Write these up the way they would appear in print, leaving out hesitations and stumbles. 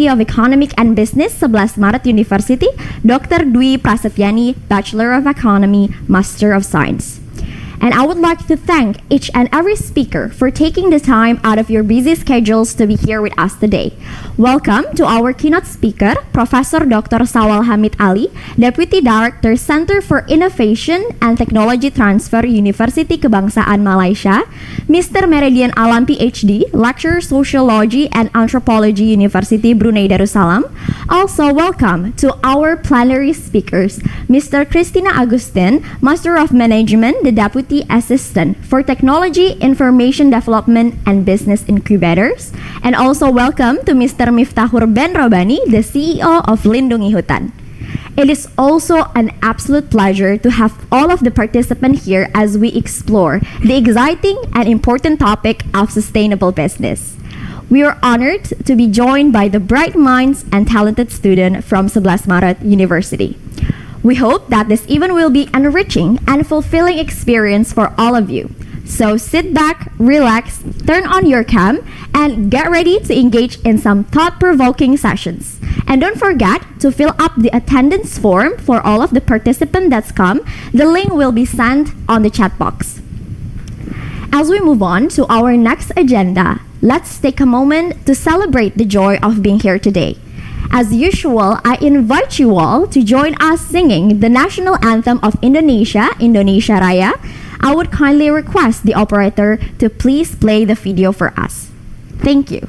Faculty of Economic and Business 11 Maret University, Dr. Dwi Prasetyani, Bachelor of Economy, Master of Science. And I would like to thank each and every speaker for taking the time out of your busy schedules to be here with us today. Welcome to our keynote speaker, Professor Dr. Sawal Hamid Ali, Deputy Director, Center for Innovation and Technology Transfer, University Kebangsaan Malaysia, Mr. Meridian Alam PhD, Lecturer Sociology and Anthropology, University Brunei Darussalam. Also welcome to our plenary speakers, Mr. Christina Agustin, Master of Management, the Deputy Assistant for Technology, Information Development and Business Incubators. And also welcome to Mr. Miftahur Ben Robani, the CEO of Lindungi Hutan. It is also an absolute pleasure to have all of the participants here as we explore the exciting and important topic of sustainable business. We are honored to be joined by the bright minds and talented students from 11 Maret University. We hope that this event will be enriching and fulfilling experience for all of you. So sit back, relax, turn on your cam, and get ready to engage in some thought-provoking sessions. And don't forget to fill up the attendance form for all of the participants that's come. The link will be sent on the chat box. As we move on to our next agenda, let's take a moment to celebrate the joy of being here today. As usual, I invite you all to join us singing the national anthem of Indonesia, Indonesia Raya. I would kindly request the operator to please play the video for us. Thank you.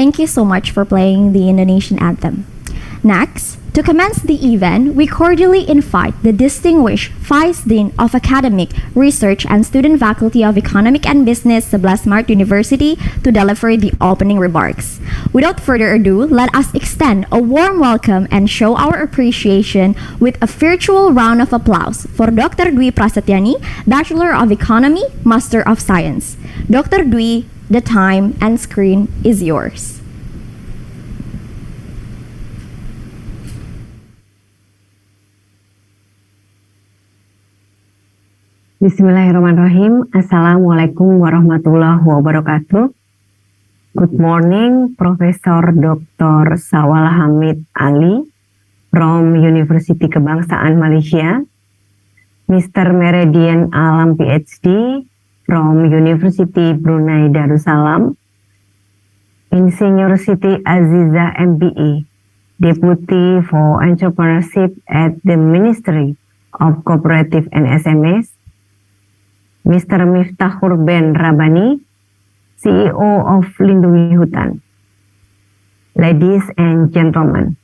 Thank you so much for playing the Indonesian anthem. Next, to commence the event, we cordially invite the distinguished Vice Dean of Academic, Research and Student Faculty of Economic and Business 11 Maret University to deliver the opening remarks. Without further ado, let us extend a warm welcome and show our appreciation with a virtual round of applause for Dr. Dwi Prasetyani, Bachelor of Economy, Master of Science. Dr. Dwi, the time and screen is yours. Bismillahirrahmanirrahim. Assalamualaikum warahmatullahi wabarakatuh. Good morning, Professor Dr. Sawal Hamid Ali from University Kebangsaan Malaysia, Mr. Meridian Alam PhD from University Brunei Darussalam, Insinyur Siti Aziza MBE, Deputy for Entrepreneurship at the Ministry of Cooperative and SMEs, Mr. Miftahur Ben Robani, CEO of Lindungi Hutan. Ladies and gentlemen,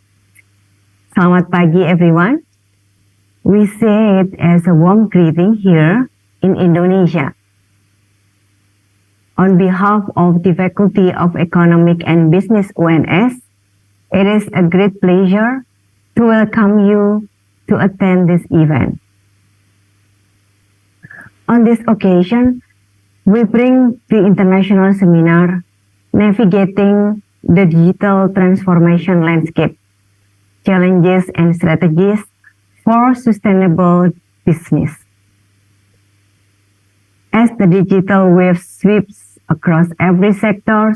selamat pagi everyone. We say it as a warm greeting here in Indonesia. On behalf of the Faculty of Economic and Business UNS, it is a great pleasure to welcome you to attend this event. On this occasion, we bring the international seminar, Navigating the Digital Transformation Landscape, Challenges and Strategies for Sustainable Business. As the digital wave sweeps across every sector,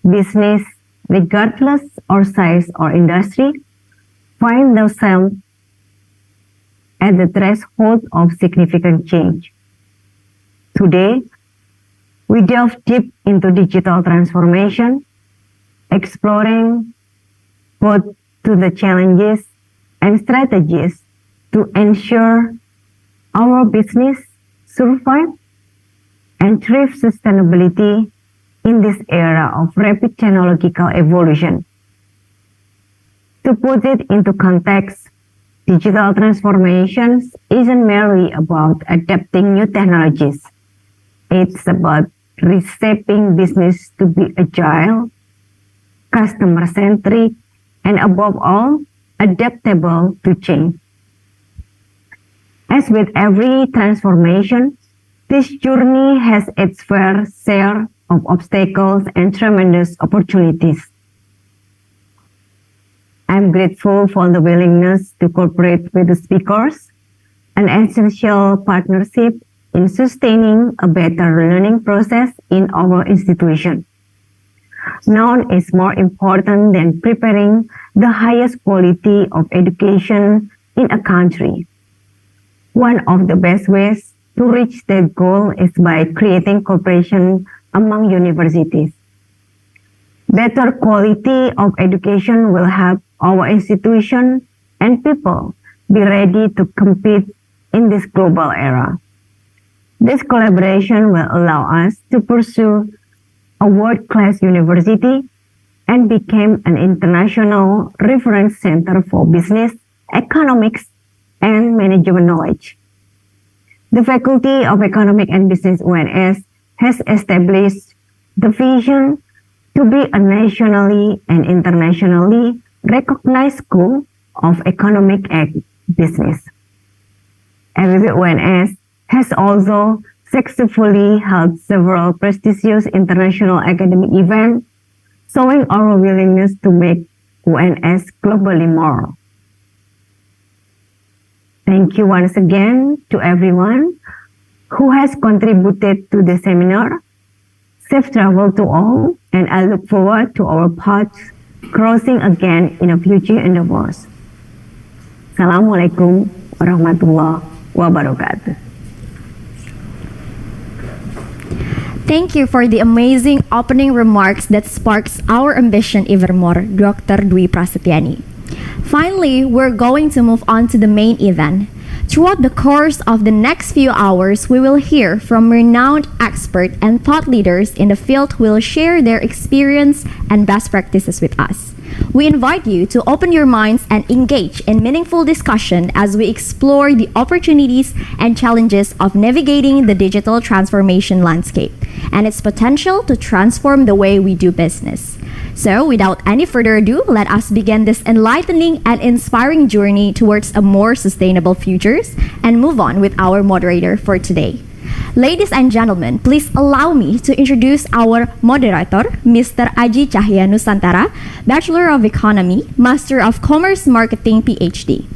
business, regardless of size or industry, find themselves at the threshold of significant change. Today, we delve deep into digital transformation, exploring both to the challenges and strategies to ensure our business survive and thrive sustainability in this era of rapid technological evolution. To put it into context, digital transformations isn't merely about adapting new technologies. It's about reshaping business to be agile, customer-centric, and above all, adaptable to change. As with every transformation, this journey has its fair share of obstacles and tremendous opportunities. I'm grateful for the willingness to cooperate with the speakers, an essential partnership in sustaining a better learning process in our institution. None is more important than preparing the highest quality of education in a country. One of the best ways to reach that goal is by creating cooperation among universities. Better quality of education will help our institution and people be ready to compete in this global era. This collaboration will allow us to pursue a world-class university and become an international reference center for business, economics, and management knowledge. The Faculty of Economic and Business UNS has established the vision to be a nationally and internationally recognized school of economic and business. FEB UNS has also successfully held several prestigious international academic events, showing our willingness to make UNS globally more. Thank you once again to everyone who has contributed to the seminar. Safe travel to all, and I look forward to our paths crossing again in a future endeavors. Assalamualaikum warahmatullahi wabarakatuh. Thank you for the amazing opening remarks that sparks our ambition even more, Dr. Dwi Prasetyani. Finally, we're going to move on to the main event. Throughout the course of the next few hours, we will hear from renowned experts and thought leaders in the field who will share their experience and best practices with us. We invite you to open your minds and engage in meaningful discussion as we explore the opportunities and challenges of navigating the digital transformation landscape and its potential to transform the way we do business. So, without any further ado, let us begin this enlightening and inspiring journey towards a more sustainable future and move on with our moderator for today. Ladies and gentlemen, please allow me to introduce our moderator, Mr. Aji Cahya Nusantara, Bachelor of Economy, Master of Commerce Marketing PhD.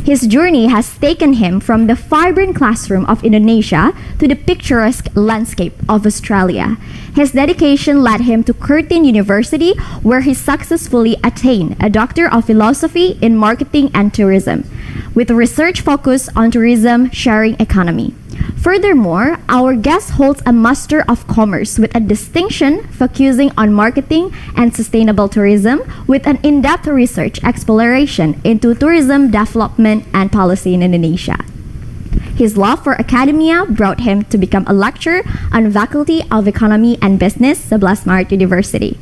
His journey has taken him from the vibrant classroom of Indonesia to the picturesque landscape of Australia. His dedication led him to Curtin University, where he successfully attained a Doctor of Philosophy in Marketing and Tourism, with a research focus on tourism sharing economy. Furthermore, our guest holds a Master of Commerce with a distinction focusing on marketing and sustainable tourism with an in-depth research exploration into tourism development and policy in Indonesia. His love for academia brought him to become a lecturer on Faculty of Economy and Business, 11 Maret University.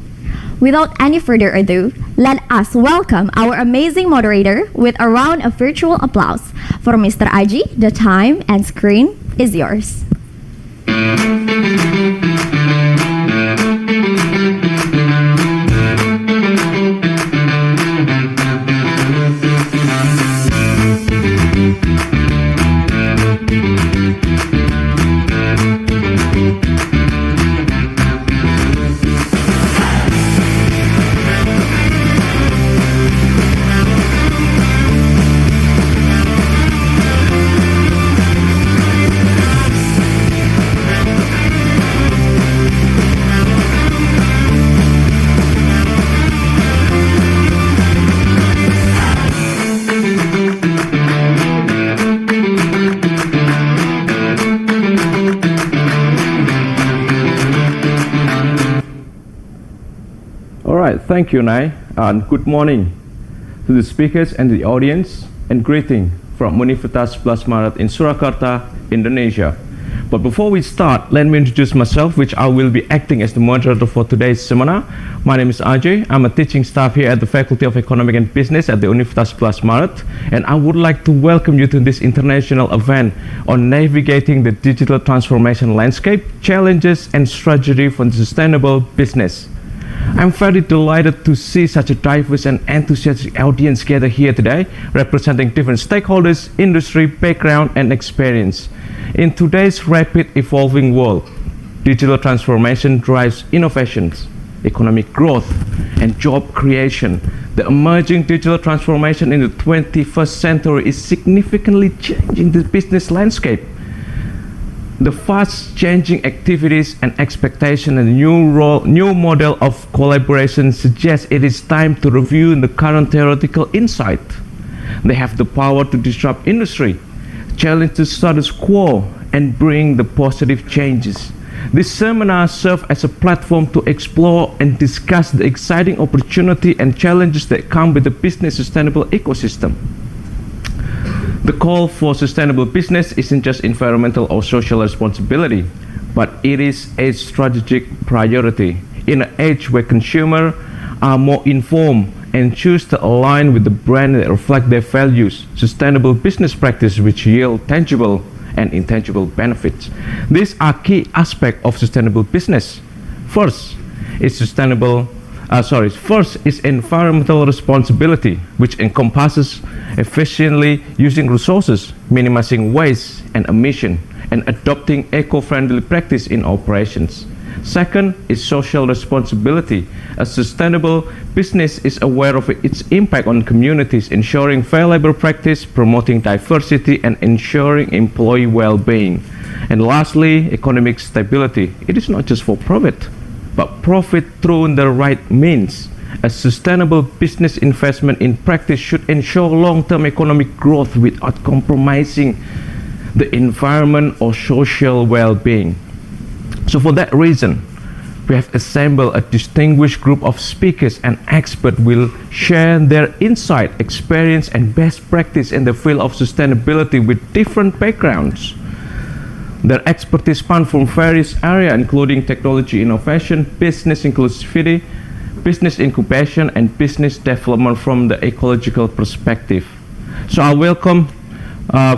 Without any further ado, let us welcome our amazing moderator with a round of virtual applause for Mr. Aji. The time and screen is yours. Thank you, Nai, and good morning to the speakers and the audience, and greeting from Universitas Sebelas Maret in Surakarta, Indonesia. But before we start, let me introduce myself, which I will be acting as the moderator for today's seminar. My name is Ajay. I'm a teaching staff here at the Faculty of Economic and Business at the Universitas Sebelas Maret, and I would like to welcome you to this international event on navigating the digital transformation landscape, challenges, and strategy for sustainable business. I'm very delighted to see such a diverse and enthusiastic audience gather here today, representing different stakeholders, industry, background, and experience. In today's rapid evolving world, digital transformation drives innovations, economic growth, and job creation. The emerging digital transformation in the 21st century is significantly changing the business landscape. The fast-changing activities and expectation and new model of collaboration suggests it is time to review the current theoretical insight. They have the power to disrupt industry, challenge the status quo, and bring the positive changes. This seminar serves as a platform to explore and discuss the exciting opportunity and challenges that come with the business sustainable ecosystem. The call for sustainable business isn't just environmental or social responsibility, but it is a strategic priority. In an age where consumers are more informed and choose to align with the brand that reflect their values, sustainable business practices which yield tangible and intangible benefits. These are key aspects of sustainable business. First is environmental responsibility, which encompasses efficiently using resources, minimizing waste and emission, and adopting eco-friendly practice in operations. Second is social responsibility. A sustainable business is aware of its impact on communities, ensuring fair labor practice, promoting diversity, and ensuring employee well-being. And lastly, economic stability. It is not just for profit, but profit through the right means. A sustainable business investment in practice should ensure long-term economic growth without compromising the environment or social well-being. So for that reason, we have assembled a distinguished group of speakers and experts will share their insight, experience, and best practice in the field of sustainability with different backgrounds. Their expertise span from various areas including technology innovation, business inclusivity, business incubation, and business development from the ecological perspective. So I welcome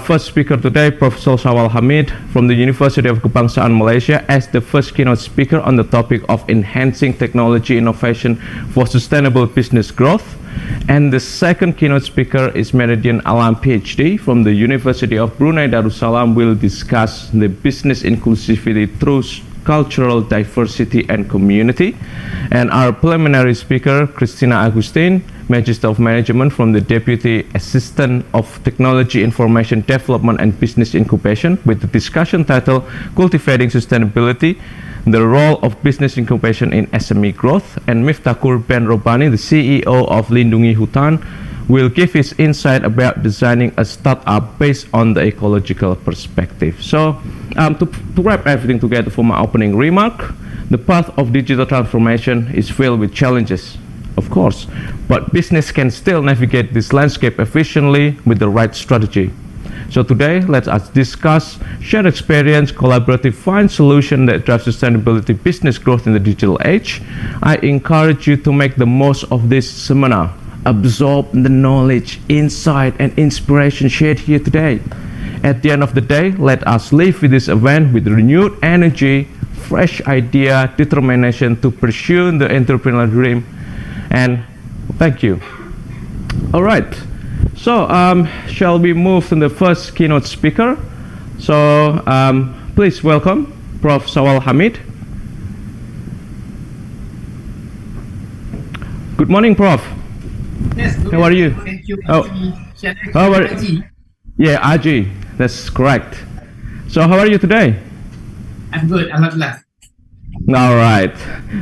first speaker today, Professor Syawal Hamid from the University of Kebangsaan Malaysia as the first keynote speaker on the topic of enhancing technology innovation for sustainable business growth. And the second keynote speaker is Meridian Alam PhD from the University of Brunei Darussalam, will discuss the business inclusivity through cultural diversity and community. And our preliminary speaker, Christina Agustin, Magister of Management from the Deputy Assistant of Technology Information Development and Business Incubation, with the discussion title Cultivating Sustainability, the Role of Business Incubation in SME Growth. And Miftakur Ben Robani, the CEO of Lindungi Hutan, will give his insight about designing a startup based on the ecological perspective. So to wrap everything together for my opening remark, the path of digital transformation is filled with challenges, of course, but business can still navigate this landscape efficiently with the right strategy. So today, let us discuss, share experience, collaborative, find solutions that drive sustainability business growth in the digital age. I encourage you to make the most of this seminar, absorb the knowledge, insight, and inspiration shared here today, At the end of the day, let us leave with this event with renewed energy, fresh idea, determination to pursue the entrepreneurial dream. And thank you. All right. So, shall we move to the first keynote speaker? So, please welcome Prof. Sawal Hamid. Good morning, Prof. Yes. How are you? Thank you. Oh. How are you? Yeah, Aji. That's correct. So, how are you today? I'm good. Alhamdulillah. All right.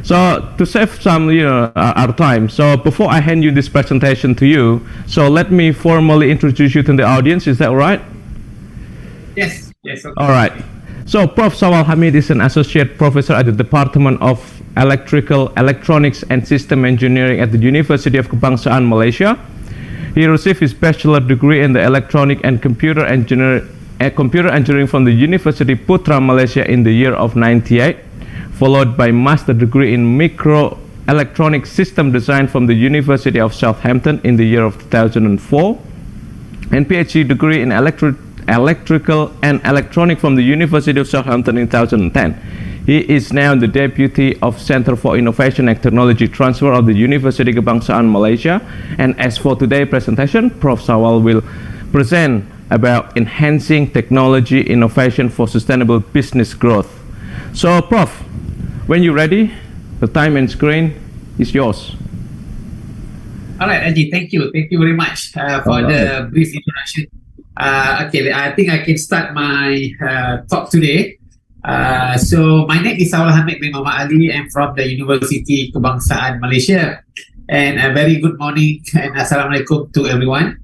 So to save some, our time. So before I hand you this presentation to you, so let me formally introduce you to the audience. Is that all right? Yes. Yes. Okay. All right. So Prof. Sawal Hamid is an associate professor at the Department of Electrical, Electronics, and System Engineering at the University of Kebangsaan, Malaysia. He received his bachelor degree in the Electronic and Computer Engineering from the University Putra, Malaysia in the year of 98. Followed by master degree in microelectronic system design from the University of Southampton in the year of 2004, and PhD degree in electrical and electronic from the University of Southampton in 2010. He is now the deputy of Center for Innovation and Technology Transfer of the University Kebangsaan, Malaysia. And as for today's presentation, Prof. Sawal will present about enhancing technology innovation for sustainable business growth. So, Prof, when you're ready, the time and screen is yours. All right, Aji. Thank you. Thank you very much for the brief introduction. Okay, I think I can start my talk today. So my name is Sawal Hamid bin Muhammad Ali. I'm from the University Kebangsaan, Malaysia. And a very good morning and Assalamualaikum to everyone.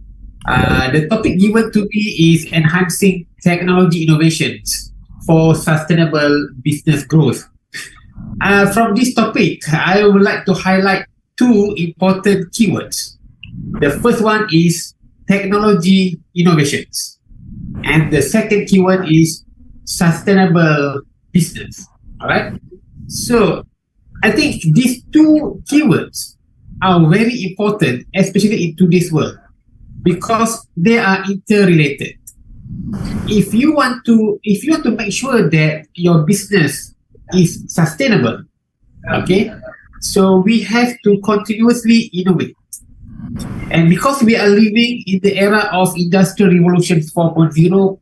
The topic given to me is enhancing technology innovations for sustainable business growth. From this topic, I would like to highlight two important keywords. The first one is technology innovations, and the second keyword is sustainable business. All right. So I think these two keywords are very important, especially in today's world, because they are interrelated. If you want to make sure that your business is sustainable, okay, so we have to continuously innovate. And because we are living in the era of Industrial Revolution 4.0,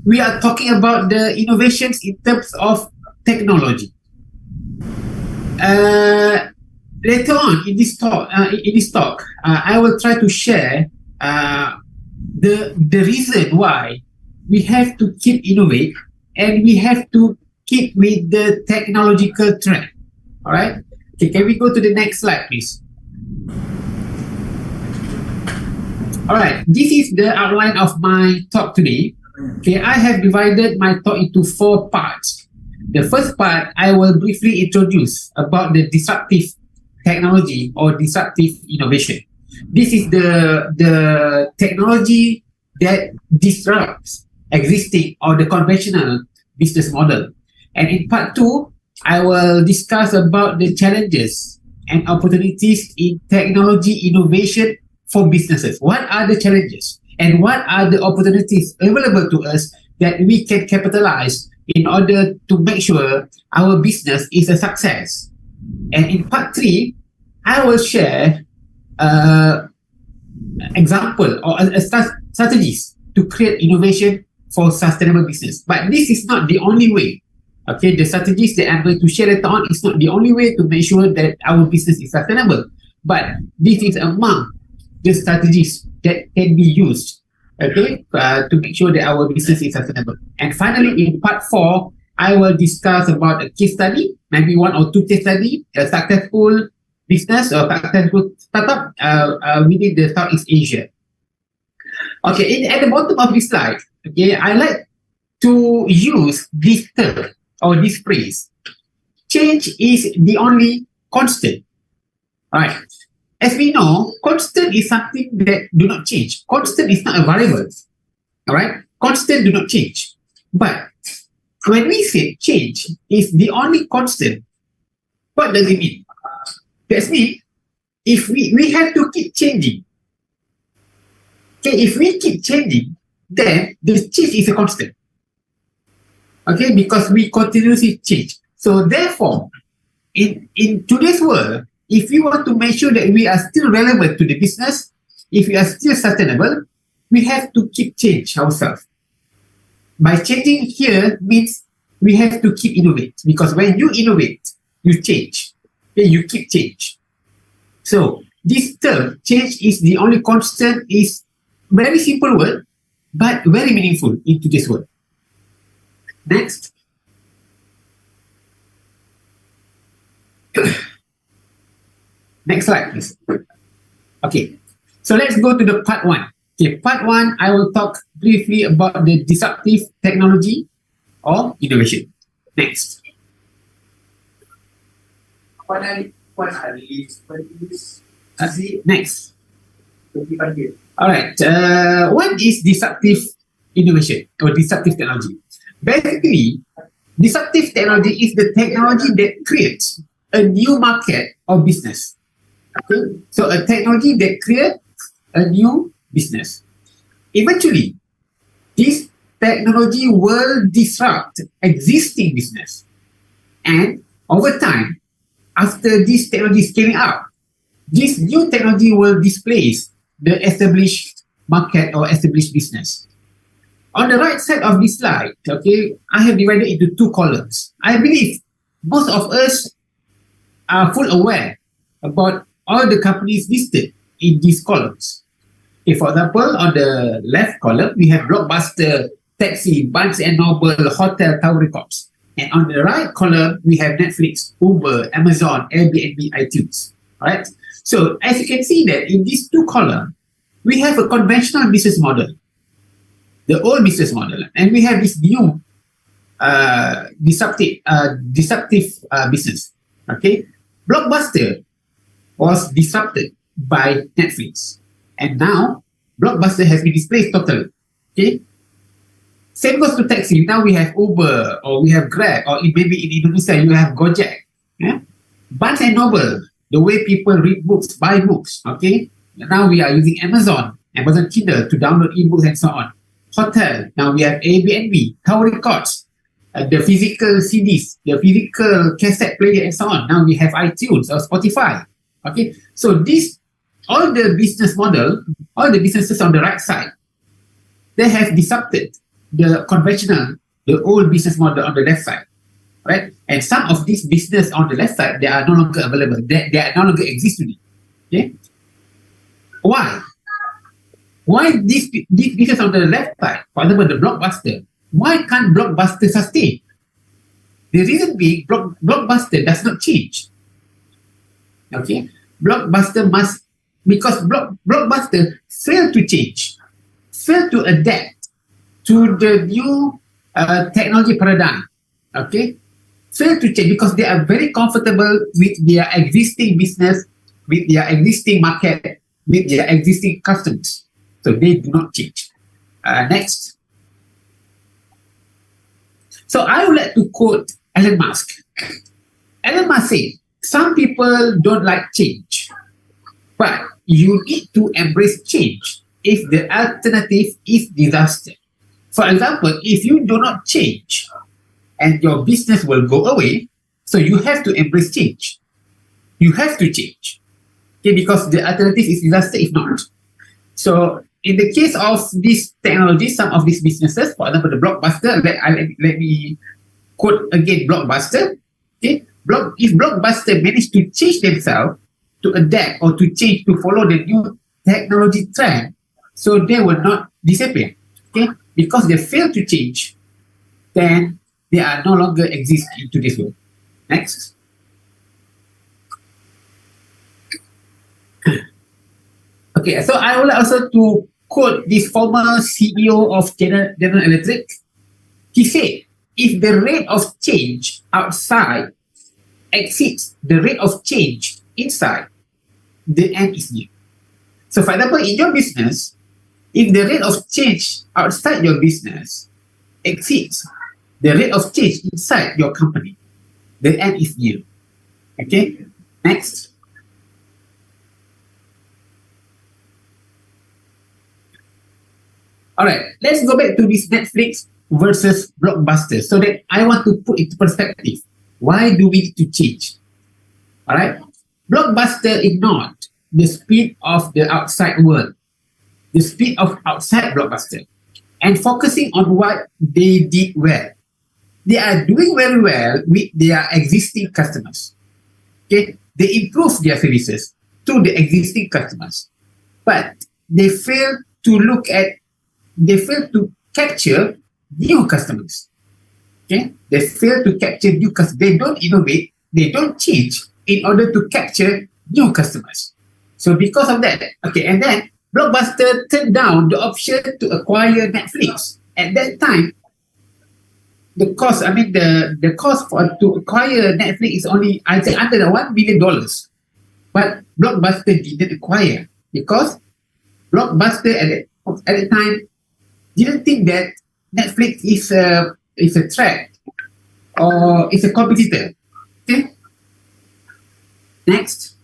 we are talking about the innovations in terms of technology. Later on in this talk, I will try to share the reason why we have to keep innovate and we have to keep with the technological trend. All right. Okay, can we go to the next slide, please? All right. This is the outline of my talk today. Okay, I have divided my talk into 4 parts. The first part, I will briefly introduce about the disruptive technology or disruptive innovation. This is the technology that disrupts existing or the conventional business model. And in part 2, I will discuss about the challenges and opportunities in technology innovation for businesses. What are the challenges and what are the opportunities available to us that we can capitalize in order to make sure our business is a success. And in part 3, I will share example or strategies to create innovation for sustainable business. But this is not the only way. Okay, the strategies that I'm going to share later on is not the only way to make sure that our business is sustainable. But this is among the strategies that can be used, okay, to make sure that our business is sustainable. And finally, in part 4, I will discuss about a case study, maybe 1 or 2 case study, a successful business or successful startup within the Southeast Asia. Okay, at the bottom of this slide, okay, I like to use this term or this phrase. Change is the only constant. All right. As we know, constant is something that do not change. Constant is not a variable. All right. Constant do not change. But when we say change is the only constant, what does it mean? That means if we have to keep changing. Okay, if we keep changing, then the change is a constant. Okay, because we continuously change. So therefore, in today's world, if we want to make sure that we are still relevant to the business, if we are still sustainable, we have to keep change ourselves. By changing here means we have to keep innovate, because when you innovate, you change. Okay, you keep change. So this term, change is the only constant, is very simple word, but very meaningful in today's world. Next. Next slide, please. Okay, so let's go to the part one. Okay, part one, I will talk briefly about the disruptive technology or innovation. Next. Next. All right. What is disruptive innovation or disruptive technology? Basically, disruptive technology is the technology that creates a new market or business. Okay? So a technology that creates a new business. Eventually, this technology will disrupt existing business. And over time, after this technology is scaling up, this new technology will displace the established market or established business. On the right side of this slide, okay, I have divided into two columns. I believe most of us are full aware about all the companies listed in these columns. Okay, for example, on the left column, we have Blockbuster, Taxi, Barnes & Noble, Hotel, Tower Records. And on the right column, we have Netflix, Uber, Amazon, Airbnb, iTunes. All right. So as you can see that in these two columns, we have a conventional business model, the old business model, and we have this new disruptive business. Okay, Blockbuster was disrupted by Netflix, and now Blockbuster has been displaced totally. Okay, same goes to taxi. Now we have Uber, or we have Grab, or maybe in Indonesia you have Gojek. Yeah? Barnes & Noble, the way people read books, buy books. Okay, now we are using Amazon Kindle to download ebooks and so on. Hotel, now we have Airbnb, Tower Records, the physical CDs, the physical cassette player and so on. Now we have iTunes or Spotify. Okay, so this, all the business model, all the businesses on the right side, they have disrupted the conventional, the old business model on the left side, right? And some of these business on the left side, they are no longer available. They are no longer exist today. Okay, why? Why this business on the left side, for example, the Blockbuster, why can't Blockbuster sustain? The reason being, Blockbuster does not change. Okay, Blockbuster must, because Blockbuster failed to change, failed to adapt to the new technology paradigm. Okay, failed to change because they are very comfortable with their existing business, with their existing market, with their existing customers. So they do not change. Next. So I would like to quote Elon Musk. Elon Musk said, some people don't like change, but you need to embrace change if the alternative is disaster. For example, if you do not change and your business will go away, so you have to embrace change. You have to change. Okay, because the alternative is disaster if not. So in the case of this technology, some of these businesses, for example, the Blockbuster, let me quote again Blockbuster. Okay, if Blockbuster managed to change themselves, to adapt or to change, to follow the new technology trend, so they will not disappear. Okay, because they fail to change, then they are no longer exist in today's world. Next. Okay, so I would like also to quote this former CEO of General Electric. He said, if the rate of change outside exceeds the rate of change inside, the end is near. So for example, in your business, if the rate of change outside your business exceeds the rate of change inside your company, the end is near. Okay, next. All right, let's go back to this Netflix versus Blockbuster so that I want to put into perspective. Why do we need to change? All right, Blockbuster ignored the speed of the outside world, the speed of outside Blockbuster, and focusing on what they did well. They are doing very well with their existing customers. Okay, they improve their services to the existing customers, but they fail to capture new customers. Okay, they fail to capture new customers. They don't innovate, they don't change in order to capture new customers. So because of that, okay, and then Blockbuster turned down the option to acquire Netflix. At that time, the cost to acquire Netflix is only, I think, under $1 billion. But Blockbuster didn't acquire because Blockbuster at the time didn't think that Netflix is a threat or is a competitor. Okay. Next.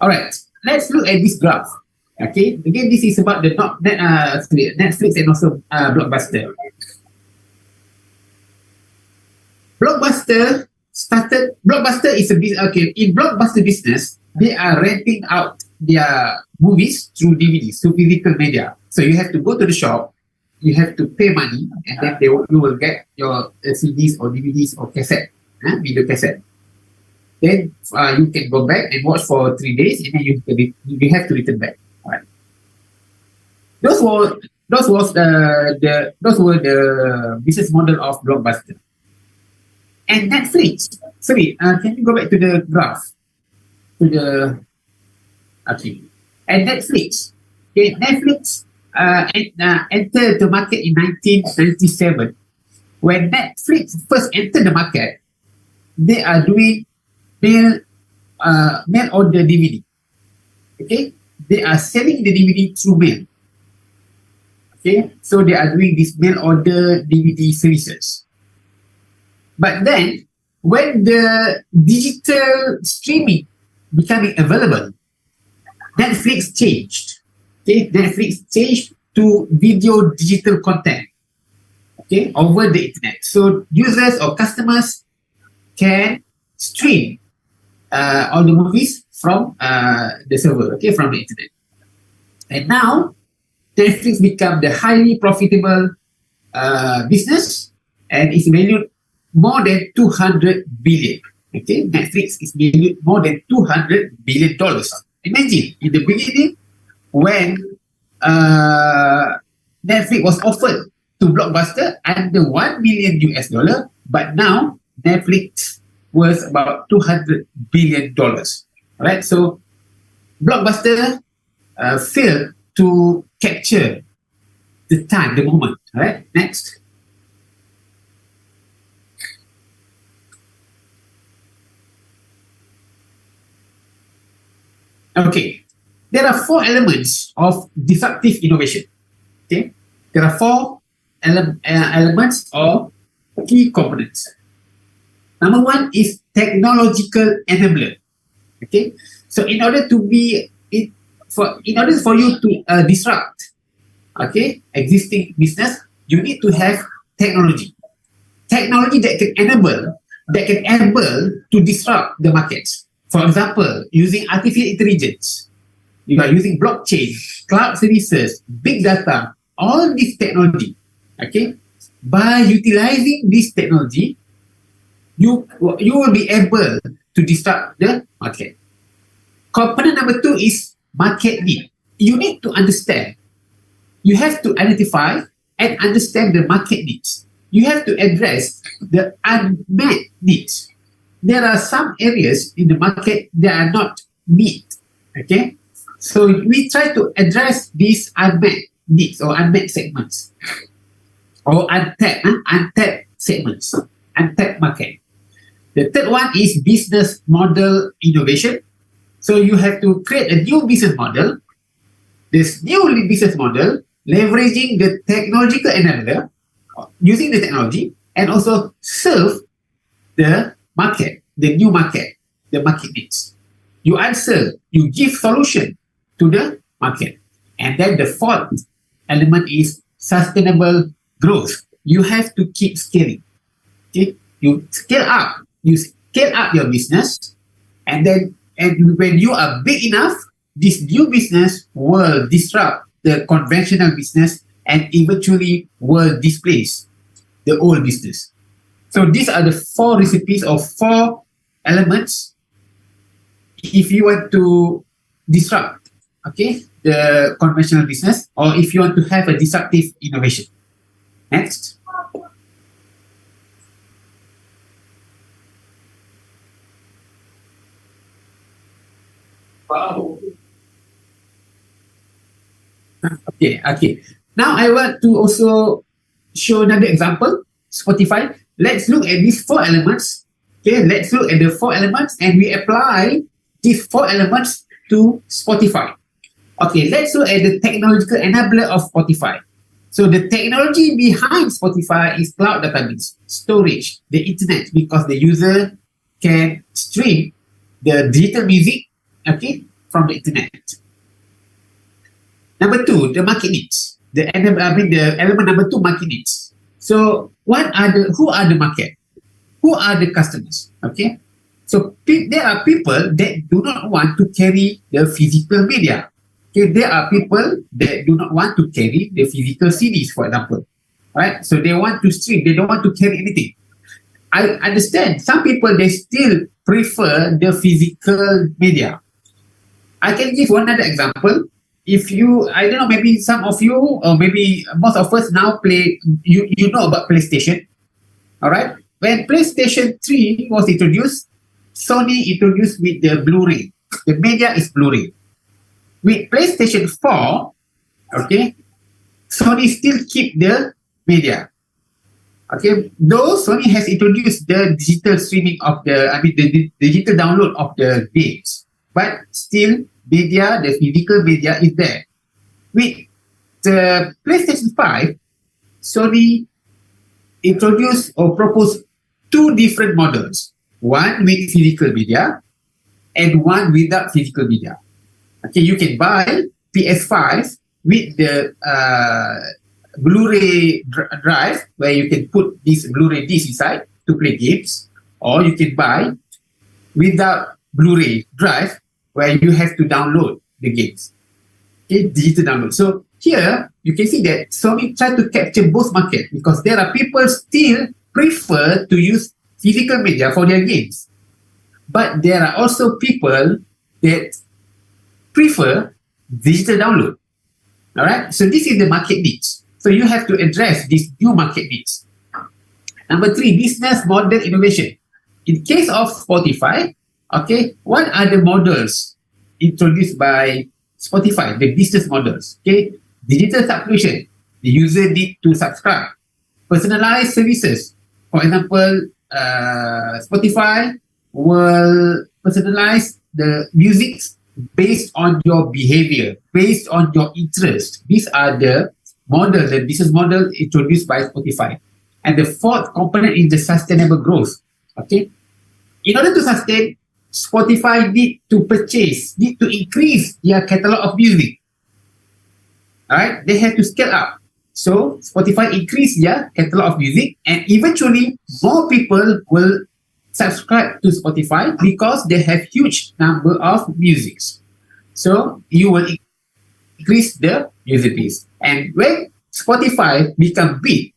All right. Let's look at this graph. Okay. Again, this is about the Netflix and also Blockbuster. Blockbuster is a business. Okay, in Blockbuster business, they are renting out their movies through DVDs, through physical media. So you have to go to the shop, you have to pay money, and then you will get your CDs or DVDs or cassette, video cassette. Then you can go back and watch for 3 days, and then you have to return back. All right. Those were the business model of Blockbuster. And Netflix. Sorry, can you go back to the graph? And Netflix. Okay, Netflix entered the market in 1997. When Netflix first entered the market, they are doing mail order DVD. Okay, they are selling the DVD through mail. Okay, so they are doing this mail order DVD services. But then, when the digital streaming becoming available, Netflix changed. Okay, Netflix changed to video digital content. Okay, over the internet. So users or customers can stream all the movies from the server. Okay, from the internet. And now, Netflix become the highly profitable business, and is valued more than 200 billion. Okay, Netflix is valued more than $200 billion. Imagine in the beginning when Netflix was offered to Blockbuster under $1 million US, but now Netflix was about $200 billion. Alright, so Blockbuster failed to capture the moment. Alright, next. Okay, there are 4 elements of disruptive innovation. Okay, there are 4 elements or key components. Number 1 is technological enabler. Okay, so in order for you to disrupt, okay, existing business, you need to have technology that can able to disrupt the markets. For example, using artificial intelligence, you are using blockchain, cloud services, big data, all this technology. Okay, by utilizing this technology, you will be able to disrupt the market. Component number 2 is market need. You need to understand. You have to identify and understand the market needs. You have to address the unmet needs. There are some areas in the market that are not met. Okay, so we try to address these unmet needs or unmet segments or untapped segments, untapped market. The third one is business model innovation. So you have to create a new business model. This new business model leveraging the technological enabler, using the technology, and also serve the market, the new market, the market needs. You give solution to the market. And then the fourth element is sustainable growth. You have to keep scaling. Okay? You scale up your business, and when you are big enough, this new business will disrupt the conventional business and eventually will displace the old business. So these are the 4 recipes or 4 elements if you want to disrupt, okay, the conventional business, or if you want to have a disruptive innovation. Next. Wow. Okay. Now I want to also show another example, Spotify. Let's look at these 4 elements. Okay, let's look at the 4 elements and we apply these 4 elements to Spotify. Okay, let's look at the technological enabler of Spotify. So the technology behind Spotify is cloud database, storage, the internet, because the user can stream the digital music, okay, from the internet. Number 2, the market needs. The element number 2, market needs. So who are the market? Who are the customers? Okay. So there are people that do not want to carry the physical media. Okay, there are people that do not want to carry the physical CDs, for example. Right? So they want to stream, they don't want to carry anything. I understand some people, they still prefer the physical media. I can give one other example. If you, I don't know, maybe some of you, or maybe most of us now play, you know about PlayStation. All right? When PlayStation 3 was introduced, Sony introduced with the Blu-ray. The media is Blu-ray. With PlayStation 4, okay, Sony still keep the media. Okay, though Sony has introduced the digital streaming of the digital download of the games, but still media, the physical media is there. With the PlayStation 5, Sony introduced or proposed 2 different models. One with physical media and one without physical media. Okay, you can buy PS5 with the Blu-ray drive where you can put this Blu-ray disc inside to play games, or you can buy without Blu-ray drive where you have to download the games. Okay, digital download. So here you can see that Sony tried to capture both markets because there are people still prefer to use physical media for their games. But there are also people that prefer digital download. All right. So this is the market needs. So you have to address these new market needs. Number 3, business model innovation. In case of Spotify, okay, what are the models introduced by Spotify? The business models. Okay, digital subscription. The user need to subscribe. Personalized services. For example, Spotify will personalize the music based on your behavior, based on your interest. These are the models, the business model introduced by Spotify. And the 4th component is the sustainable growth. Okay, in order to sustain, Spotify need to increase their catalog of music. All right, they have to scale up. So Spotify increase their catalog of music, and eventually more people will subscribe to Spotify because they have huge number of musics. So you will increase the user base. And when Spotify become big,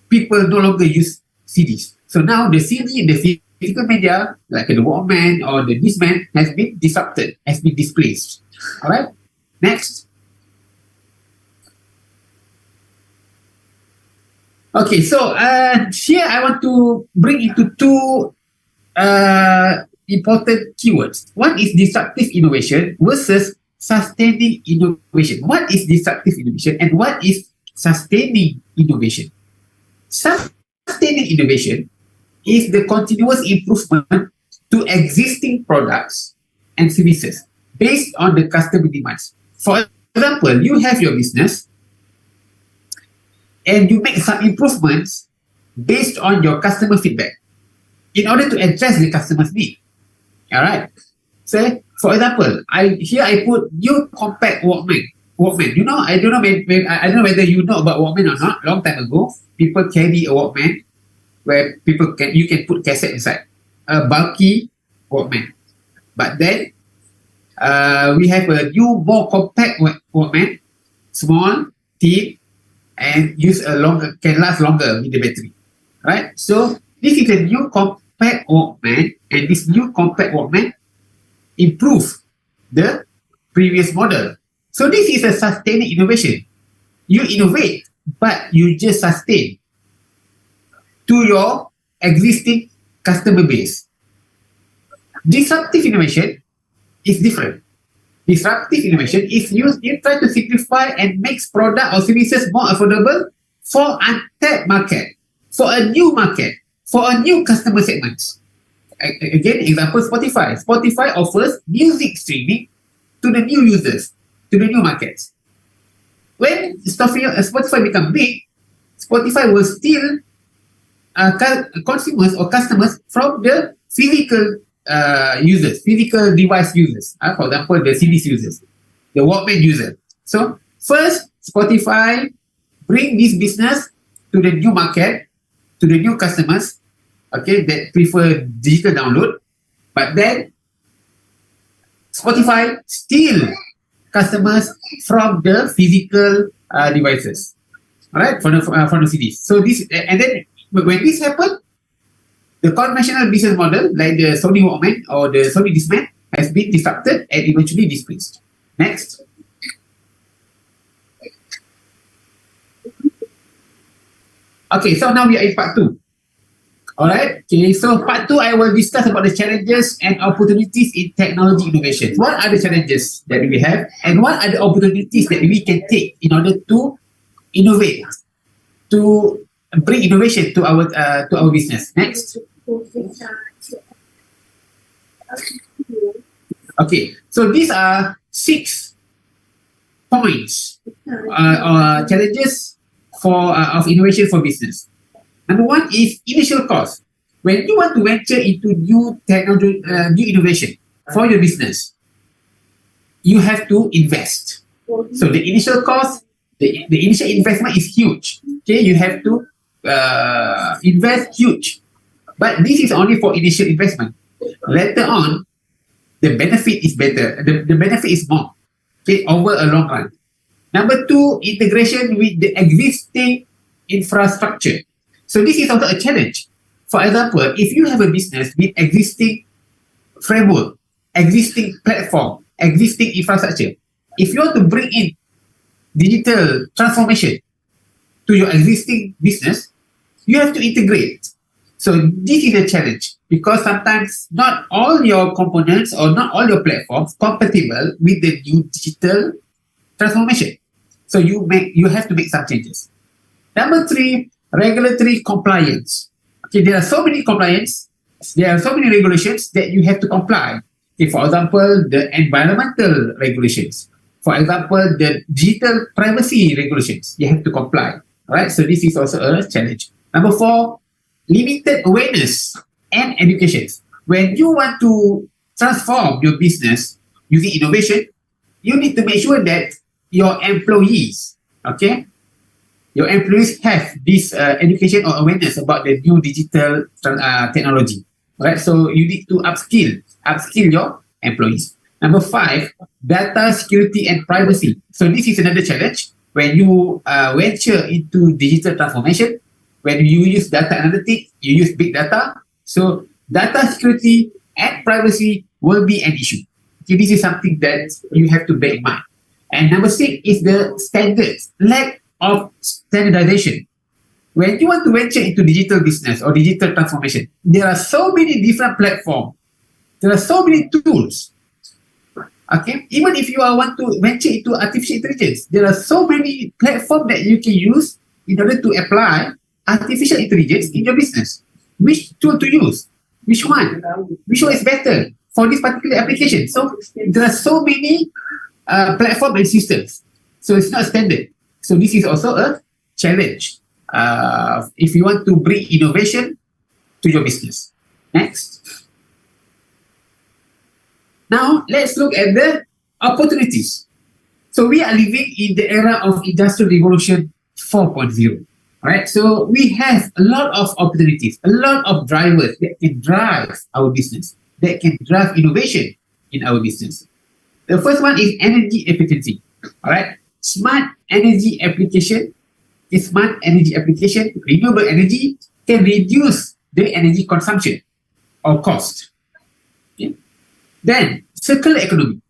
people no longer use CDs. So now the CD, the physical media, like the Walkman or the Discman, has been disrupted, has been displaced. All right. Next. Okay, so here I want to bring into 2 important keywords. One is disruptive innovation versus sustaining innovation. What is disruptive innovation and what is sustaining innovation? Sustaining innovation is the continuous improvement to existing products and services based on the customer demands. For example, you have your business and you make some improvements based on your customer feedback in order to address the customer's need. All right. So, for example, I put new compact Walkman. Walkman. You know, I don't know whether you know about Walkman or not. Long time ago, people carry a Walkman where you can put cassette inside, a bulky Walkman. But then we have a new, more compact Walkman, small, thin, and can last longer with the battery, right? So this is a new compact Walkman, and this new compact Walkman improve the previous model. So this is a sustained innovation. You innovate, but you just sustain to your existing customer base. Disruptive innovation is different. Disruptive innovation is you try to simplify and makes product or services more affordable for untapped market, for a new market, for a new customer segments. Again, example, Spotify. Spotify offers music streaming to the new users, to the new markets. When Spotify become big, Spotify will steal consumers or customers from the physical users, physical device users. For example, the CDs users, the Walkman user. So first, Spotify bring this business to the new market, to the new customers, okay, that prefer digital download. But then Spotify steal customers from the physical devices, right? From the CDs. So this, and then when this happened, the conventional business model, like the Sony Walkman or the Sony Discman, has been disrupted and eventually displaced. Next. Okay, so now we are in part 2. Alright, okay, so part 2, I will discuss about the challenges and opportunities in technology innovation. What are the challenges that we have, and what are the opportunities that we can take in order to innovate, to bring innovation to our business? Next. Okay, so these are 6 points or challenges of innovation for business. Number 1 is initial cost. When you want to venture into new technology, new innovation for your business, you have to invest. So the initial cost, the initial investment is huge. Okay, you have to invest huge. But this is only for initial investment. Later on, the benefit is better. The benefit is more, okay, over a long run. Number 2, integration with the existing infrastructure. So this is also a challenge. For example, if you have a business with existing framework, existing platform, existing infrastructure, if you want to bring in digital transformation to your existing business, you have to integrate. So this is a challenge because sometimes not all your components or not all your platforms compatible with the new digital transformation. So you have to make some changes. Number 3, regulatory compliance. Okay, there are so many compliance, there are so many regulations that you have to comply. Okay, for example, the environmental regulations. For example, the digital privacy regulations, you have to comply. Right? So this is also a challenge. Number 4, limited awareness and education. When you want to transform your business using innovation, you need to make sure that your employees, okay, your employees have this education or awareness about the new digital technology, right? So you need to upskill your employees. Number 5, data security and privacy. So this is another challenge when you venture into digital transformation. When you use data analytics, you use big data. So data security and privacy will be an issue. Okay, this is something that you have to bear in mind. And number 6 is the standards, lack of standardization. When you want to venture into digital business or digital transformation, there are so many different platforms. There are so many tools. Okay, even if you want to venture into artificial intelligence, there are so many platforms that you can use in order to apply artificial intelligence in your business. Which tool to use? Which one? Which one is better for this particular application? So there are so many platforms and systems. So it's not standard. So this is also a challenge if you want to bring innovation to your business. Next. Now let's look at the opportunities. So we are living in the era of Industrial Revolution 4.0. Right? So we have a lot of opportunities, a lot of drivers that can drive our business, that can drive innovation in our business. The first one is energy efficiency. All right? Smart energy application, renewable energy can reduce the energy consumption or cost. Okay? Then, circular economy.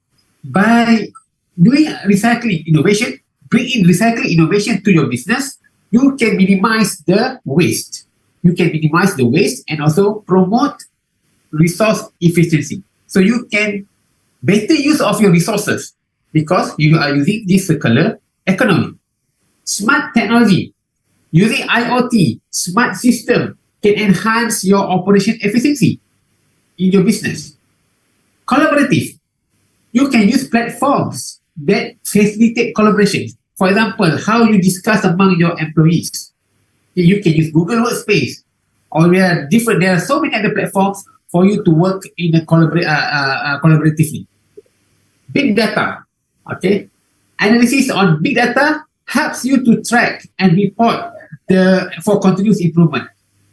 By doing recycling innovation, bringing recycling innovation to your business, you can minimize the waste. You can minimize the waste and also promote resource efficiency. So you can better use of your resources because you are using this circular economy. Smart technology. Using IoT, smart system can enhance your operation efficiency in your business. Collaborative. You can use platforms that facilitate collaboration. For example, how you discuss among your employees. You can use Google Workspace, or there are so many other platforms for you to work in a collaboratively. Big data, okay? Analysis on big data helps you to track and report for continuous improvement.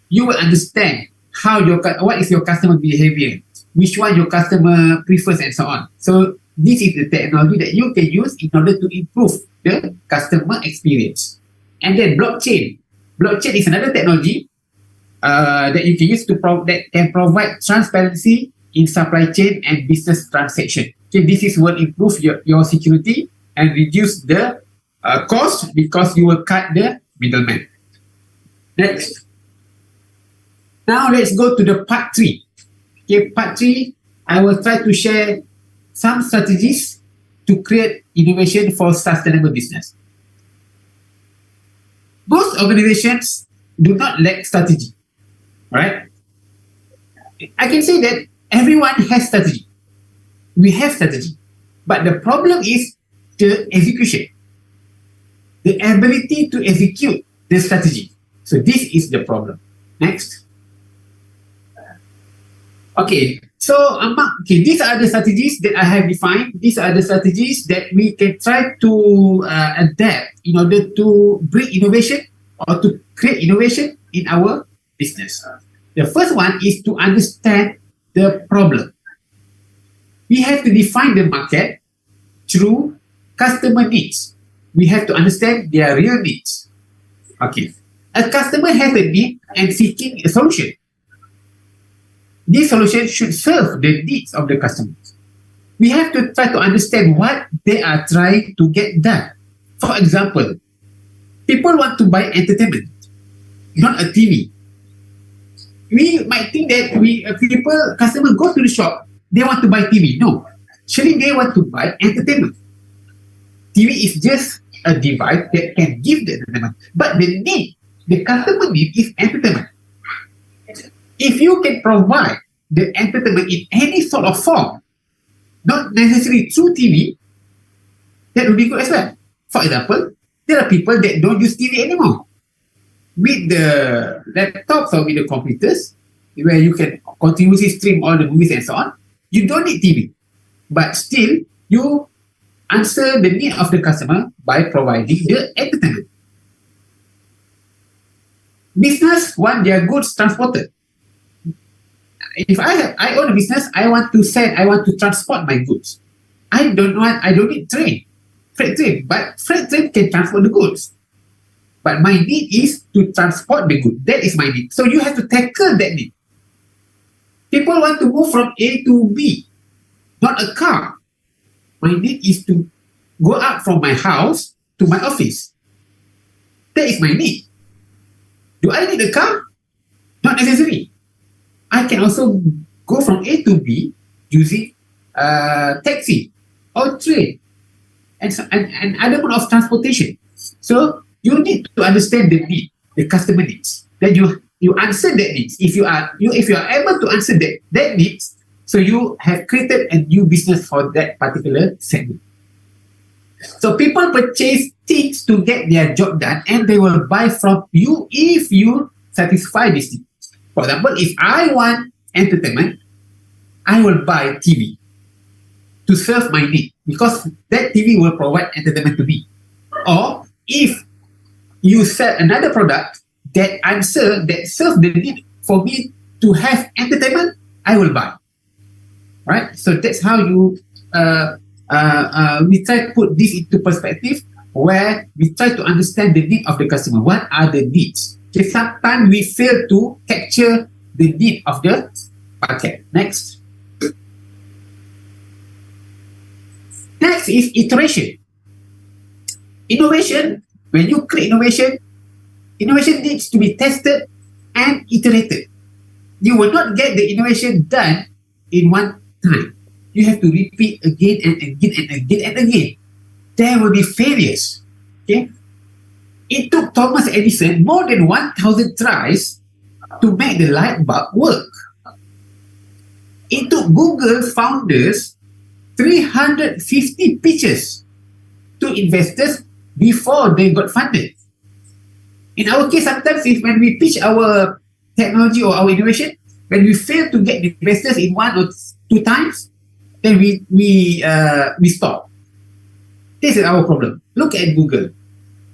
You will understand what is your customer behavior, which one your customer prefers, and so on. So this is the technology that you can use in order to improve the customer experience. And then blockchain. Blockchain is another technology that you can use that can provide transparency in supply chain and business transaction. Okay, this will improve your security and reduce the cost because you will cut the middleman. Next. Now let's go to the part 3. Okay, part 3, I will try to share some strategies to create innovation for sustainable business. Most organizations do not lack strategy, right? I can say that everyone has strategy. We have strategy. But the problem is the execution, the ability to execute the strategy. So this is the problem. Next. Okay, so these are the strategies that I have defined. These are the strategies that we can try to adapt in order to bring innovation or to create innovation in our business. The first one is to understand the problem. We have to define the market through customer needs. We have to understand their real needs. Okay, a customer has a need and seeking a solution. This solution should serve the needs of the customers. We have to try to understand what they are trying to get done. For example, people want to buy entertainment, not a TV. We might think that customers go to the shop, they want to buy TV. No, actually they want to buy entertainment. TV is just a device that can give the entertainment. But the customer need is entertainment. If you can provide the entertainment in any sort of form, not necessarily through TV, that would be good as well. For example, there are people that don't use TV anymore. With the laptops or with the computers, where you can continuously stream all the movies and so on, you don't need TV. But still, you answer the need of the customer by providing the entertainment. Business want their goods transported. If I own a business, I want to transport my goods. I don't need freight train, but freight train can transport the goods. But my need is to transport the goods. That is my need. So you have to tackle that need. People want to move from A to B, not a car. My need is to go out from my house to my office. That is my need. Do I need a car? Not necessarily. I can also go from A to B using taxi or train and other mode of transportation. So you need to understand the need, the customer needs. Then you answer that needs. If you are able to answer that needs, so you have created a new business for that particular segment. So people purchase things to get their job done, and they will buy from you if you satisfy this need. For example, if I want entertainment, I will buy TV to serve my need, because that TV will provide entertainment to me. Or if you sell another product that serves the need for me to have entertainment, I will buy. Right? So that's how you we try to put this into perspective, where we try to understand the need of the customer. What are the needs? Okay, sometimes we fail to capture the need of the market. Next. Next is iteration. Innovation, when you create innovation needs to be tested and iterated. You will not get the innovation done in one time. You have to repeat again and again and again and again. There will be failures. Okay? It took Thomas Edison more than 1,000 tries to make the light bulb work. It took Google founders 350 pitches to investors before they got funded. In our case, sometimes when we pitch our technology or our innovation, when we fail to get investors in 1 or 2 times, then we stop. This is our problem. Look at Google.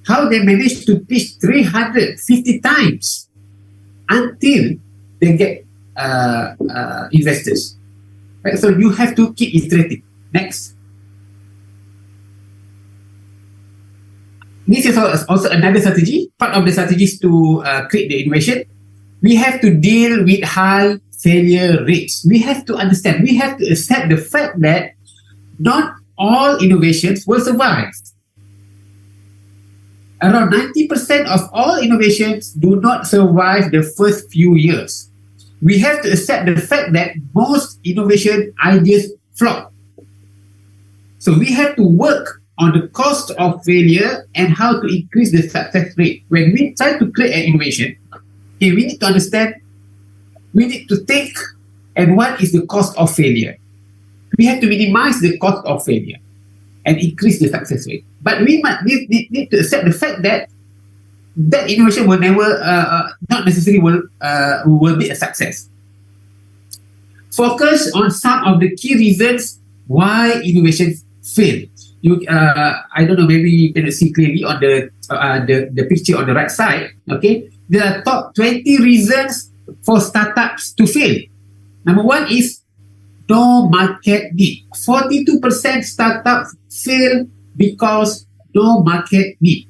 How they managed to pitch 350 times until they get investors. Right? So you have to keep iterating. Next. This is also another strategy. Part of the strategies to create the innovation. We have to deal with high failure rates. We have to understand, we have to accept the fact that not all innovations will survive. Around 90% of all innovations do not survive the first few years. We have to accept the fact that most innovation ideas flop. So we have to work on the cost of failure and how to increase the success rate. When we try to create an innovation, okay, we need to understand, we need to think, and what is the cost of failure? We have to minimize the cost of failure and increase the success rate. But we need to accept the fact that that innovation will never, not necessarily will be a success. Focus on some of the key reasons why innovations fail. I don't know, maybe you cannot see clearly on the picture on the right side. Okay, there are top 20 reasons for startups to fail. Number 1 is no market need. 42% startups fail because no market need.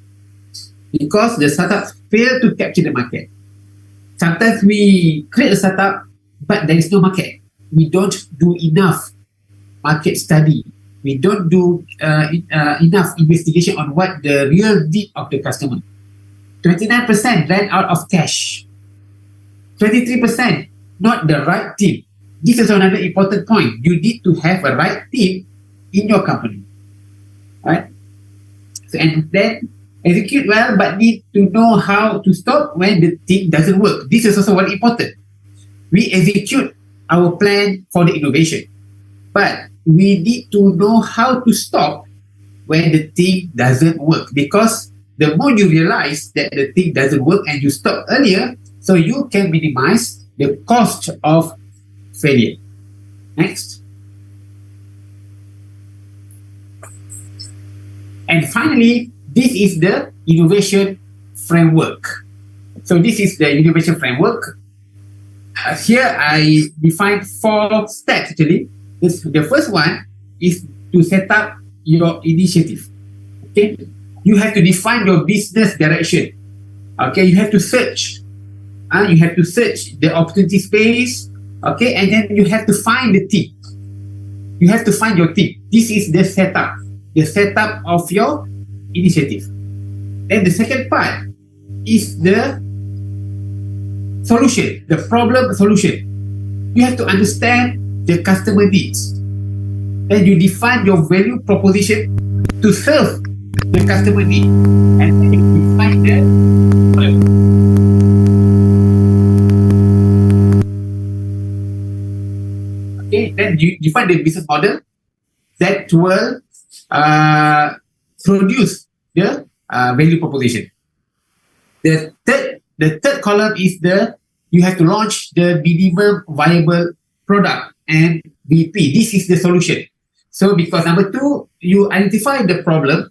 Because the startups fail to capture the market. Sometimes we create a startup, but there is no market. We don't do enough market study. We don't do enough investigation on what the real need of the customer. 29% ran out of cash. 23% not the right team. This is another important point. You need to have a right team in your company. Right? So, and then execute well, but need to know how to stop when the thing doesn't work. This is also very important. We execute our plan for the innovation, but we need to know how to stop when the thing doesn't work, because the more you realize that the thing doesn't work and you stop earlier, so you can minimize the cost of failure. Next. And finally, this is the innovation framework. So this is the innovation framework. Here I define 4 steps actually. The first one is to set up your initiative. Okay, you have to define your business direction. Okay, you have to search. You have to search the opportunity space. Okay, and then you have to find the team. You have to find your team. This is the setup of your initiative. Then the second part is the solution, the problem solution. You have to understand the customer needs. Then you define your value proposition to serve the customer need. And then you define the problem. Okay, then you define the business model that will produce the value proposition. The third column is you have to launch the minimum viable product, and MVP. This is the solution. So because number two, you identify the problem,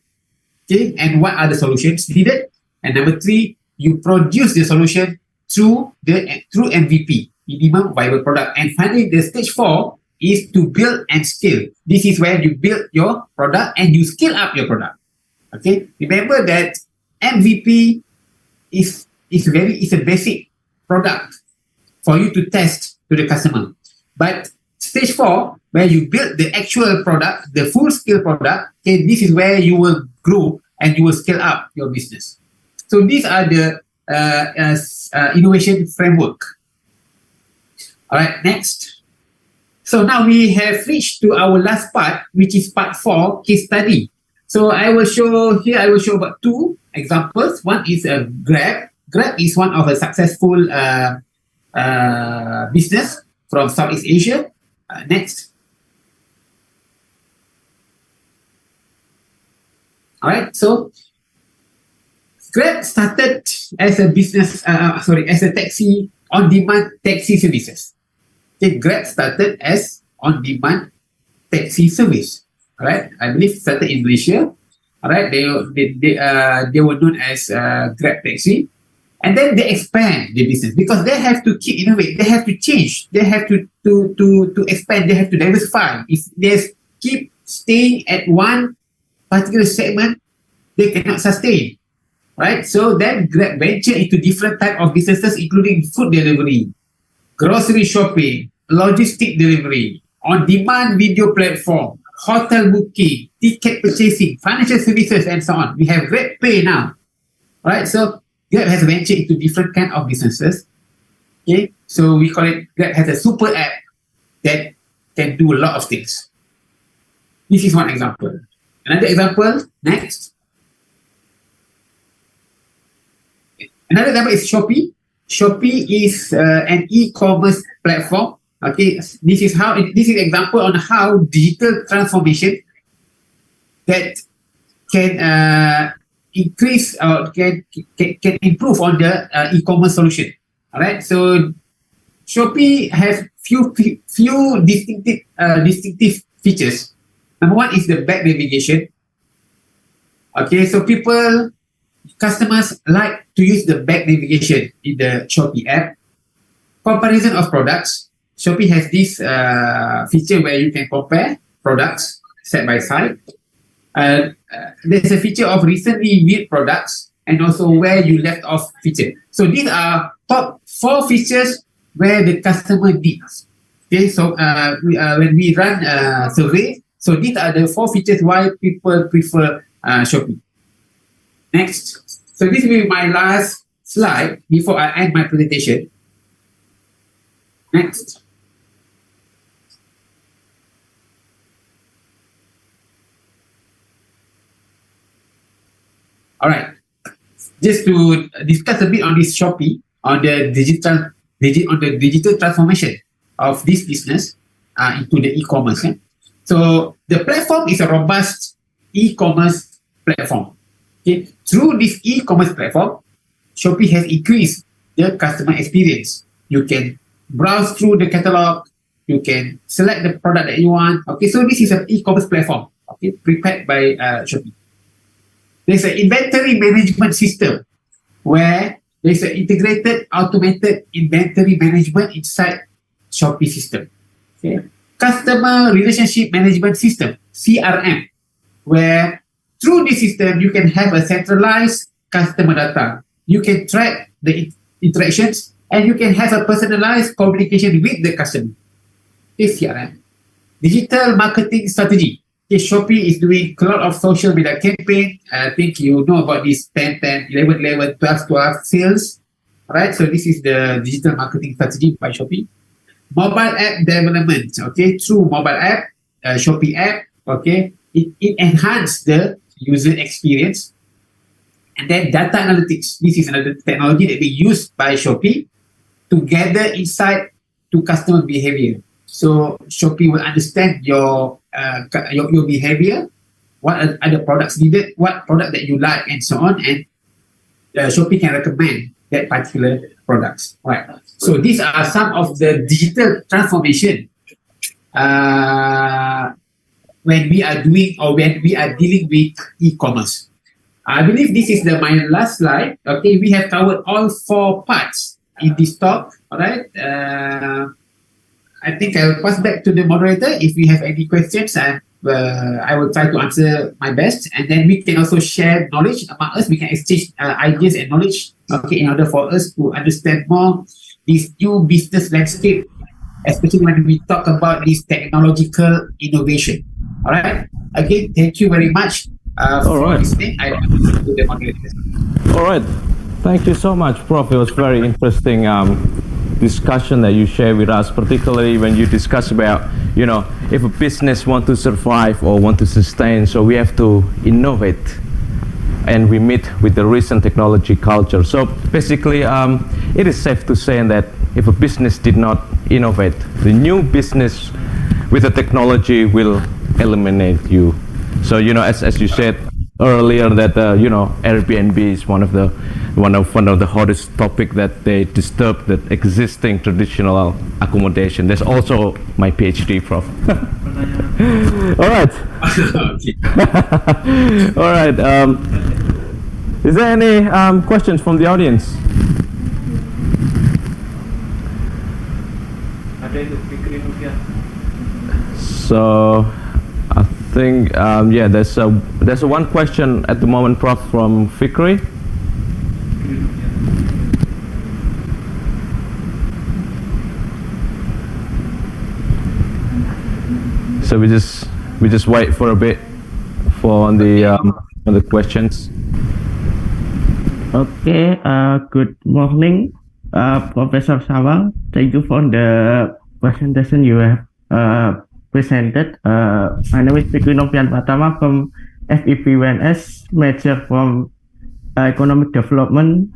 okay, and what are the solutions needed. And number three, you produce the solution through MVP, minimum viable product. And finally, the stage 4 is to build and scale. This is where you build your product and you scale up your product. Okay, remember that MVP is a basic product for you to test to the customer. But stage 4, where you build the actual product, the full scale product, okay, this is where you will grow and you will scale up your business. So these are the innovation framework. All right, next. So now we have reached to our last part, which is part 4, case study. So I will show about 2 examples. One is Grab. Grab is one of a successful business from Southeast Asia. Next. All right, so Grab started as a business, as a taxi, on-demand taxi services. Okay, Grab started as on-demand taxi service. All right, I believe started in Malaysia. All right, they were known as Grab Taxi, and then they expand the business because they have to keep innovating. They have to change. They have to expand. They have to diversify. If they keep staying at one particular segment, they cannot sustain. Right, so then Grab venture into different type of businesses, including food delivery, grocery shopping, logistic delivery, on-demand video platform, hotel booking, ticket purchasing, financial services, and so on. We have GrabPay now. Right, so Grab has ventured into different kind of businesses. Okay, so we call it Grab has a super app that can do a lot of things. This is one example. Another example, next. Another example is Shopee. Shopee is an e-commerce platform. Okay, this is an example on how digital transformation that can increase or can improve on the e-commerce solution. All right, so Shopee has few distinctive features. Number one is the back navigation. Okay, so customers like to use the back navigation in the Shopee app. Comparison of products. Shopee has this feature where you can compare products side by side. There's a feature of recently viewed products and also where you left off feature. So these are top 4 features where the customer needs. Okay, so when we run a survey, so these are the 4 features why people prefer Shopee. Next. So this will be my last slide before I end my presentation. Next. All right. Just to discuss a bit on this Shopee, on the digital transformation of this business into the e-commerce. So the platform is a robust e-commerce platform. Okay. Through this e-commerce platform, Shopee has increased the customer experience. You can browse through the catalog. You can select the product that you want. Okay, so this is an e-commerce platform. Okay, prepared by Shopee. There's an inventory management system where there's an integrated automated inventory management inside Shopee system. Okay, customer relationship management system (CRM), where through this system, you can have a centralized customer data. You can track the interactions and you can have a personalized communication with the customer. This CRM. Digital marketing strategy. Okay, Shopee is doing a lot of social media campaign. I think you know about this 10, 11, 11, 12, 12 sales. Right, so this is the digital marketing strategy by Shopee. Mobile app development. Okay, through mobile app, Shopee app. Okay, it enhances the user experience. And then data analytics. This is another technology that we use by Shopee to gather insight to customer behavior. So Shopee will understand your behavior, what are the products needed, what product that you like, and so on. And Shopee can recommend that particular products. Right. So these are some of the digital transformation when we are doing or when we are dealing with e-commerce. I believe this is my last slide. Okay, we have covered all 4 parts in this talk. All right. I think I will pass back to the moderator if we have any questions, and I will try to answer my best. And then we can also share knowledge among us. We can exchange ideas and knowledge, okay, in order for us to understand more this new business landscape, especially when we talk about this technological innovation. All right. Again, thank you very much for listening. I will to the moderator. All right. Thank you so much, Prof. It was very interesting discussion that you share with us, particularly when you discuss about, if a business want to survive or want to sustain, so we have to innovate, and we meet with the recent technology culture. So basically, it is safe to say that if a business did not innovate, the new business with the technology will eliminate you. So as you said earlier, that Airbnb is one of the hottest topic that they disturb the existing traditional accommodation. There's also my PhD, Prof. All right. All right. Is there any questions from the audience? So I think there's a one question at the moment, Prof, from Fikri. So we just wait for a bit for the questions. Okay. Good morning, Professor Sawal. Thank you for the presentation you have presented. My name is Fikri Novian Pratama from FEPUNS, major from economic development.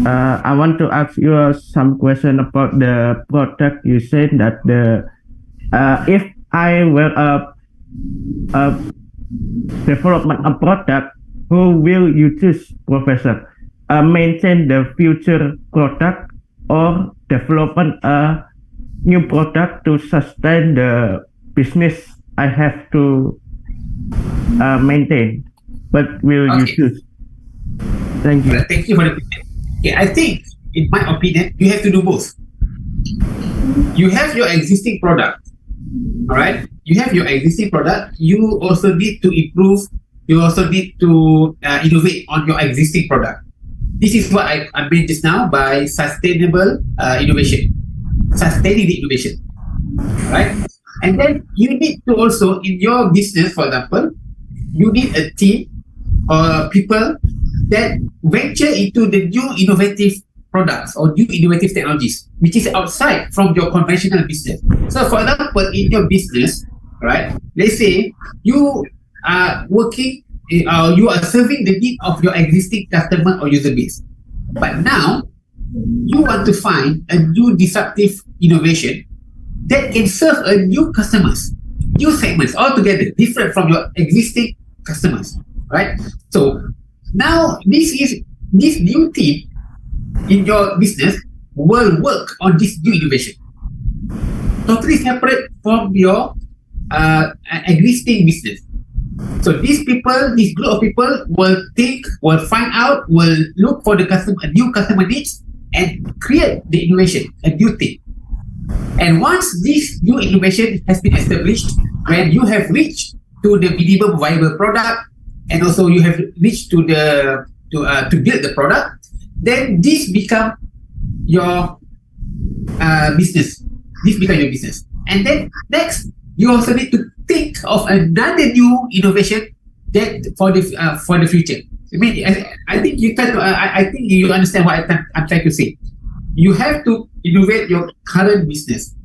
I want to ask you some question about the product. You said that if I were development a product, who will you choose, Professor? Maintain the future product or development a new product to sustain the business I have to maintain? What will you choose? Thank you. Thank you for the question. Okay, I think, in my opinion, you have to do both. You have your existing product. All right. You have your existing product. You also need to improve. You also need to innovate on your existing product. This is what I meant just now by sustainable innovation. Sustaining the innovation. All right. And then you need to also, in your business, for example, you need a team or people that venture into the new innovative products or new innovative technologies, which is outside from your conventional business. So, for example, in your business, right, let's say you are working, you are serving the need of your existing customer or user base. But now, you want to find a new disruptive innovation that can serve a new customers, new segments altogether, different from your existing customers, right? So now this new team in your business will work on this new innovation, totally separate from your existing business. So these people, this group of people will think, will find out, will look for the new customer needs and create the innovation, a new thing. And once this new innovation has been established, when you have reached to the minimum viable product, and also you have reached to build the product, then this become your business. This become your business. And then next, you also need to think of another new innovation that for the future. I mean, I think you can. I think you understand what I'm trying to say. You have to innovate your current business,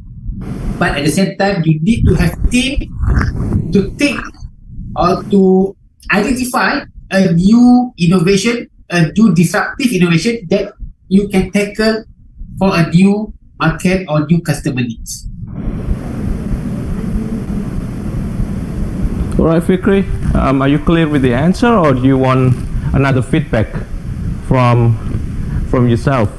but at the same time, you need to have team to think or to identify a new innovation, a new disruptive innovation that you can tackle for a new market or new customer needs. All right, Fikri, are you clear with the answer, or do you want another feedback from yourself?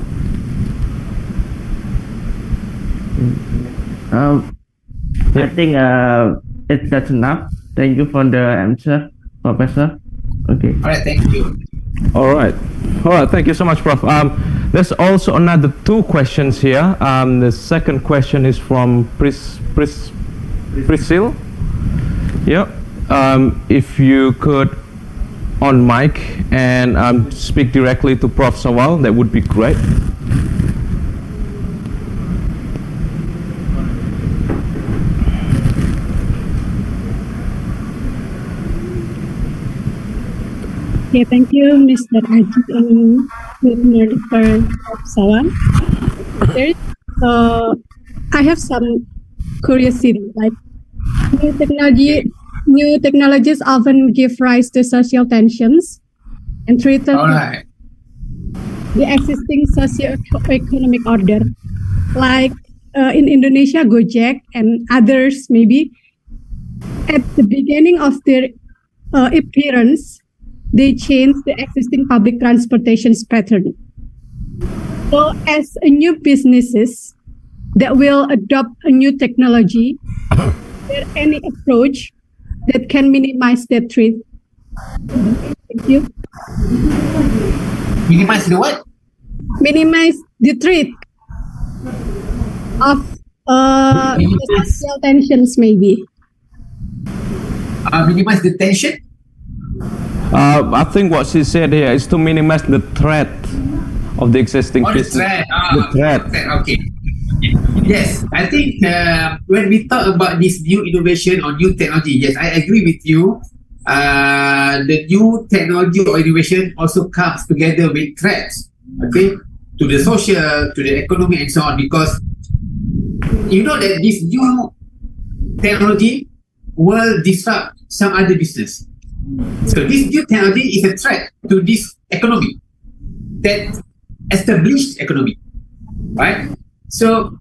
I think that's enough. Thank you for the answer, Professor. Okay. All right, thank you. All right. Thank you so much, Prof. There's also another two questions here. The second question is from Priscilla. Yeah. If you could on mic and speak directly to Prof. Sawal, that would be great. Okay, thank you, Mr. Ajit and Dr. Sawal. I have some curiosity, like new technologies often give rise to social tensions and threaten All right. the existing socio-economic order. Like in Indonesia, Gojek and others, maybe at the beginning of their appearance, they changed the existing public transportation pattern. So as a new businesses that will adopt a new technology, is there any approach that can minimize that threat? Thank you. Minimize the what? Minimize the threat of the social tensions, maybe. Minimize the tension. I think what she said here is to minimize the threat of the existing Oh, the business. threat. The threat. Okay. Yes, I think when we talk about this new innovation or new technology, yes, I agree with you. The new technology or innovation also comes together with threats, okay, to the social, to the economy, and so on. Because you know that this new technology will disrupt some other business. So this new technology is a threat to this economy, that established economy, right? So,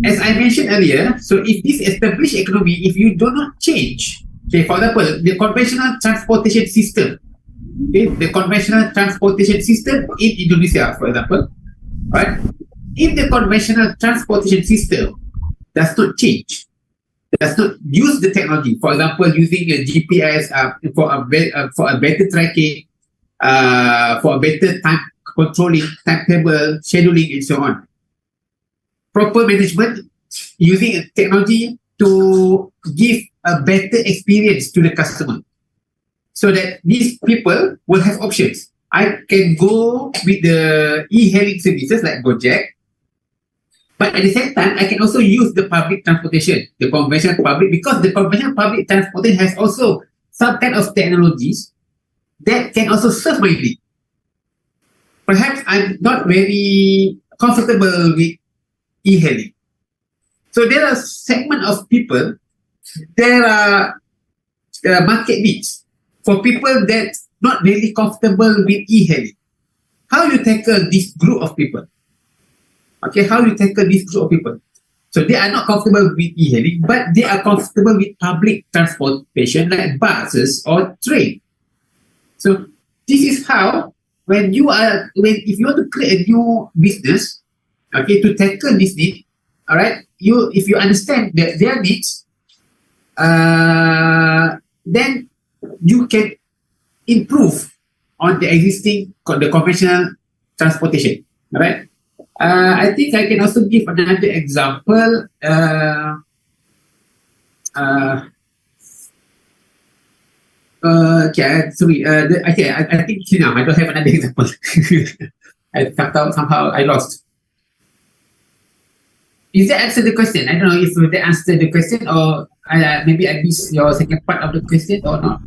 as I mentioned earlier, so if this established economy, if you do not change, okay, for example, the conventional transportation system, okay, the conventional transportation system in Indonesia, for example, right? If the conventional transportation system does not change, does not use the technology, for example, using a GPS for a better tracking, for a better time controlling, timetable, scheduling, and so on. Proper management using technology to give a better experience to the customer, so that these people will have options. I can go with the e-hailing services like Gojek, but at the same time, I can also use the public transportation, the conventional public, because the conventional public transportation has also some kind of technologies that can also serve my need. Perhaps I'm not very comfortable with e-hailing. So there are segment of people, there are market needs for people that not really comfortable with e-hailing. How you tackle this group of people? Okay, how you tackle this group of people? So they are not comfortable with e-hailing, but they are comfortable with public transportation like buses or train. So this is how, if you want to create a new business, okay, to tackle this need, all right, if you understand their needs, then you can improve on the existing conventional transportation. All right. I think I can also give another example. I think I don't have another example. Somehow I lost. Is that answer the question? I don't know if that answered the question, or maybe I missed your second part of the question or not.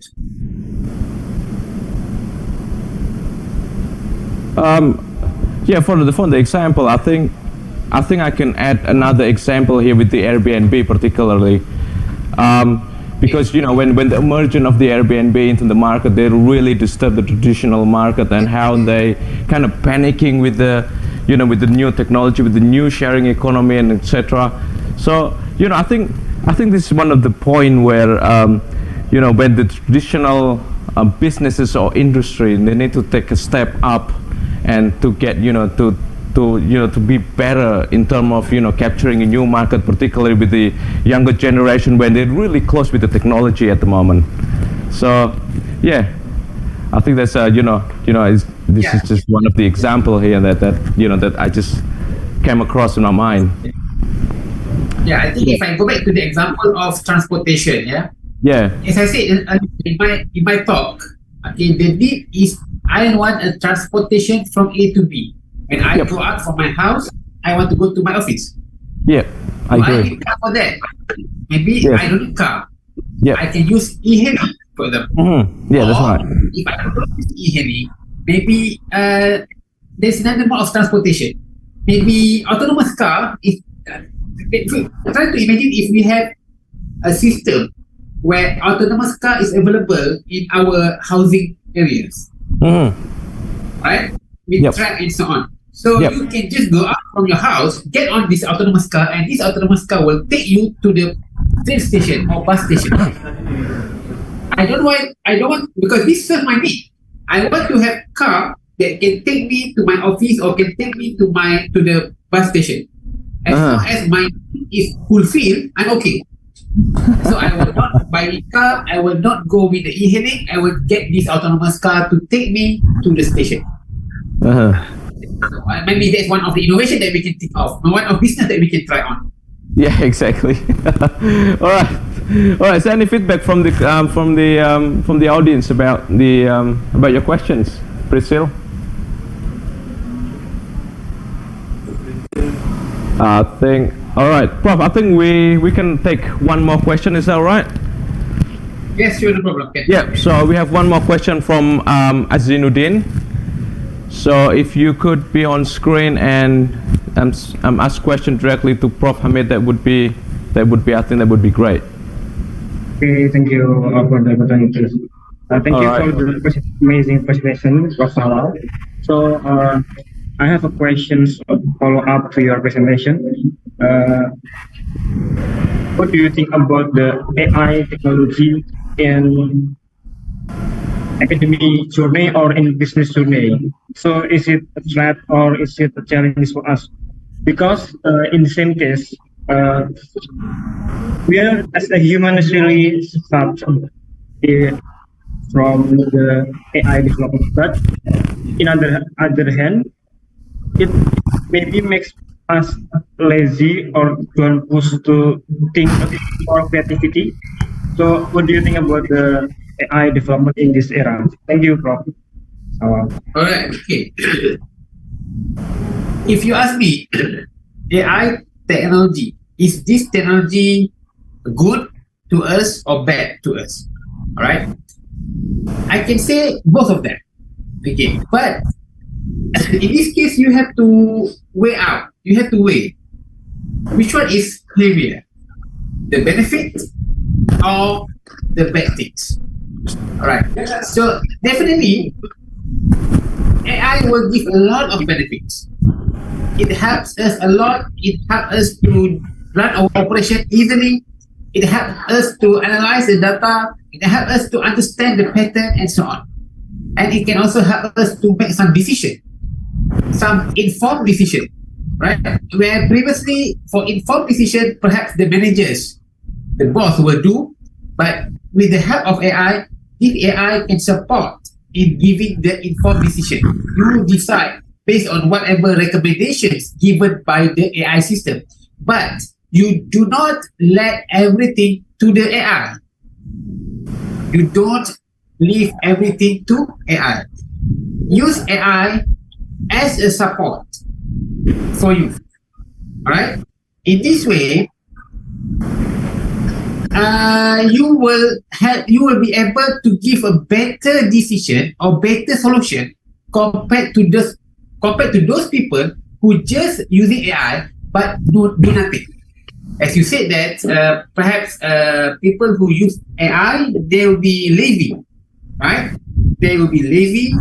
Yeah, for the example, I think I can add another example here with the Airbnb particularly, because when the emergence of the Airbnb into the market, they really disturb the traditional market, and how they kind of panicking with the with the new technology, with the new sharing economy, and etc. So I think this is one of the point where when the traditional businesses or industry, they need to take a step up and to get to to be better in terms of capturing a new market, particularly with the younger generation when they're really close with the technology at the moment. So yeah, I think that's this is just one of the example here that I just came across in my mind. Yeah, I think if I go back to the example of transportation, as I said in my talk, okay, the need is I want a transportation from A to B. When I go out from my house, I want to go to my office. Yeah, I agree. I need car for that. Maybe I don't need car. Yeah, I can use e-hailing for them. Yeah, that's right. If I don't use e-hailing, maybe there's another mode of transportation. Maybe autonomous car. Try to imagine if we have a system where autonomous car is available in our housing areas, right? With track and so on. So you can just go out from your house, get on this autonomous car, and this autonomous car will take you to the train station or bus station. I don't want because this serves my need. I want to have car that can take me to my office or can take me to the bus station. As long as my need is fulfilled, I'm okay. So I will not buy a car. I will not go with the e-hailing. I will get this autonomous car to take me to the station. Maybe that's one of the innovation that we can think of, one of business that we can try on. Yeah, exactly. All right. So any feedback from the audience about your questions, Priscilla? I think. All right, Prof. I think we can take one more question. Is that all right? Yes, sure, no problem. Okay. Yeah. So we have one more question from Azinuddin. So if you could be on screen and ask question directly to Prof. Hamid, that would be I think that would be great. Okay, thank you for the opportunity. Thank you for the amazing presentation, Prof. Sawang. So I have a question follow up to your presentation. What do you think about the AI technology in academic journey or in business journey? So is it a threat or is it a challenge for us? Because in the same case, we are as a human really suffer from the AI development, but in other hand, it maybe makes us lazy or don't push to think more creativity. So what do you think about the AI development in this era? Thank you, Prof. All right. Okay. If you ask me, AI technology, is this technology good to us or bad to us? All right. I can say both of them. Okay. But in this case, you have to weigh out. You have to weigh which one is heavier, the benefit or the bad things. All right. So definitely, AI will give a lot of benefits. It helps us a lot. It helps us to run our operation easily. It helps us to analyze the data. It helps us to understand the pattern and so on. And it can also help us to make some decision, some informed decision, right? Where previously, for informed decision, perhaps the managers, the boss will do, but with the help of AI, if AI can support in giving the informed decision, you decide based on whatever recommendations given by the AI system. But you do not let everything to the AI. You don't leave everything to AI. Use AI as a support for you. All right? In this way, you will be able to give a better decision or better solution compared to those people who just using AI but do nothing. As you said that perhaps people who use AI, they will be lazy, right? They will be lazy.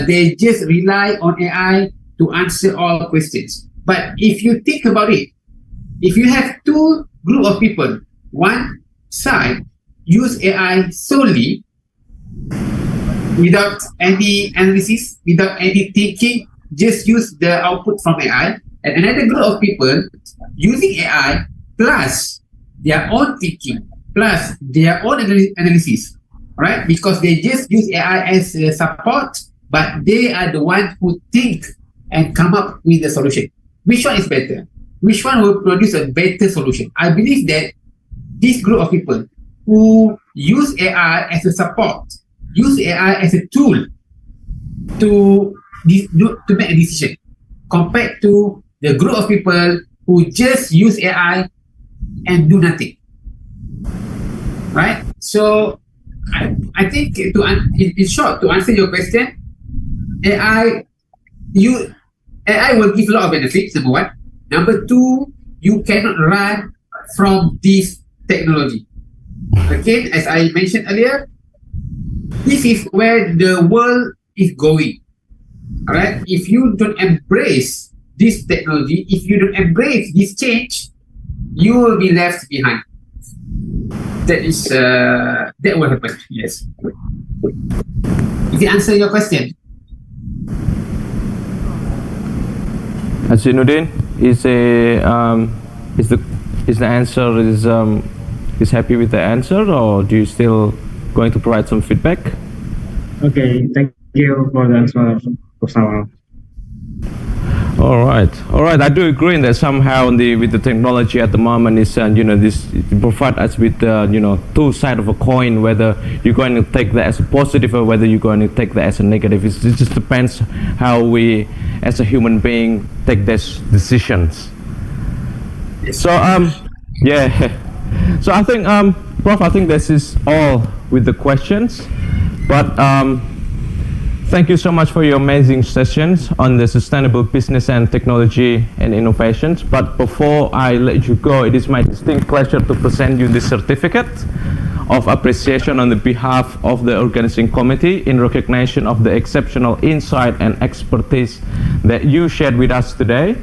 They just rely on AI to answer all questions. But if you think about it, if you have two group of people, one side use AI solely without any analysis, without any thinking, just use the output from AI, and another group of people using AI plus their own thinking, plus their own analysis, right? Because they just use AI as a support, but they are the ones who think and come up with the solution. Which one is better? Which one will produce a better solution? I believe that this group of people who use AI as a support, use AI as a tool to make a decision, compared to the group of people who just use AI and do nothing, right? So I think in short, to answer your question, AI will give a lot of benefits, number one. Number two, you cannot run from this technology. Again, as I mentioned earlier, this is where the world is going. All right? If you don't embrace this technology, if you don't embrace this change, you will be left behind. That will happen. Yes. Did it answer your question? Azinuddin, is the answer is happy with the answer, or do you still going to provide some feedback? Okay, thank you for the answer, Saval. All right. I do agree that somehow with the technology at the moment is this provide us with two sides of a coin. Whether you're going to take that as a positive or whether you're going to take that as a negative, it just depends how we, as a human being, take these decisions. So yeah. So I think Prof, I think this is all with the questions, but thank you so much for your amazing sessions on the sustainable business and technology and innovations. But before I let you go, it is my distinct pleasure to present you this certificate of appreciation on the behalf of the organizing committee in recognition of the exceptional insight and expertise that you shared with us today.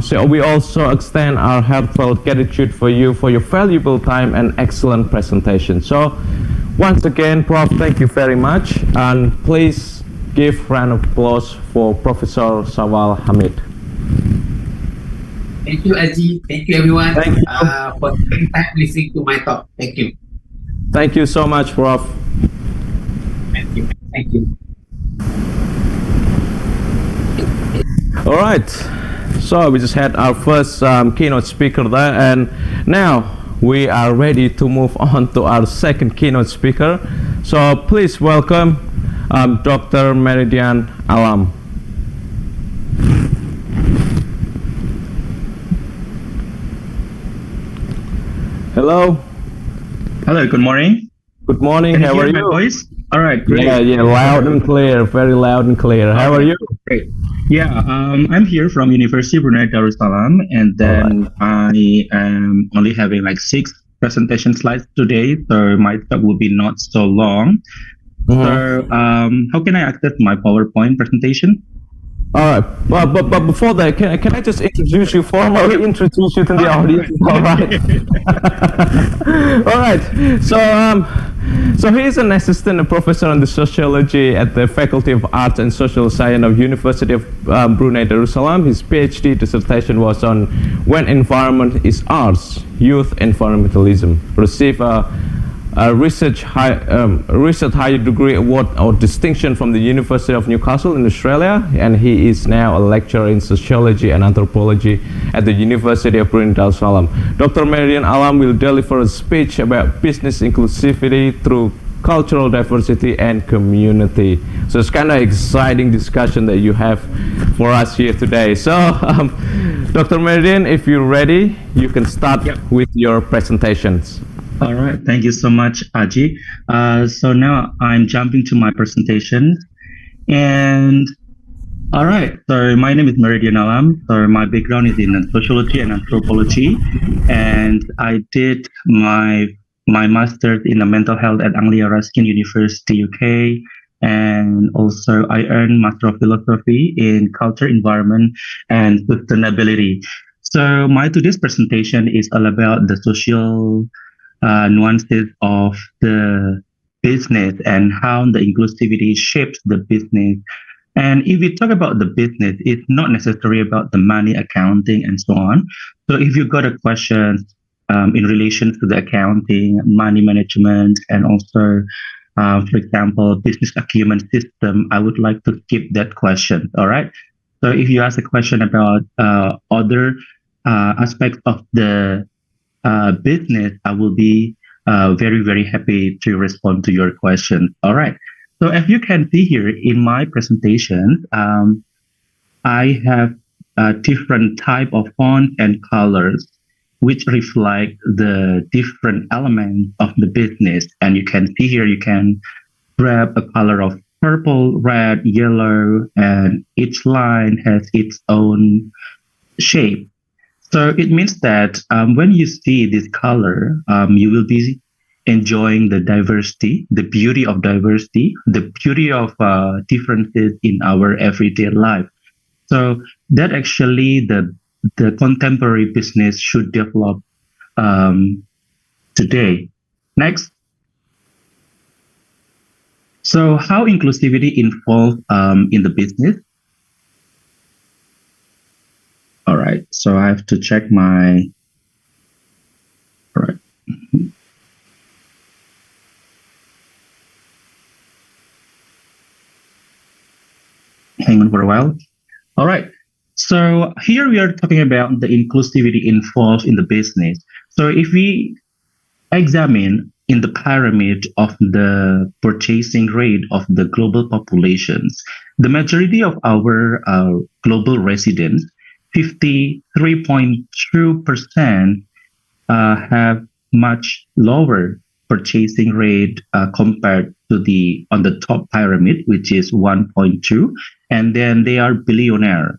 So we also extend our heartfelt gratitude for you for your valuable time and excellent presentation. So once again, Prof, thank you very much, and please give round of applause for Professor Saval Hamid. Thank you, Aji. Thank you, everyone, Thank you. For taking time listening to my talk. Thank you. Thank you so much, Prof. Thank you. Thank you. All right. So we just had our first keynote speaker there, and now we are ready to move on to our second keynote speaker. So please welcome Dr. Meridian Alam. Hello. Hello, good morning. Good morning. Can you How hear are my you? voice? All right, great. Yeah, loud and clear, very loud and clear. How are you? Great. Yeah, I'm here from University of Brunei Darussalam, and then I am only having like 6 presentation slides today, so my talk will be not so long. So, how can I access my PowerPoint presentation? All right, but before that, can I just formally introduce you to the audience? All right. All right. So he's an assistant professor in the sociology at the Faculty of Arts and Social Science of University of Brunei Darussalam. His PhD dissertation was on When Environment is Arts, Youth Environmentalism. Received a research higher degree award or distinction from the University of Newcastle in Australia, and he is now a lecturer in sociology and anthropology at the University of Brunei Darussalam. Dr. Meridian Alam will deliver a speech about business inclusivity through cultural diversity and community. So it's kind of exciting discussion that you have for us here today. So Dr. Meridian, if you're ready, you can start with your presentations. All right, thank you so much, Aji. So now I'm jumping to my presentation. And all right, so my name is Meridian Alam. So my background is in sociology and anthropology. And I did my master's in mental health at Anglia Ruskin University, UK. And also I earned Master of Philosophy in Culture, Environment, and Sustainability. So my today's presentation is all about the social nuances of the business and how the inclusivity shapes the business And if we talk about the business, it's not necessarily about the money, accounting, and so on. So if you got a question in relation to the accounting, money management, and also, for example, business acumen system, I would like to skip that question. All right. So if you ask a question about other aspects of the business, I will be very, very happy to respond to your question. All right. So as you can see here in my presentation, I have different type of font and colors which reflect the different elements of the business. And you can see here, you can grab a color of purple, red, yellow, and each line has its own shape. So it means that when you see this color, you will be enjoying the diversity, the beauty of diversity, the beauty of differences in our everyday life. So that actually the contemporary business should develop today. Next. So how inclusivity involved in the business? All right, so I have to check my, all right. Hang on for a while. All right, so here we are talking about the inclusivity involved in the business. So if we examine in the pyramid of the purchasing rate of the global populations, the majority of our global residents, 53.2%, have much lower purchasing rate compared to the on the top pyramid, which is 1.2, and then they are billionaire.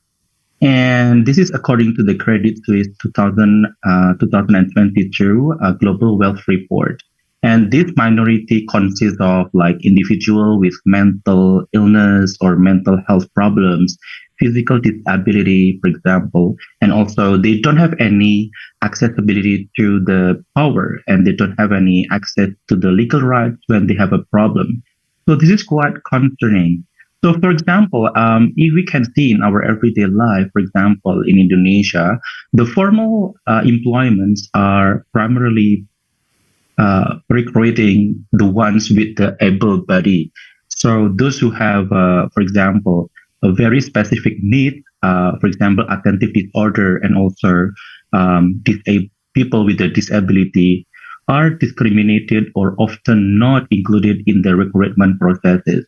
And this is according to the Credit Suisse 2022 Global Wealth Report. And this minority consists of like individual with mental illness or mental health problems, physical disability, for example, and also they don't have any accessibility to the power and they don't have any access to the legal rights when they have a problem. So this is quite concerning. So, for example, if we can see in our everyday life, for example, in Indonesia, the formal employments are primarily recruiting the ones with the able body. So those who have, for example, a very specific need, for example, attentive disorder and also people with a disability are discriminated or often not included in the recruitment processes.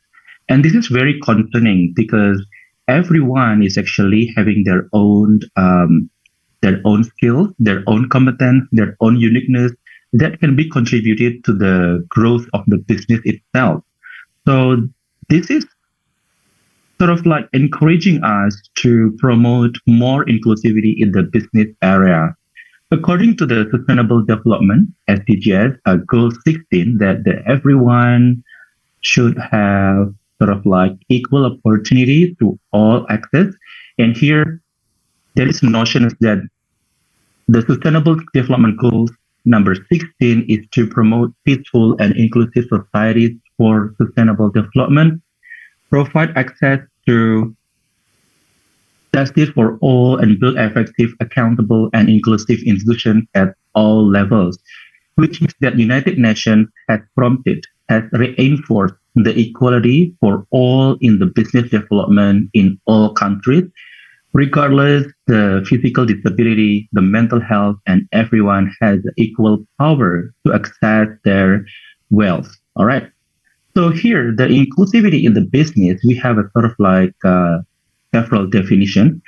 And this is very concerning because everyone is actually having their own skills, their own competence, their own uniqueness that can be contributed to the growth of the business itself. So this is sort of like encouraging us to promote more inclusivity in the business area. According to the Sustainable Development, SDGs, Goal 16, that everyone should have sort of like equal opportunity to all access. And here, there is a notion that the Sustainable Development Goals number 16 is to promote peaceful and inclusive societies for sustainable development, provide access to justice for all, and build effective, accountable, and inclusive institutions at all levels, which means that United Nations has reinforced the equality for all in the business development in all countries, regardless the physical disability, the mental health, and everyone has equal power to access their wealth. All right. So here, the inclusivity in the business, we have a sort of like several definitions,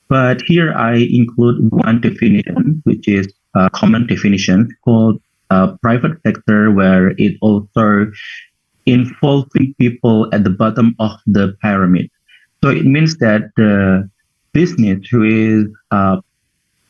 but here I include one definition, which is a common definition called private sector, where it also involving people at the bottom of the pyramid. So it means that the business who is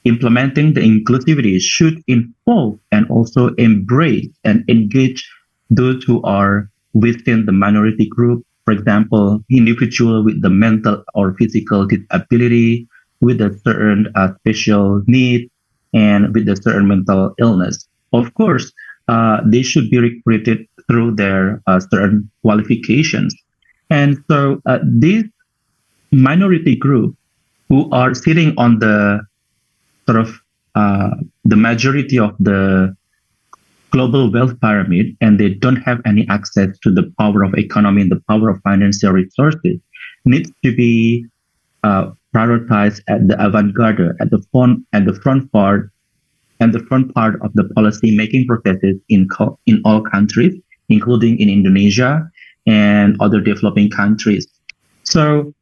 implementing the inclusivity should involve and also embrace and engage those who are within the minority group. For example, individual with the mental or physical disability, with a certain special need, and with a certain mental illness. Of course, they should be recruited through their certain qualifications. And so this minority group who are sitting on the sort of the majority of the global wealth pyramid, and they don't have any access to the power of economy and the power of financial resources, needs to be prioritized at the avant-garde, at the front part of the policy making processes in all countries, including in Indonesia and other developing countries. So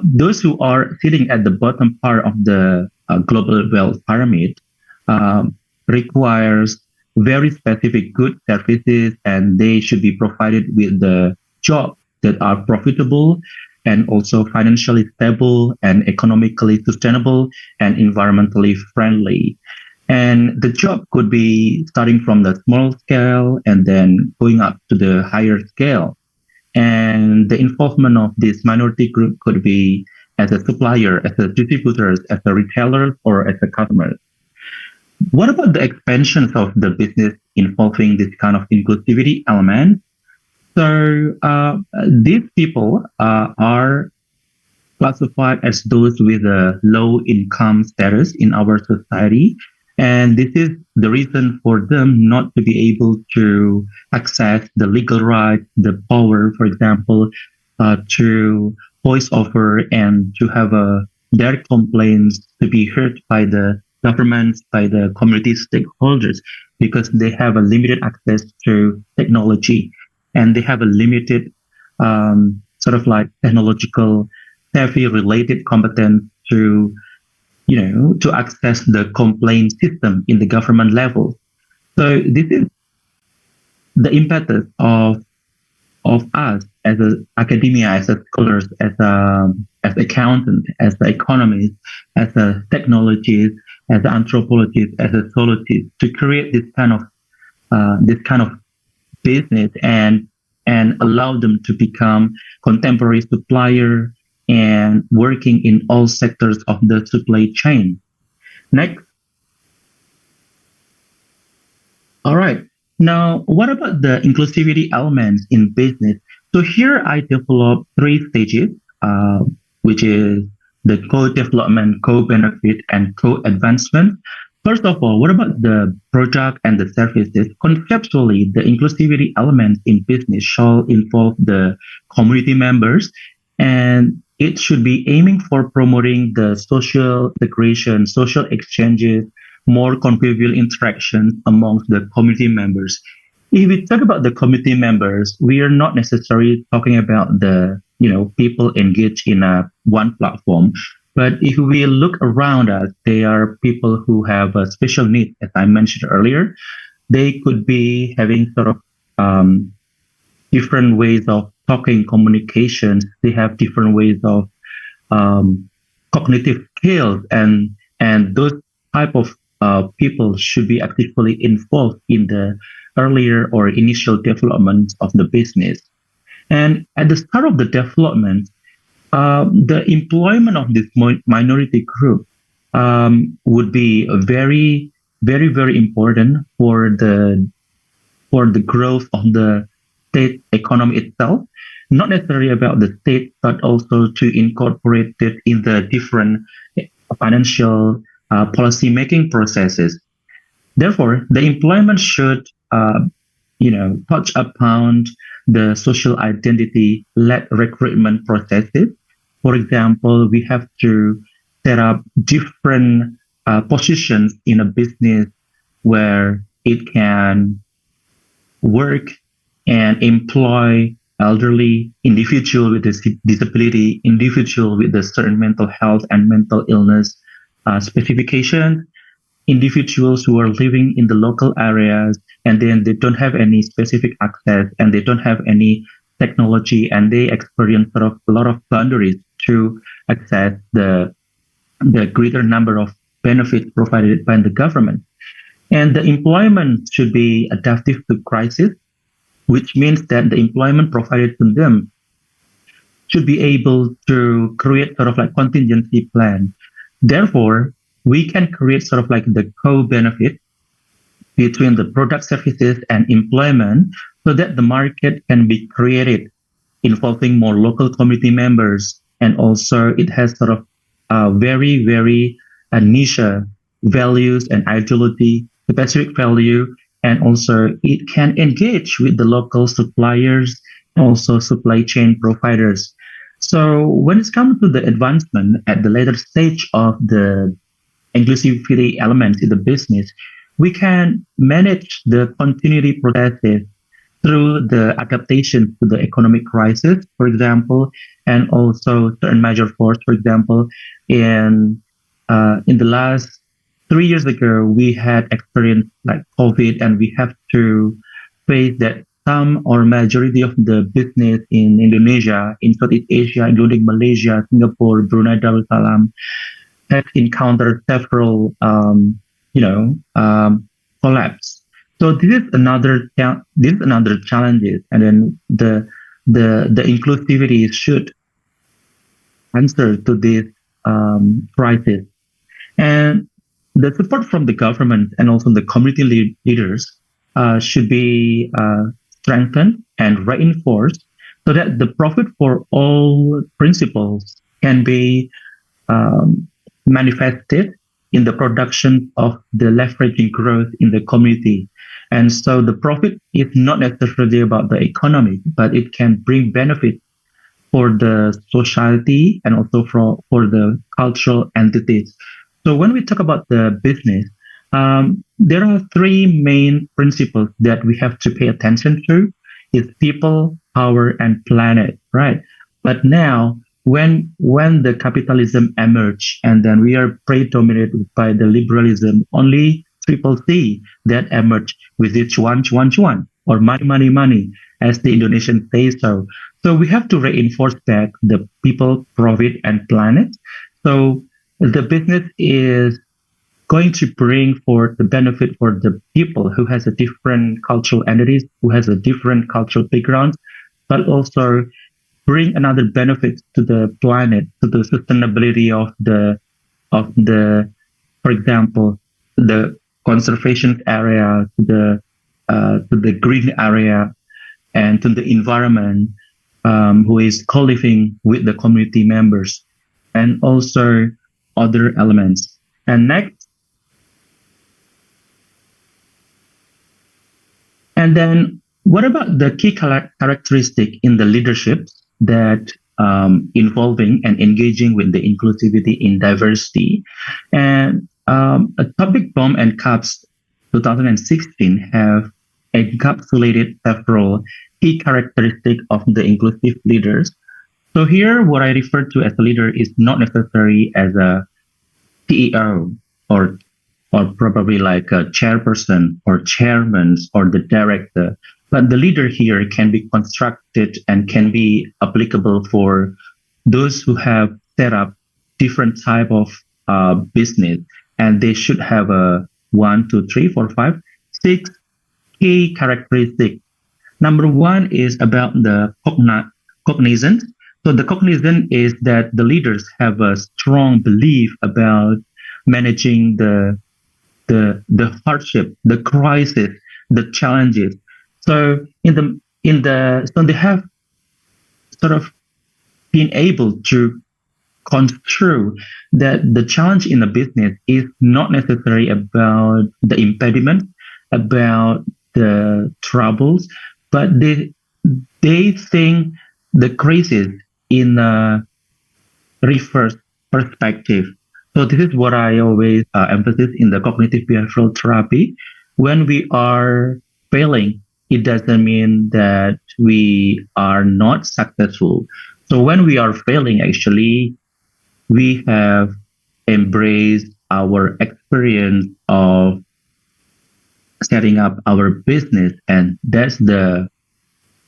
those who are sitting at the bottom part of the global wealth pyramid requires very specific goods, services, and they should be provided with the jobs that are profitable and also financially stable and economically sustainable and environmentally friendly. And the job could be starting from the small scale and then going up to the higher scale. And the involvement of this minority group could be as a supplier, as a distributor, as a retailer, or as a customer. What about the expansion of the business involving this kind of inclusivity element? So these people are classified as those with a low income status in our society. And this is the reason for them not to be able to access the legal rights, the power, for example, to voice over and to have their complaints to be heard by the governments, by the community stakeholders, because they have a limited access to technology and they have a limited sort of like technological savvy related competence to access the complaint system in the government level. So this is the impetus of us as academia, as scholars, as accountants, as economists, as technologists, as anthropologists, as sociologists, to create this kind of business and allow them to become contemporary supplier and working in all sectors of the supply chain. Next. All right. Now, what about the inclusivity elements in business? So here I developed 3 stages, which is the co-development, co-benefit, and co-advancement. First of all, what about the product and the services? Conceptually, the inclusivity elements in business shall involve the community members, and it should be aiming for promoting the social integration, social exchanges, more convivial interactions amongst the community members. If we talk about the community members, we are not necessarily talking about the people engaged in one platform. But if we look around us, there are people who have a special needs, as I mentioned earlier. They could be having sort of different ways of talking, communications. They have different ways of cognitive skills, and those type of people should be actively involved in the earlier or initial development of the business. And at the start of the development, the employment of this minority group would be very, very, very important for the growth of the state economy itself. Not necessarily about the state, but also to incorporate it in the different financial policy making processes. Therefore, the employment should, touch upon the social identity-led recruitment processes. For example, we have to set up different positions in a business where it can work and employ elderly, individual with a disability, individual with a certain mental health and mental illness specifications, individuals who are living in the local areas and then they don't have any specific access and they don't have any technology and they experience sort of a lot of boundaries to access the greater number of benefits provided by the government. And the employment should be adaptive to crisis, which means that the employment provided to them should be able to create sort of like contingency plan. Therefore, we can create sort of like the co-benefit between the product, services, and employment so that the market can be created involving more local community members and also it has sort of very, very niche values and ideology, specific value, and also it can engage with the local suppliers and also supply chain providers. So when it comes to the advancement at the later stage of the inclusivity elements in the business, we can manage the continuity processes through the adaptation to the economic crisis, for example, and also certain major force, for example, in the last 3 years ago, we had experienced like COVID, and we have to face that some or majority of the business in Indonesia, in Southeast Asia, including Malaysia, Singapore, Brunei Darussalam, have encountered several, collapse. So this is another challenges, and then the inclusivity should answer to this crisis, and the support from the government and also the community leaders should be strengthened and reinforced so that the profit for all principles can be manifested in the production of the leveraging growth in the community. And so the profit is not necessarily about the economy, but it can bring benefit for the society and also for the cultural entities. So when we talk about the business, there are three main principles that we have to pay attention to. It's people, power, and planet, right? But now, when the capitalism emerged and then we are predominated by the liberalism, only triple C that emerged with its cuan, or money, as the Indonesians say so. So we have to reinforce back the people, profit, and planet. So the business is going to bring forth the benefit for the people who has a different cultural entities, who has a different cultural background, but also bring another benefit to the planet, to the sustainability of the, for example, the conservation area, to the green area, and to the environment, who is co-living with the community members, and also other elements. And next, and then what about the key characteristic in the leadership that involving and engaging with the inclusivity in diversity? And Atomic Bomb and CAPS 2016 have encapsulated several key characteristics of the inclusive leaders. So here, what I refer to as a leader is not necessarily as a CEO or probably like a chairperson or chairman or the director, but the leader here can be constructed and can be applicable for those who have set up different type of business, and they should have a 1, 2, 3, 4, 5, 6 key characteristics. Number one is about the cognizance. So the cognizance is that the leaders have a strong belief about managing the hardship, the crisis, the challenges. So so they have sort of been able to construe that the challenge in the business is not necessarily about the impediment, about the troubles, but they think the crisis in a reverse perspective. So this is what I always emphasize in the cognitive behavioral therapy. When we are failing, it doesn't mean that we are not successful. So when we are failing, actually, we have embraced our experience of setting up our business, and that's the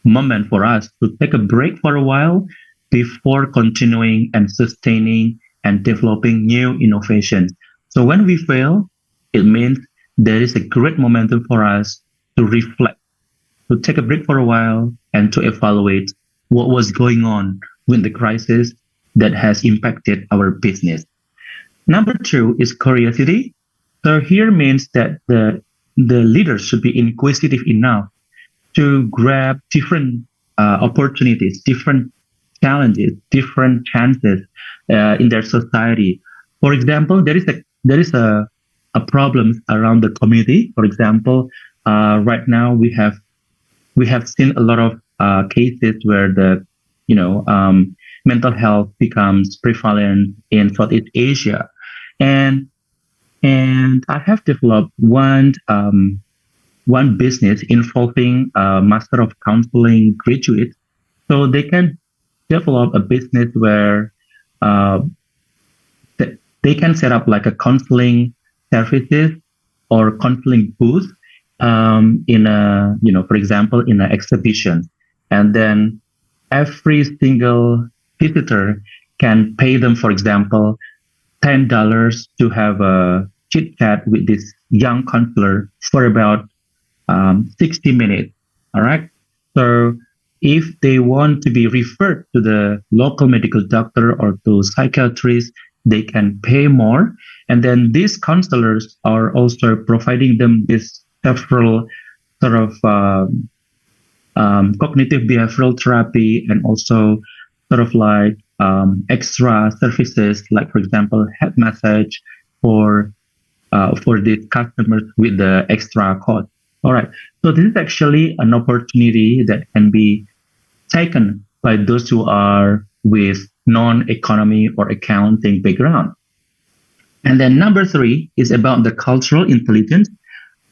moment for us to take a break for a while before continuing and sustaining and developing new innovations. So when we fail, it means there is a great momentum for us to reflect, to take a break for a while, and to evaluate what was going on with the crisis that has impacted our business. Number two is curiosity. So here means that the leaders should be inquisitive enough to grab different opportunities, different challenges, different chances in their society. For example, there is a problem around the community. For example, right now we have seen a lot of cases where the mental health becomes prevalent in Southeast Asia, and I have developed one business involving a Master of Counseling graduates, so they can develop a business where uh, they can set up like a counseling services or counseling booth in a for example in an exhibition, and then every single visitor can pay them, for example, $10 to have a chit chat with this young counselor for about 60 minutes. All right. So if they want to be referred to the local medical doctor or to psychiatrist, they can pay more. And then these counselors are also providing them this several sort of cognitive behavioral therapy, and also sort of like extra services, like for example, head massage for these customers with the extra cost. All right. So this is actually an opportunity that can be taken by those who are with non-economy or accounting background. And then number 3 is about the cultural intelligence.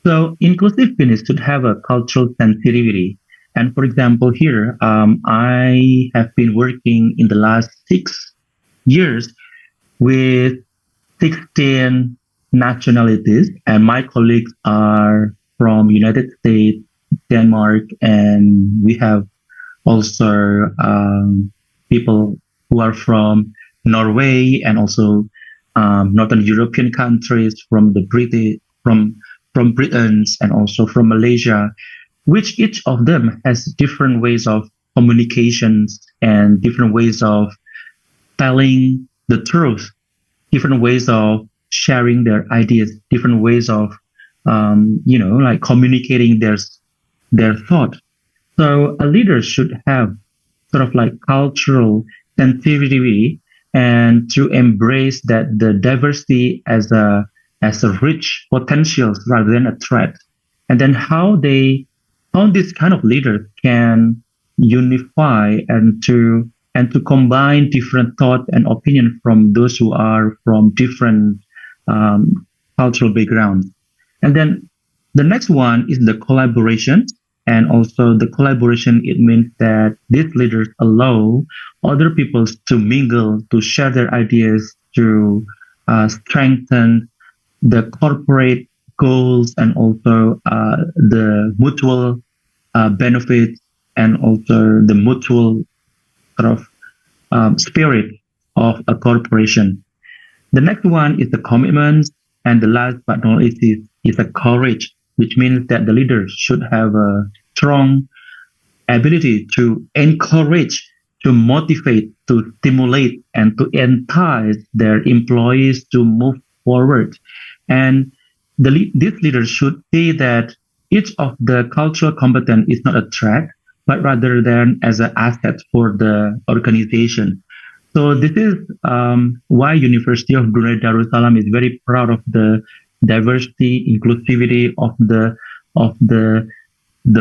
So inclusive business should have a cultural sensitivity. And for example, here, I have been working in the last 6 years with 16 nationalities, and my colleagues are from United States, Denmark, and we have also people who are from Norway, and also Northern European countries, from the British, from Britain, and also from Malaysia, which each of them has different ways of communications and different ways of telling the truth, different ways of sharing their ideas, different ways of like communicating their thought. So a leader should have sort of like cultural sensitivity, and to embrace that the diversity as a rich potentials rather than a threat. And then how this kind of leader can unify and to combine different thought and opinion from those who are from different cultural backgrounds. And then the next one is the collaboration. And also the collaboration, it means that these leaders allow other people to mingle, to share their ideas, to strengthen the corporate goals, and also the mutual benefits, and also the mutual sort of spirit of a corporation. The next one is the commitment, and the last but not least is a courage, which means that the leaders should have a strong ability to encourage, to motivate, to stimulate, and to entice their employees to move forward. And these leaders should see that each of the cultural competence is not a threat, but rather than as an asset for the organization. So this is why University of Brunei Darussalam is very proud of the diversity, inclusivity of the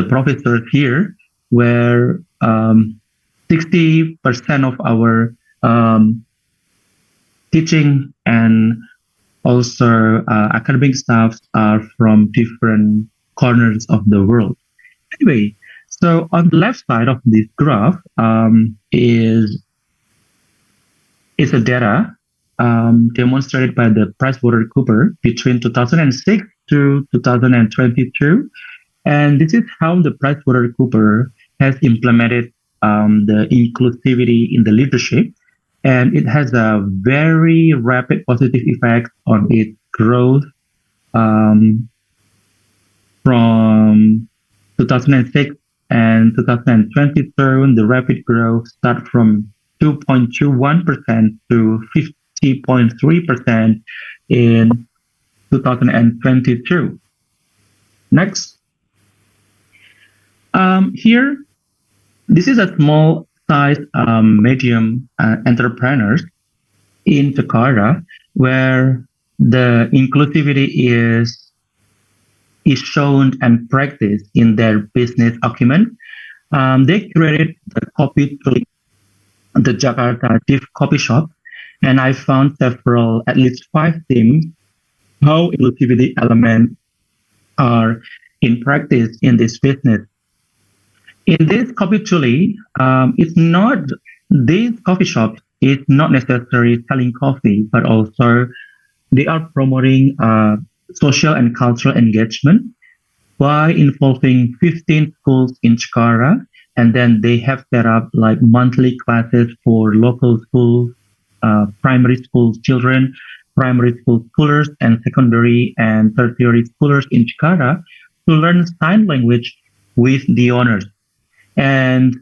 professors here, where 60% of our teaching and also academic staff are from different corners of the world. Anyway, so on the left side of this graph is a data demonstrated by the PricewaterhouseCoopers between 2006 to 2022. And this is how the PricewaterhouseCoopers has implemented the inclusivity in the leadership. And it has a very rapid positive effect on its growth from 2006 and 2022. The rapid growth started from 2.21% to 50.3% in 2022. Next. Here, this is a small mid-sized, medium entrepreneurs in Jakarta, where the inclusivity is shown and practiced in their business acumen. They created the Kopi Tuli, the Jakarta Chief Coffee Shop, and I found several, at least 5 themes, how inclusivity elements are in practice in this business. In this Kopi Tuli, these coffee shops is not necessarily selling coffee, but also they are promoting social and cultural engagement by involving 15 schools in Jakarta, and then they have set up like monthly classes for local schools, primary school children, primary school schoolers, and secondary and tertiary schoolers in Jakarta to learn sign language with the owners. And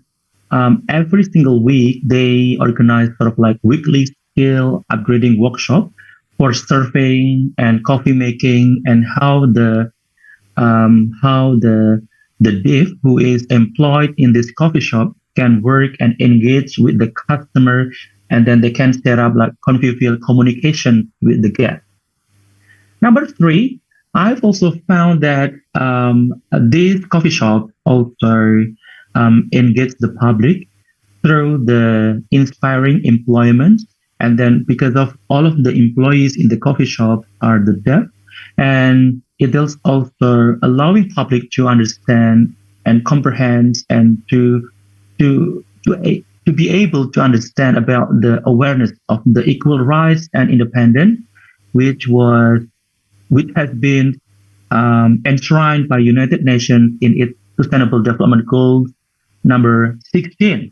every single week, they organize sort of like weekly skill upgrading workshop for surveying and coffee making, and how the div who is employed in this coffee shop can work and engage with the customer, and then they can set up like convivial communication with the guest. Number 3, I've also found that this coffee shop also engage the public through the inspiring employment. And then because of all of the employees in the coffee shop are the deaf, and it is also allowing public to understand and comprehend and to be able to understand about the awareness of the equal rights and independence, which has been enshrined by United Nations in its Sustainable Development Goals number 16.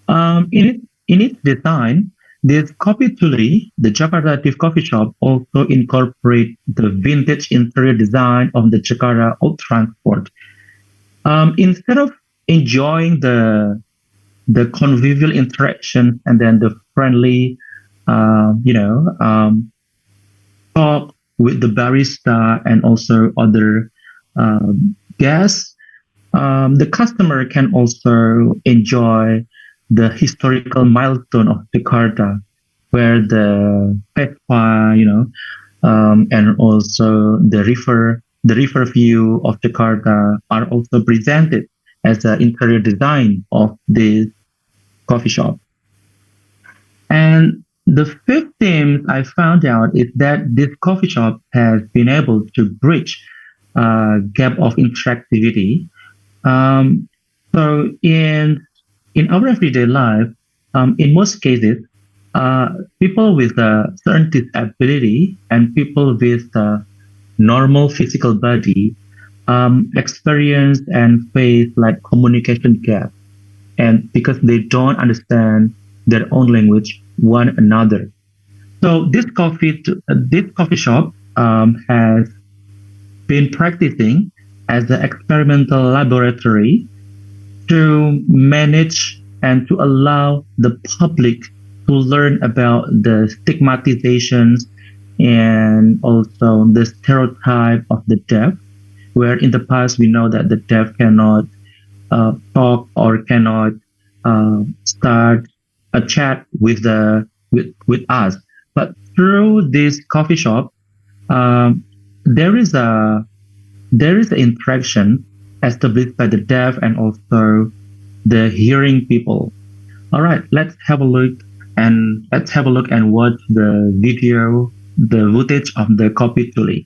In its design, this Kopi Tuli, the Jakarta Chief Coffee Shop, also incorporate the vintage interior design of the Jakarta Old Transport. Instead of enjoying the convivial interaction and then the friendly, talk with the barista and also other guests, the customer can also enjoy the historical milestone of Jakarta, where the Petwa, and also the river view of Jakarta are also presented as the interior design of this coffee shop. And the 5th theme I found out is that this coffee shop has been able to bridge a gap of interactivity. So in our everyday life, in most cases, people with a certain disability and people with a normal physical body experience and face like communication gap, and because they don't understand their own language one another. So this coffee shop has been practicing as an experimental laboratory to manage and to allow the public to learn about the stigmatizations and also the stereotype of the deaf, where in the past we know that the deaf cannot talk or cannot start a chat with us. But through this coffee shop, there is an interaction established by the deaf and also the hearing people. All right, let's have a look and watch the video, the footage of the Kopi Tuli.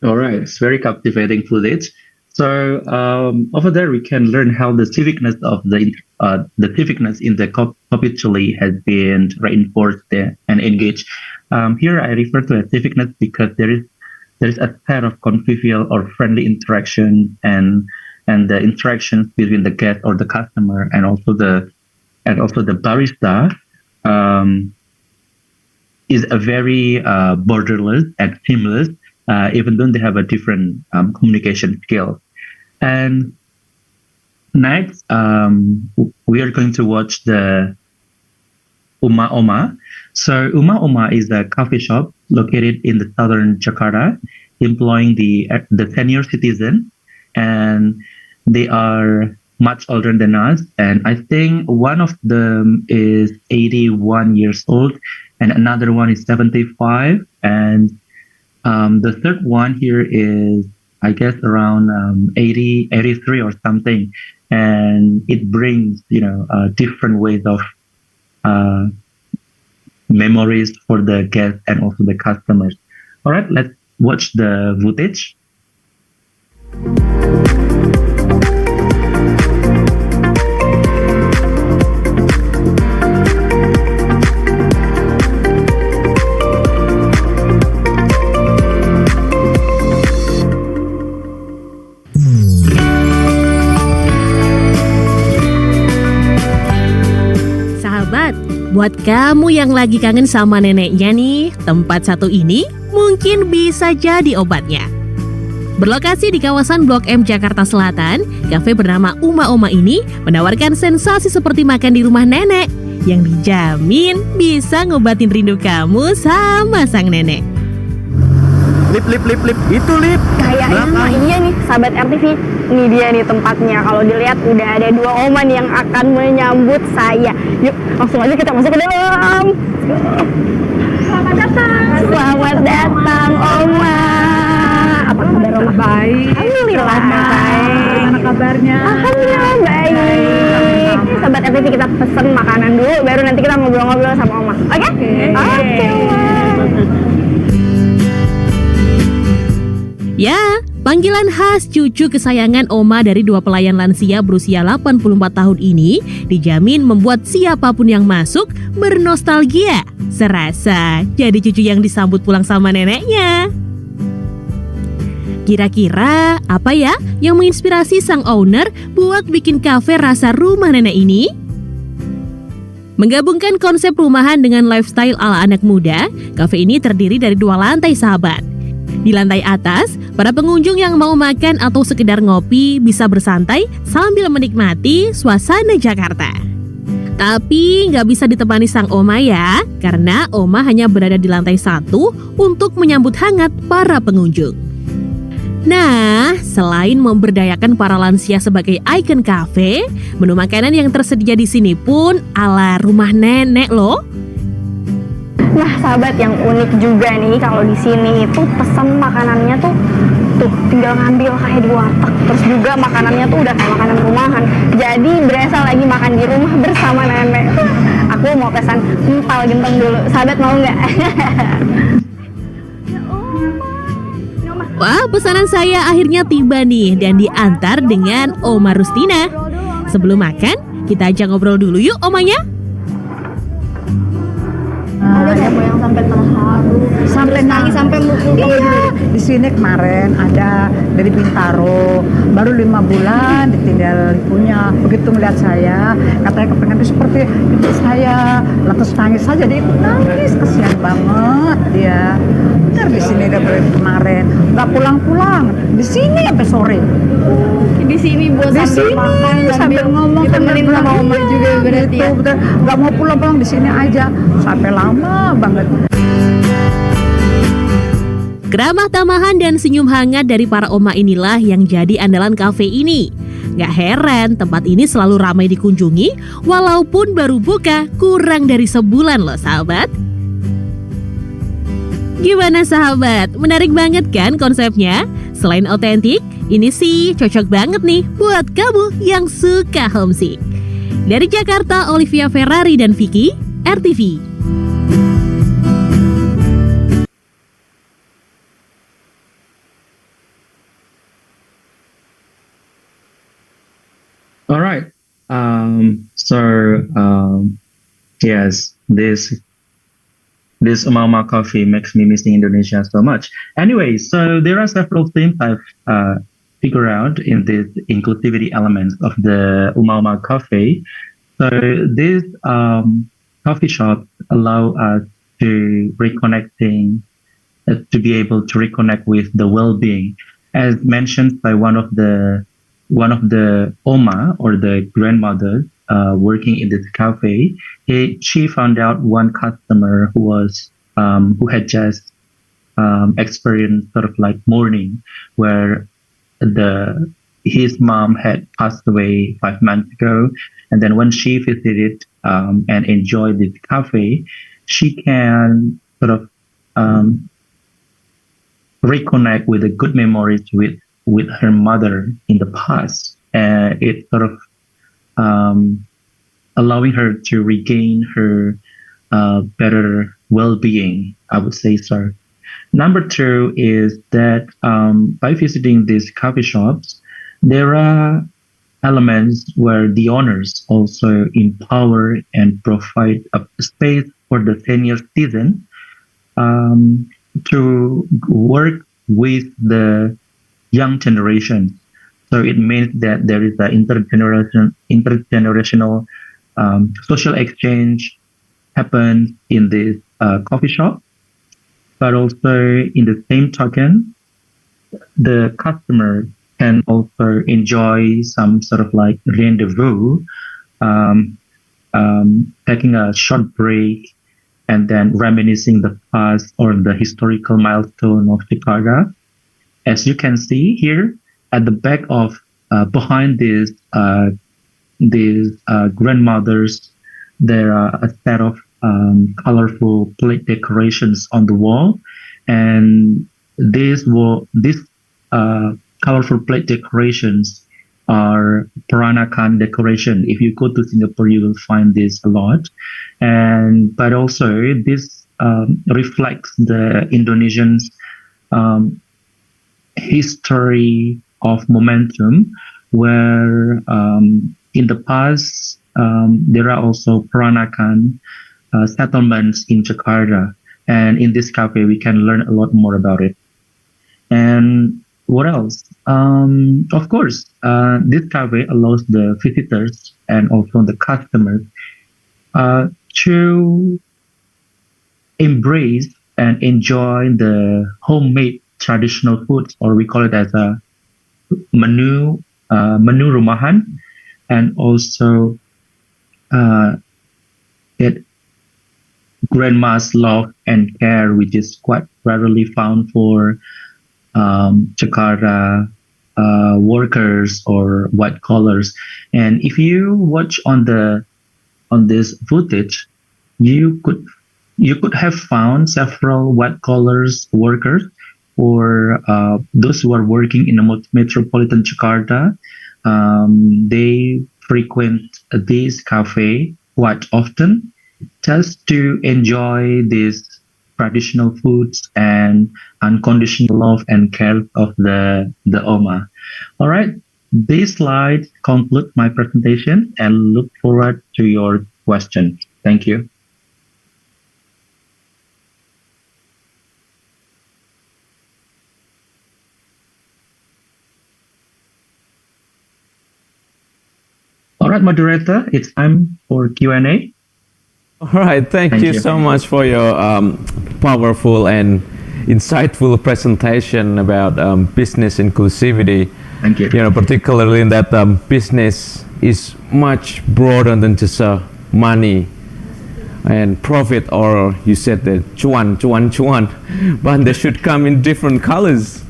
All right, it's very captivating footage. So over there, we can learn how the civicness of the civicness in the Kopi Chile has been reinforced and engaged. Here, I refer to as civicness because there is a pair of convivial or friendly interaction and the interactions between the guest or the customer and also the barista is a very borderless and seamless, even though they have a different communication skill. And next, we are going to watch the Uma Oma. So Uma Oma is a coffee shop located in the southern Jakarta, employing the senior citizen, and they are much older than us. And I think one of them is 81 years old, and another one is 75, and the third one here is, I guess, around 80, 83 or something, and it brings different ways of memories for the guests and also the customers. All right, let's watch the footage. Buat kamu yang lagi kangen sama neneknya nih, tempat satu ini mungkin bisa jadi obatnya. Berlokasi di kawasan Blok M Jakarta Selatan, kafe bernama Uma Oma ini menawarkan sensasi seperti makan di rumah nenek yang dijamin bisa ngobatin rindu kamu sama sang nenek. Lip, itu Lip. Kayaknya mah iya nih, sahabat RTV. Ini dia nih tempatnya. Kalau dilihat udah ada dua oma nih yang akan menyambut saya. Yuk, langsung aja kita masuk ke dalam. Selamat datang. Selamat datang, Oma. Apa kabar, Oma? Baik. Alhamdulillah baik. Gimana kabarnya? Alhamdulillah baik. Sahabat RTV, kita pesen makanan dulu, baru nanti kita ngobrol-ngobrol sama Oma. Oke? Oke, Oma. Ya, panggilan khas cucu kesayangan Oma dari dua pelayan lansia berusia 84 tahun ini dijamin membuat siapapun yang masuk bernostalgia. Serasa jadi cucu yang disambut pulang sama neneknya. Kira-kira apa ya yang menginspirasi sang owner buat bikin kafe rasa rumah nenek ini? Menggabungkan konsep rumahan dengan lifestyle ala anak muda, kafe ini terdiri dari 2 lantai, sahabat. Di lantai atas, para pengunjung yang mau makan atau sekedar ngopi bisa bersantai sambil menikmati suasana Jakarta. Tapi nggak bisa ditemani sang Oma ya, karena Oma hanya berada di lantai 1 untuk menyambut hangat para pengunjung. Nah, selain memberdayakan para lansia sebagai ikon kafe, menu makanan yang tersedia di sini pun ala rumah nenek loh. Nah, sahabat, yang unik juga nih kalau di sini itu pesan makanannya tuh tinggal ngambil kayak di warteg. Terus juga makanannya tuh udah kayak makanan rumahan. Jadi berasa lagi makan di rumah bersama nenek. Aku mau pesan empal gentong dulu. Sahabat mau nggak? Wah, pesanan saya akhirnya tiba nih dan diantar dengan Oma Rustina. Sebelum makan, kita ajak ngobrol dulu yuk omanya. Ada yang sampai terharu, sampai nangis, sampai mukul. Iya, di sini kemarin ada dari Bintaro, baru 5 bulan ditinggal ibunya. Begitu melihat saya, katanya kepengen seperti ibu saya, lantas nangis saja, dia ikut nangis, kasihan banget dia. Benar di sini udah dari kemarin, nggak pulang-pulang, di sini sampai sore. Di sini buat sambil makan, sambil ngomong, temenin sama Oma juga berarti ya. Betul, nggak mau pulang-pulang di sini aja, sampai lama banget. Keramah tamahan dan senyum hangat dari para Oma inilah yang jadi andalan kafe ini. Gak heran tempat ini selalu ramai dikunjungi walaupun baru buka kurang dari sebulan loh sahabat. Gimana sahabat? Menarik banget kan konsepnya? Selain otentik, ini sih cocok banget nih buat kamu yang suka homesick. Dari Jakarta, Olivia Ferrari dan Vicky, RTV. All right. Yes, this Umama coffee makes me missing Indonesia so much. Anyway, so there are several things I've figured out in the inclusivity elements of the Umama coffee. So this coffee shop allow us to to be able to reconnect with the well-being, as mentioned by one of the Oma, or the grandmother working in this cafe. She found out one customer who had just experienced sort of like mourning, where his mom had passed away 5 months ago, and then when she visited and enjoyed this cafe, she can sort of reconnect with the good memories with her mother in the past. It sort of allowing her to regain her better well-being, I would say so. Number 2 is that by visiting these coffee shops, there are elements where the owners also empower and provide a space for the senior citizen to work with the young generation. So it means that there is an intergenerational social exchange happens in this coffee shop. But also in the same token, the customer can also enjoy some sort of like rendezvous, taking a short break and then reminiscing the past or the historical milestone of Jakarta. As you can see here at the back of behind these grandmothers, there are a set of colorful plate decorations on the wall, and these colorful plate decorations are Peranakan decoration. If you go to Singapore, you will find this a lot, but also this reflects the Indonesians' history of momentum, where in the past there are also Peranakan settlements in Jakarta, and in this cafe we can learn a lot more about it. And what else? Of course, this cafe allows the visitors and also the customers to embrace and enjoy the homemade traditional foods, or we call it as a menu rumahan, and also get grandma's love and care, which is quite rarely found for Jakarta workers or white collars. And if you watch on this footage, you could have found several white collars workers, or those who are working in a metropolitan Jakarta. They frequent this cafe quite often just to enjoy these traditional foods and unconditional love and care of the Oma. All right, this slide concludes my presentation, and look forward to your questions. Thank you. All right, moderator, it's time for Q&A. All right, thank you so much for your powerful and insightful presentation about business inclusivity. Thank you. You know, particularly in that business is much broader than just money and profit, or you said the cuan, but they should come in different colors,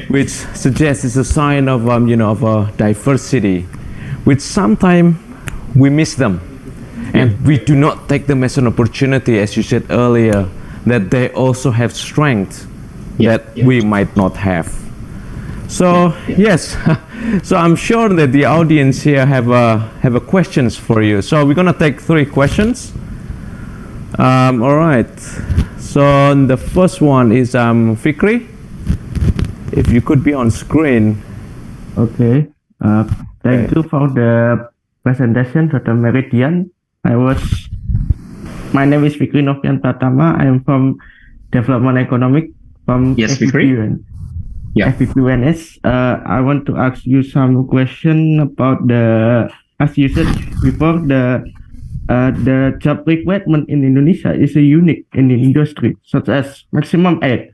which suggests it's a sign of of a diversity, which sometimes we miss them. And we do not take them as an opportunity, as you said earlier, that they also have strength that we might not have. So yes, so I'm sure that the audience here have a questions for you. So we're gonna take 3 questions. All right. So the first one is Fikri. If you could be on screen. Okay. Thank you for the presentation, Dr. Meridian. My name is Fikri Novian Pratama. I am from Development Economic from Yes, Fikri. Yeah. FPPUNS. I want to ask you some question about as you said before, the job requirement in Indonesia is unique in the industry, such as maximum age.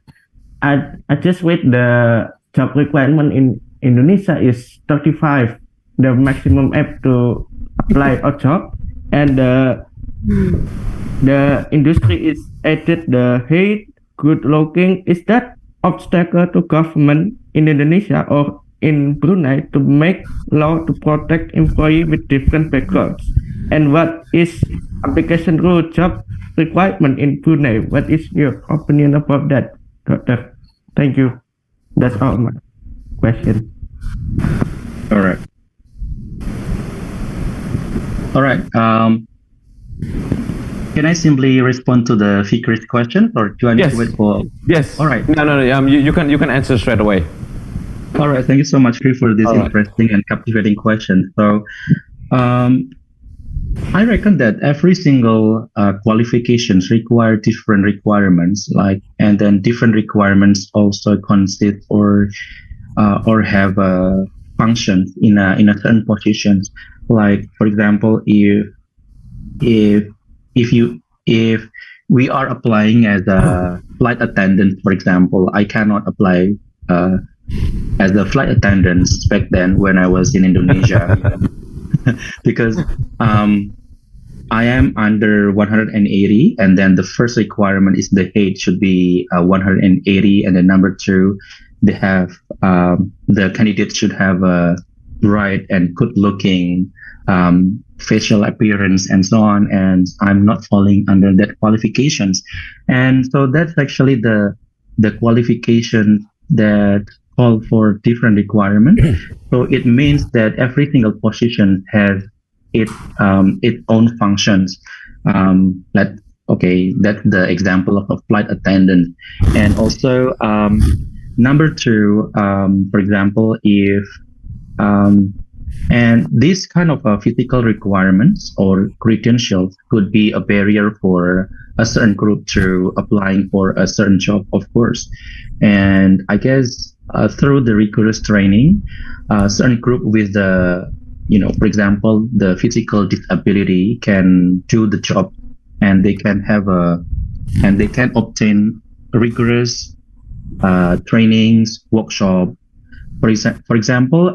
I just read the job requirement in Indonesia is 35, the maximum age to apply a job, and the industry is added the height, good looking. Is that obstacle to government in Indonesia or in Brunei to make law to protect employees with different backgrounds? And what is application rule job requirement in Brunei? What is your opinion about that, Doctor? Thank you. That's all my question. All right. Can I simply respond to the Fikri's question, or do I need to wait for? Yes. All right. No. You can answer straight away. All right. Thank you so much, Fikri, for this interesting and captivating question. So, I reckon that every single qualifications require different requirements, and then different requirements also consist or have functions in a certain positions. Like, for example, if we are applying as a flight attendant, for example, I cannot apply as a flight attendant back then when I was in Indonesia because I am under 180, and then the first requirement is the height should be 180, and then number two, they have the candidate should have a bright and good looking facial appearance and so on, and I'm not falling under that qualifications. And so that's actually the qualification that call for different requirements. So it means that every single position has its own functions. That's the example of a flight attendant. And also number two, for example, if and these kind of physical requirements or credentials could be a barrier for a certain group to applying for a certain job, of course. And I guess through the rigorous training, certain group with the, for example, the physical disability can do the job, and they can obtain rigorous trainings, workshop. For example,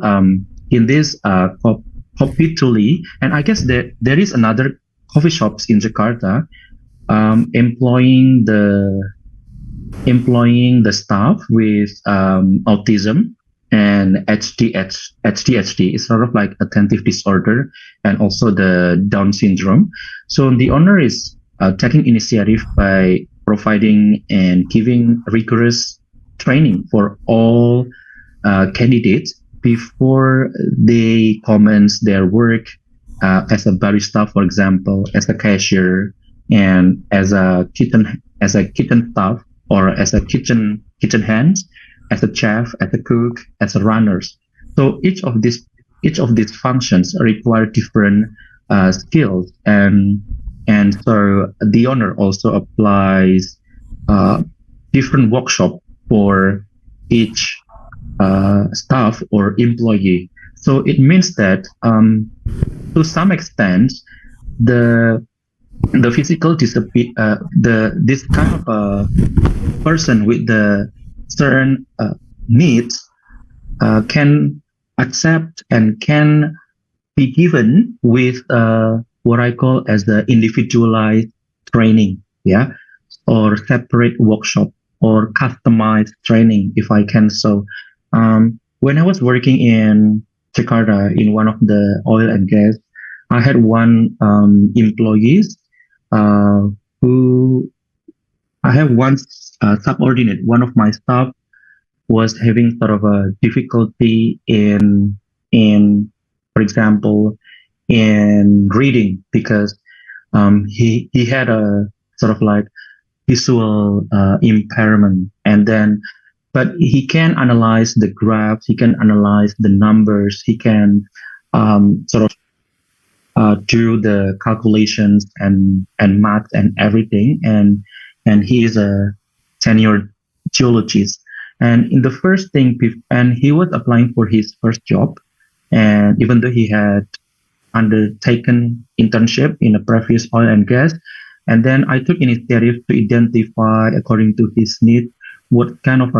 in this Kopi Tuli, and I guess there is another coffee shops in Jakarta employing the staff with autism and HDHD is sort of like attentive disorder, and also the Down syndrome. So the owner is taking initiative by providing and giving rigorous training for all candidates before they commence their work as a barista, for example, as a cashier, and as a kitchen staff, or as a kitchen hands, as a chef, as a cook, as a runners. So each of these functions require different skills, and so the owner also applies different workshop for each staff or employee. So it means that to some extent the physical disability, this kind of a person with the certain needs can accept and can be given with what I call as the individualized training, or separate workshop or customized training, if I can. So when I was working in Jakarta in one of the oil and gas, I had one employees who I have one subordinate. One of my staff was having sort of a difficulty in, for example, in reading, because he had a sort of like visual impairment, but he can analyze the graphs, he can analyze the numbers, he can sort of do the calculations and math and everything, and he is a senior geologist. And in the first thing, and he was applying for his first job, and even though he had undertaken internship in a previous oil and gas, and then I took initiative to identify according to his need what kind of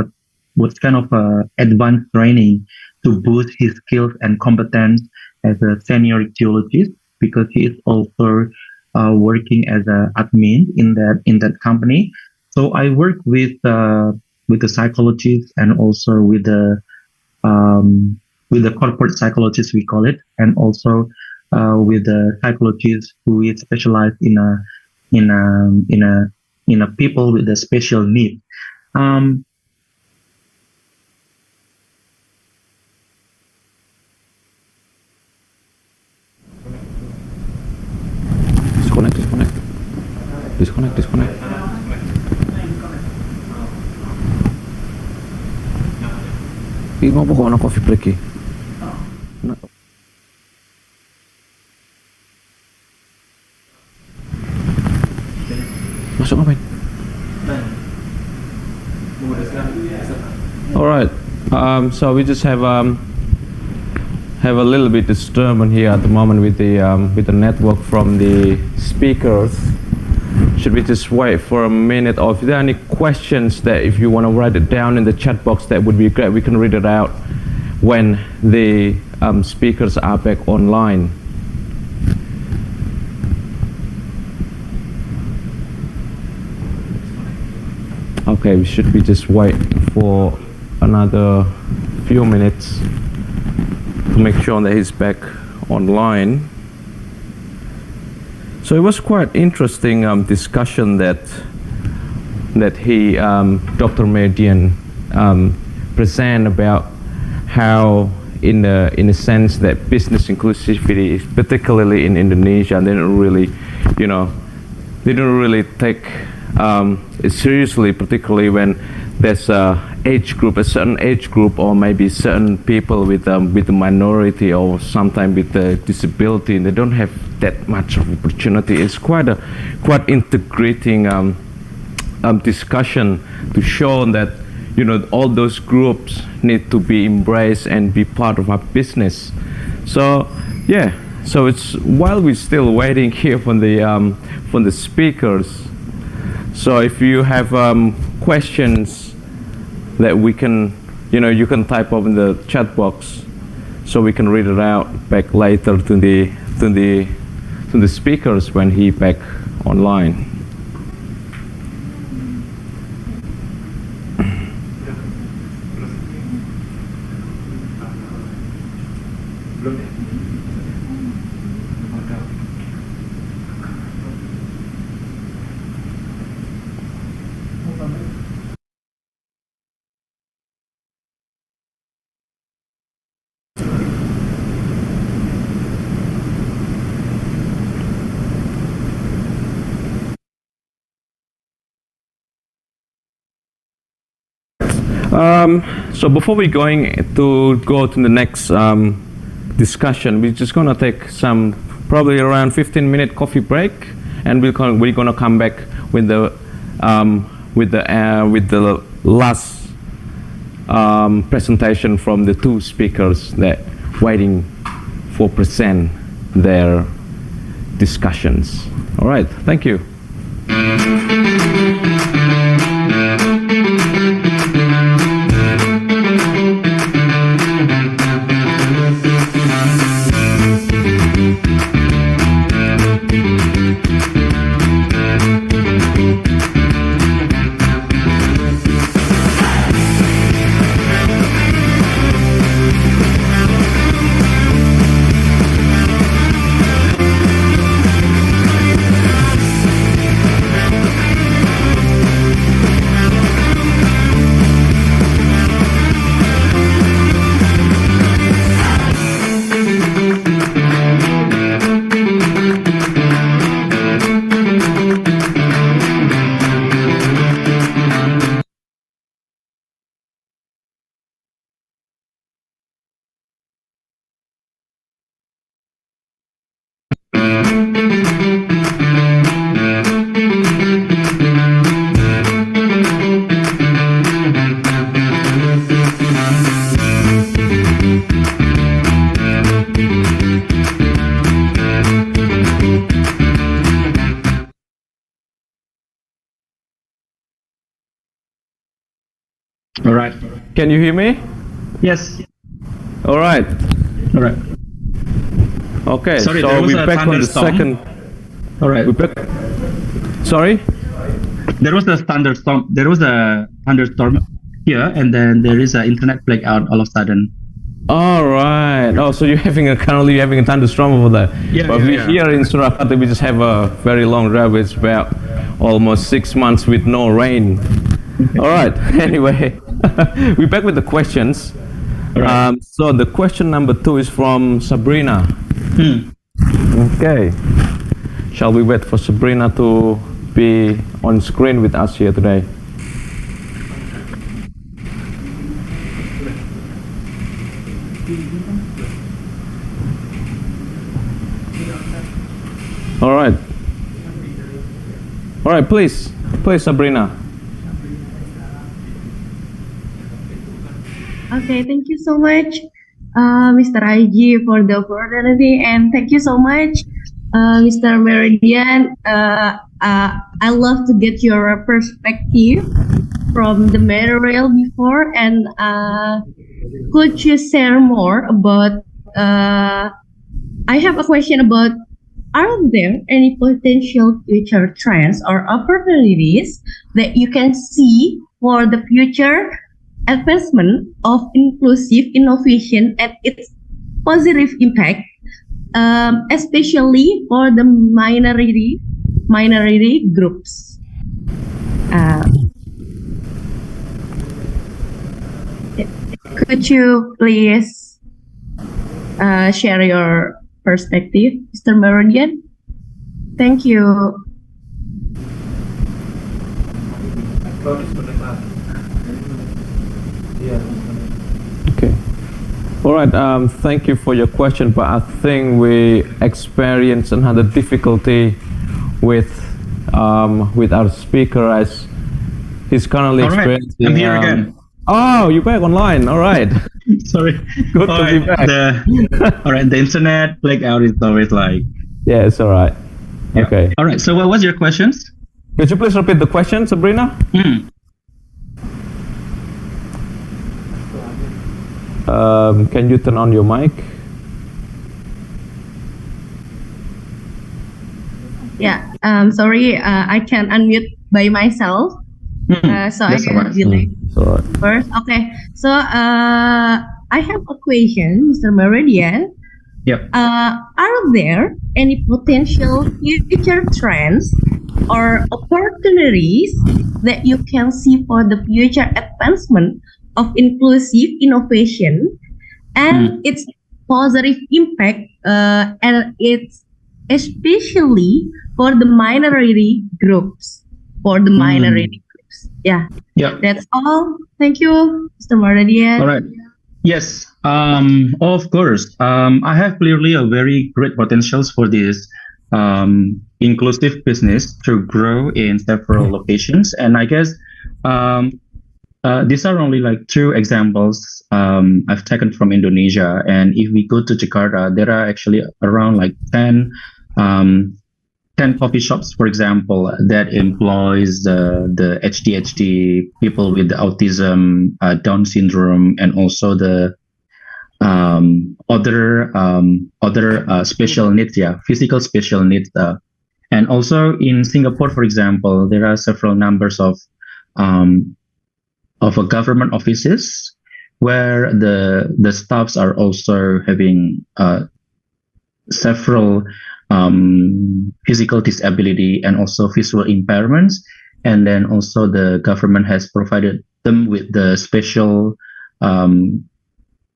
advanced training to boost his skills and competence as a senior geologist, because he is also working as an admin in that company. So I work with the psychologists and also with the corporate psychologists, we call it, and also with the psychologist who is specialized in a people with a special need. Disconnect. Ini mau buka coffee break ya? Masuk ngapain? All right. So we just have a little bit disturbance here at the moment with the network from the speakers. Should we just wait for a minute, or if there are any questions that if you want to write it down in the chat box, that would be great. We can read it out when the speakers are back online. Okay, we should be just wait for another few minutes to make sure that he's back online. So it was quite interesting discussion that he, Dr. Meridian, present about how, in a sense, that business inclusivity, particularly in Indonesia, they don't really, take it seriously, particularly when there's a certain age group, or maybe certain people with the minority, or sometimes with the disability, and they don't have that much of opportunity. It's quite integrating discussion to show that all those groups need to be embraced and be part of our business. So yeah, so it's while we're still waiting here from the speakers. So if you have questions that we can, you can type up in the chat box, so we can read it out back later to the speakers when he back online. So before we go to the next discussion, we're just gonna take probably around 15-minute coffee break, and we're gonna come back with the last presentation from the two speakers that waiting for present their discussions. All right, thank you. right. Can you hear me? Yes. All right. All right. Okay. Sorry, so there was we're a back on the thunderstorm. second. All right. We're back. Sorry. There was a thunderstorm. There was a thunderstorm here, and then there is an internet blackout all of a sudden. All right. Oh, so currently you're having a thunderstorm over there. Yeah, But yeah, we yeah. here in Surakarta, we just have a very long drought. It's about almost 6 months with no rain. All right. Anyway, we're back with the questions. Right. So the question number 2 is from Sabrina. Okay. Shall we wait for Sabrina to be on screen with us here today? All right. All right, please, Sabrina. Okay, thank you so much, Mr. IG, for the opportunity, and thank you so much, Mr. Meridian. I love to get your perspective from the material before, and could you share more about? I have a question about: are there any potential future trends or opportunities that you can see for the future advancement of inclusive innovation and its positive impact, especially for the minority groups? Could you please share your perspective, Mr. Meridian? Thank you. Okay. All right. Thank you for your question, but I think we experience another difficulty with our speaker as he's currently All right, experiencing. I'm here again. Oh, you're back online. All right. Sorry. Good to be back. All right, the internet blackout is always like. Yeah, it's all right. Yeah. Okay. All right. So, what was your questions? Could you please repeat the question, Sabrina? Can you turn on your mic? Yeah. Sorry, I can unmute by myself. So I can delay first. Okay. So I have a question, Mr. Meridian. Yep. Are there any potential future trends or opportunities that you can see for the future advancement of inclusive innovation and its positive impact, and it's especially for the minority groups? Yeah. That's all. Thank you, Mr. Meridian. All right. Yes, of course. I have clearly a very great potentials for this inclusive business to grow in several locations. And I guess these are only like 2 examples I've taken from Indonesia. And if we go to Jakarta, there are actually around like 10 coffee shops, for example, that employs the HDHD, people with autism, Down syndrome, and also the other special needs, physical special needs. And also in Singapore, for example, there are several numbers of government offices where the staffs are also having several physical disability and also visual impairments, and then also the government has provided them with the special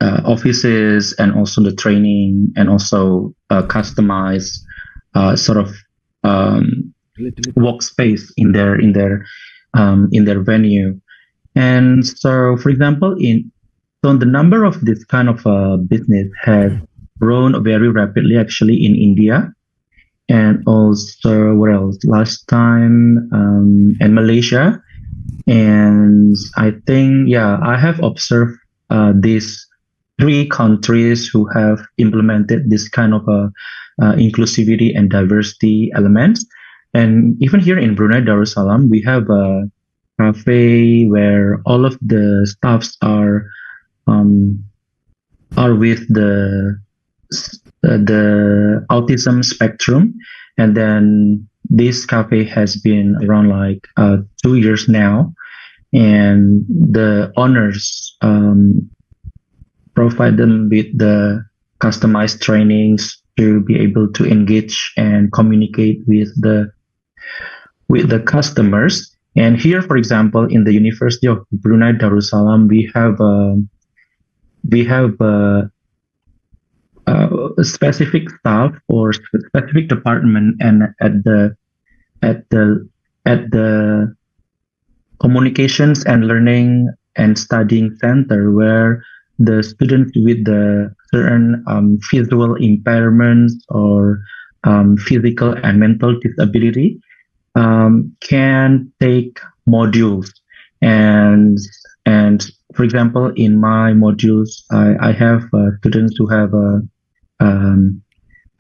offices and also the training and also customized sort of workspace in their venue. And so, for example, so the number of this kind of business has grown very rapidly actually in India. And also, what else? Last time, in Malaysia. And I think, I have observed these 3 countries who have implemented this kind of inclusivity and diversity elements. And even here in Brunei Darussalam, we have cafe where all of the staffs are with the autism spectrum, and then this cafe has been around like 2 years now, and the owners provide them with the customized trainings to be able to engage and communicate with the customers. And here, for example, in the University of Brunei Darussalam, we have a specific staff or specific department, and at the communications and learning and studying center, where the students with the certain visual impairments or physical and mental disability can take modules. And for example, in my modules, I have students who have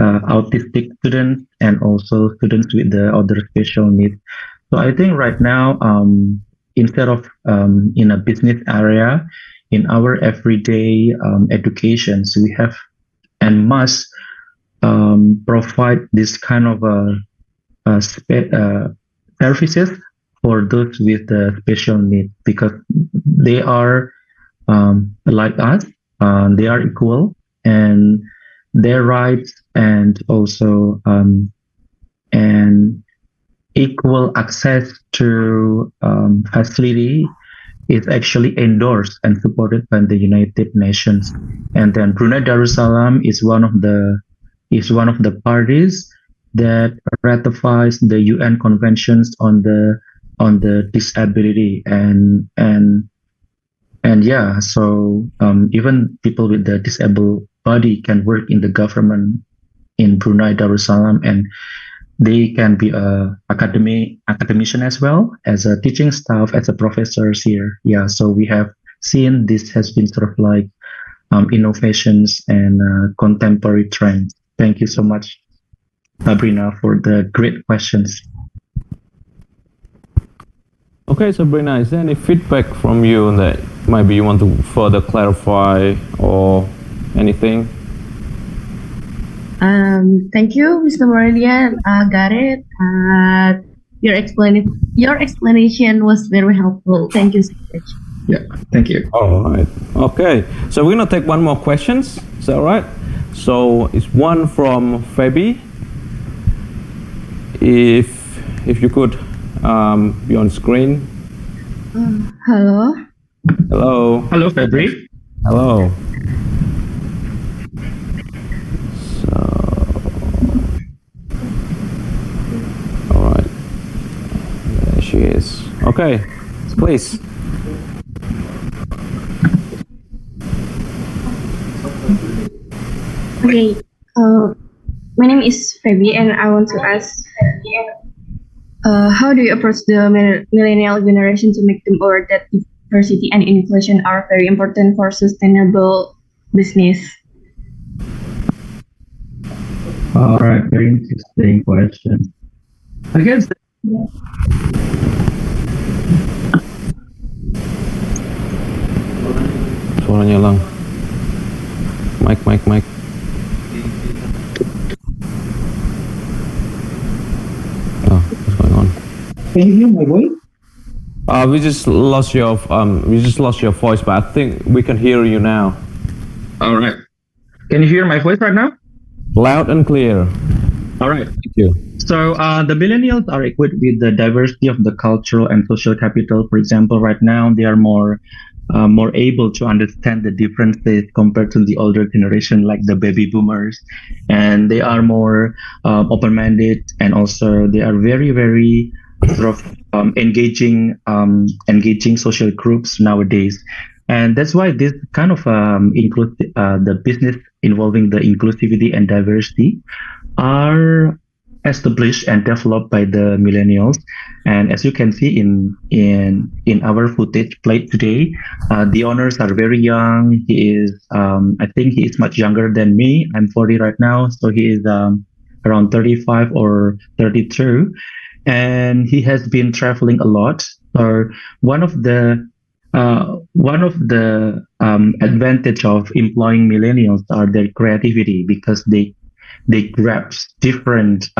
autistic students and also students with the other special needs. So I think right now, instead of in a business area, in our everyday educations, we have and must provide this kind of services for those with the special needs, because they are like us, they are equal, and their rights and also and equal access to facility is actually endorsed and supported by the United Nations. And then Brunei Darussalam is one of the parties that ratifies the UN conventions on the disability, and yeah, so even people with the disabled body can work in the government in Brunei Darussalam, and they can be a academician as well as a teaching staff, as a professors here. Yeah, so we have seen this has been sort of like innovations and contemporary trends. Thank you so much, Sabrina, for the great questions. Okay, Sabrina, is there any feedback from you that maybe you want to further clarify or anything? Thank you, Mr. Meridian. Got it. Your explanation was very helpful. Thank you so much. Yeah, thank you. All right. Okay, so we're gonna take one more questions. Is that all right? So it's one from Fabi. If you could be on screen. Hello. Hello. Hello, Fabi. Hello. She is. Okay, please. Okay. My name is Feby, and I want to ask, how do you approach the millennial generation to make them aware that diversity and inclusion are very important for sustainable business? All right, very interesting question. I guess. Suaranya lang. Mic. Oh, what's going on? Can you hear my voice? We just lost your voice, but I think we can hear you now. All right. Can you hear my voice right now? Loud and clear. All right. Thank you. So the millennials are equipped with the diversity of the cultural and social capital. For example, right now they are more able to understand the differences compared to the older generation, like the baby boomers, and they are more open-minded, and also they are very, very sort of engaging social groups nowadays. And that's why this kind of includes the business involving the inclusivity and diversity are established and developed by the millennials. And as you can see in our footage played today, the owners are very young. He is, I think he is much younger than me. I'm 40 right now, so he is around 35 or 32. And he has been traveling a lot So one of the advantage of employing millennials are their creativity because they grasp different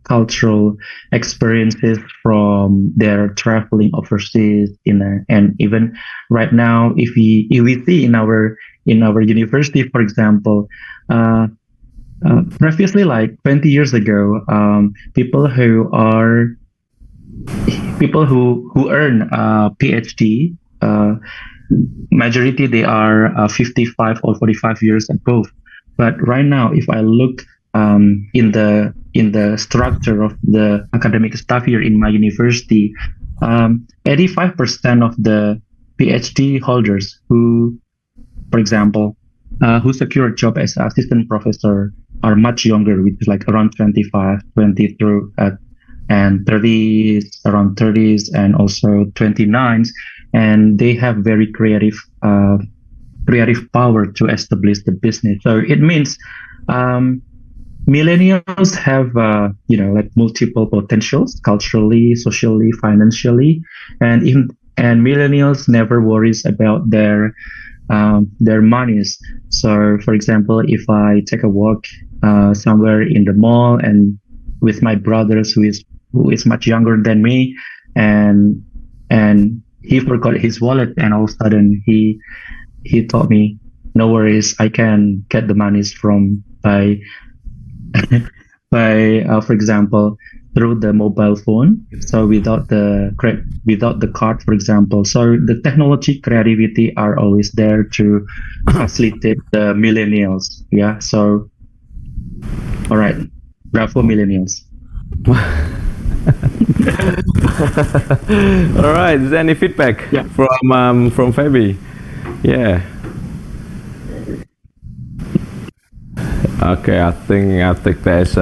cultural experiences from their traveling overseas and even right now if we see in our university, for example, previously like 20 years ago, people who earn a PhD, majority they are 55 or 45 years above. But right now, if I look in the structure of the academic staff here in my university, 85% of the PhD holders who, for example, who secure a job as assistant professor are much younger, which is like around 25, 20 through and 30s, around 30s, and also 29s, and they have very creative power to establish the business. So it means millennials have like multiple potentials culturally, socially, financially, and millennials never worries about their monies. So for example, if I take a walk somewhere in the mall and with my brothers who is much younger than me, and he forgot his wallet, and all of a sudden he told me, no worries, I can get the monies from by for example, through the mobile phone. So without the card, for example. So the technology, creativity are always there to facilitate the millennials. Yeah. So, all right, bravo millennials. All right. Is there any feedback from Fabi? Yeah. Okay, I think there's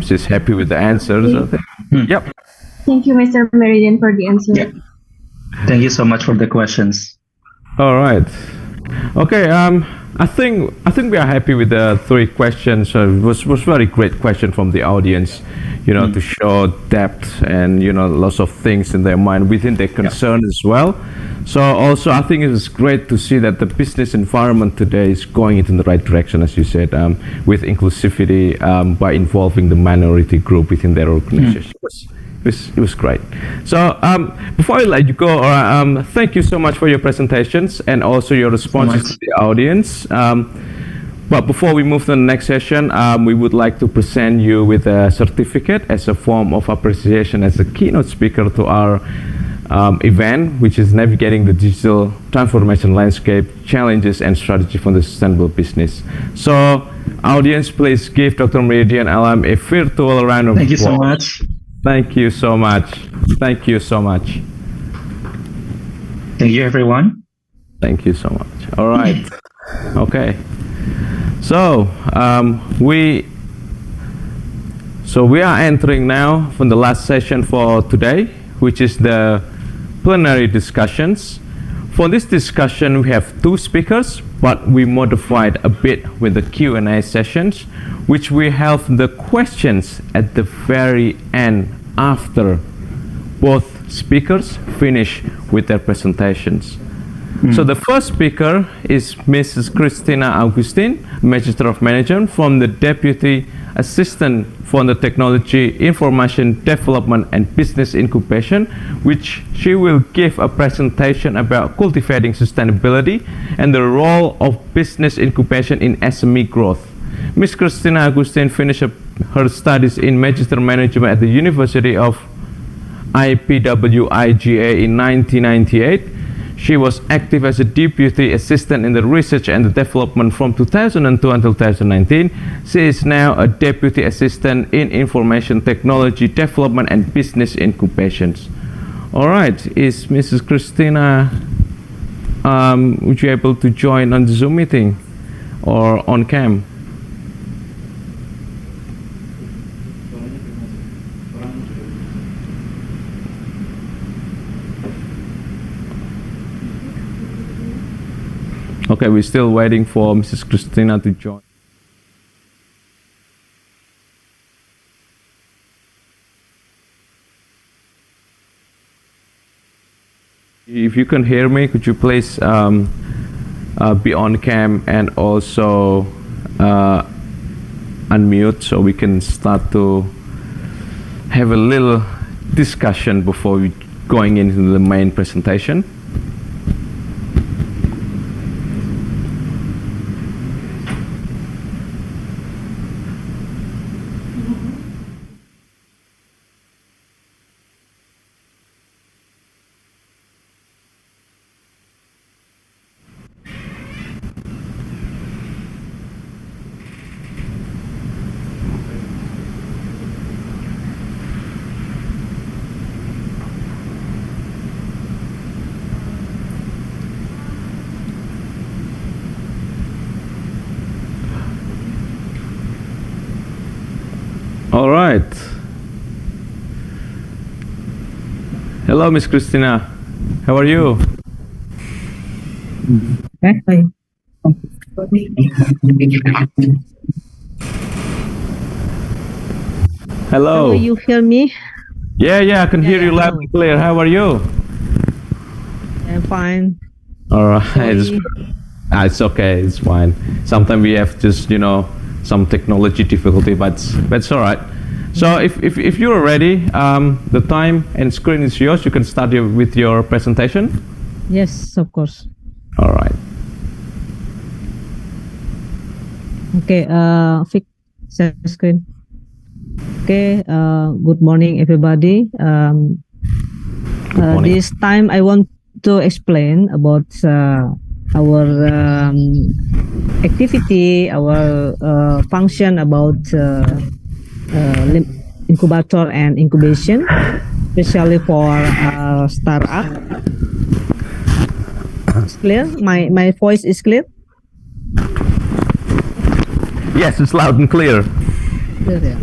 she's happy with the answers. I think. Yep. Thank you, Mr. Meridian, for the answer. Yeah. Thank you so much for the questions. All right. Okay. I think we are happy with the 3 questions. It was very great question from the audience. To show depth and lots of things in their mind within their concern as well. So also I think it is great to see that the business environment today is going in the right direction, as you said, with inclusivity by involving the minority group within their organization. It was great. So before I let you go, thank you so much for your presentations and also your responses to the audience. But before we move to the next session, we would like to present you with a certificate as a form of appreciation as a keynote speaker to our event, which is Navigating the Digital Transformation Landscape, Challenges and Strategy for the Sustainable Business. So, audience, please give Dr. Meridian Alam a virtual round of applause. Thank you so much. Thank you so much. Thank you so much. Thank you, everyone. Thank you so much. All right. Okay. So we are entering now from the last session for today, which is the plenary discussions. For this discussion, we have 2 speakers, but we modified a bit with the Q&A sessions, which we have the questions at the very end after both speakers finish with their presentations. So the first speaker is Mrs. Christina Augustin, Magister of Management from the Deputy Assistant for the Technology, Information Development and Business Incubation, which she will give a presentation about cultivating sustainability and the role of business incubation in SME growth. Ms. Christina Augustin finished her studies in Magister Management at the University of IPWIGA in 1998. She was active as a deputy assistant in the research and the development from 2002 until 2019. She is now a deputy assistant in information technology development and business incubations. All right, is Mrs. Christina, would you able to join on the Zoom meeting or on cam? Okay, we're still waiting for Mrs. Christina to join. if you can hear me, could you please be on cam and also unmute so we can start to have a little discussion before we going into the main presentation. All right. Hello, Miss Christina. How are you? Hello. You hear me? Yeah, I can hear you loud and clear. How are you? I'm fine. All right. It's okay. It's fine. Sometimes we have just, some technology difficulty, but that's all right. So if you're ready, the time and screen is yours. You can start with your presentation. Yes, of course. All right. Okay, fix share screen. Okay, good morning, everybody. This time I want to explain about our activity, our function about incubator and incubation, especially for startup. It's clear? My voice is clear? Yes, it's loud and clear. Clear, yeah.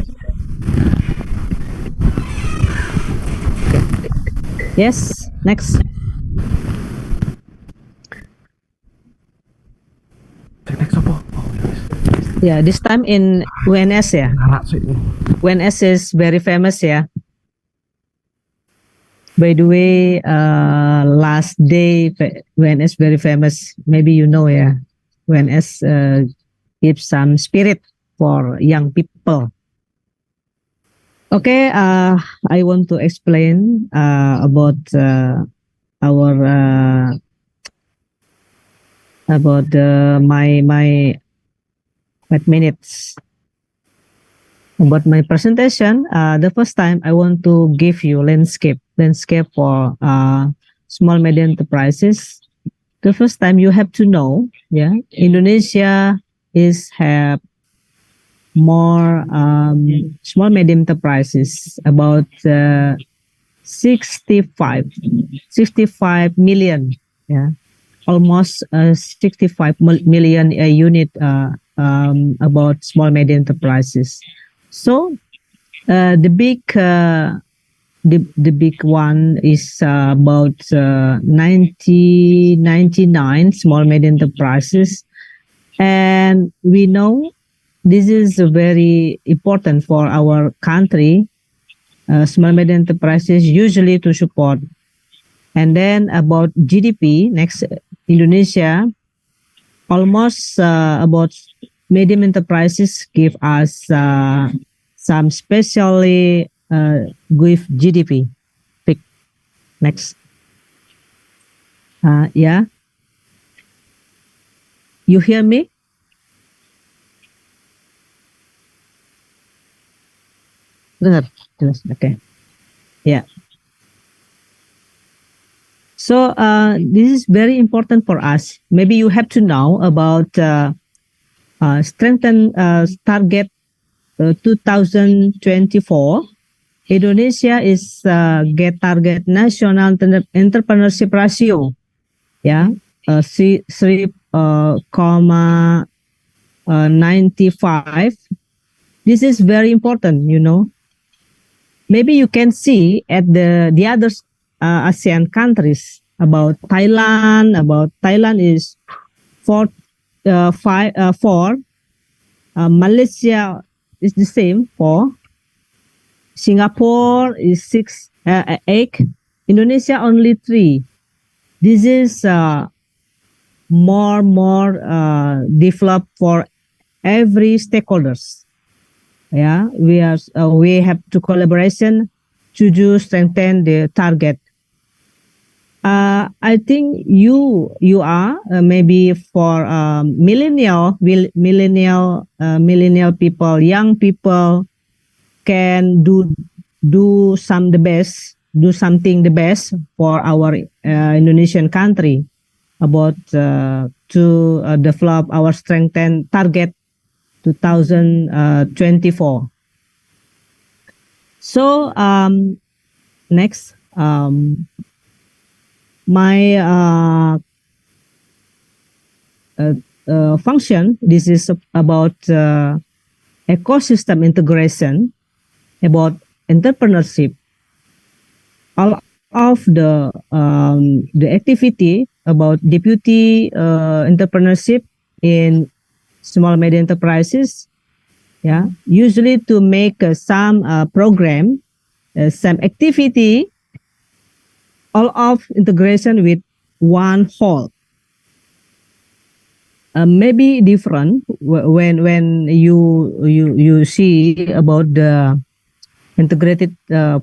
Yes, next. Yeah, this time in UNS, yeah. UNS is very famous, yeah. By the way, last day UNS very famous. Maybe you know, yeah. UNS gives some spirit for young people. Okay, I want to explain about my 5 minutes about my presentation. The first time I want to give you landscape for small medium enterprises. The first time you have to know, yeah, Indonesia have more small medium enterprises, about 65 million, yeah, almost 65 million unit about small medium enterprises. So the big one is about 99 small medium enterprises, and we know this is very important for our country. Small medium enterprises usually to support. And then about GDP, next, Indonesia, almost about medium enterprises give us some specially with GDP. Pick next. Yeah. You hear me? Okay. Yeah. So this is very important for us. Maybe you have to know about strengthen target 2024. Indonesia is get target national entrepreneurship ratio. Yeah, 3.95. This is very important, you know. Maybe you can see at the other ASEAN countries about Thailand. Is 4. Malaysia is the same 4. Singapore is 6, 8. Indonesia only 3. this is more developed for every stakeholders. Yeah, we have to collaboration to strengthen the target. I think you are maybe for millennial people, young people can do something the best for our Indonesian country about to develop our strengthen target 2024. So next, my function, this is about ecosystem integration, about entrepreneurship. All of the activity about deputy entrepreneurship in small medium enterprises, yeah, usually to make some program, some activity, all of integration with one whole. Maybe different when you see about the integrated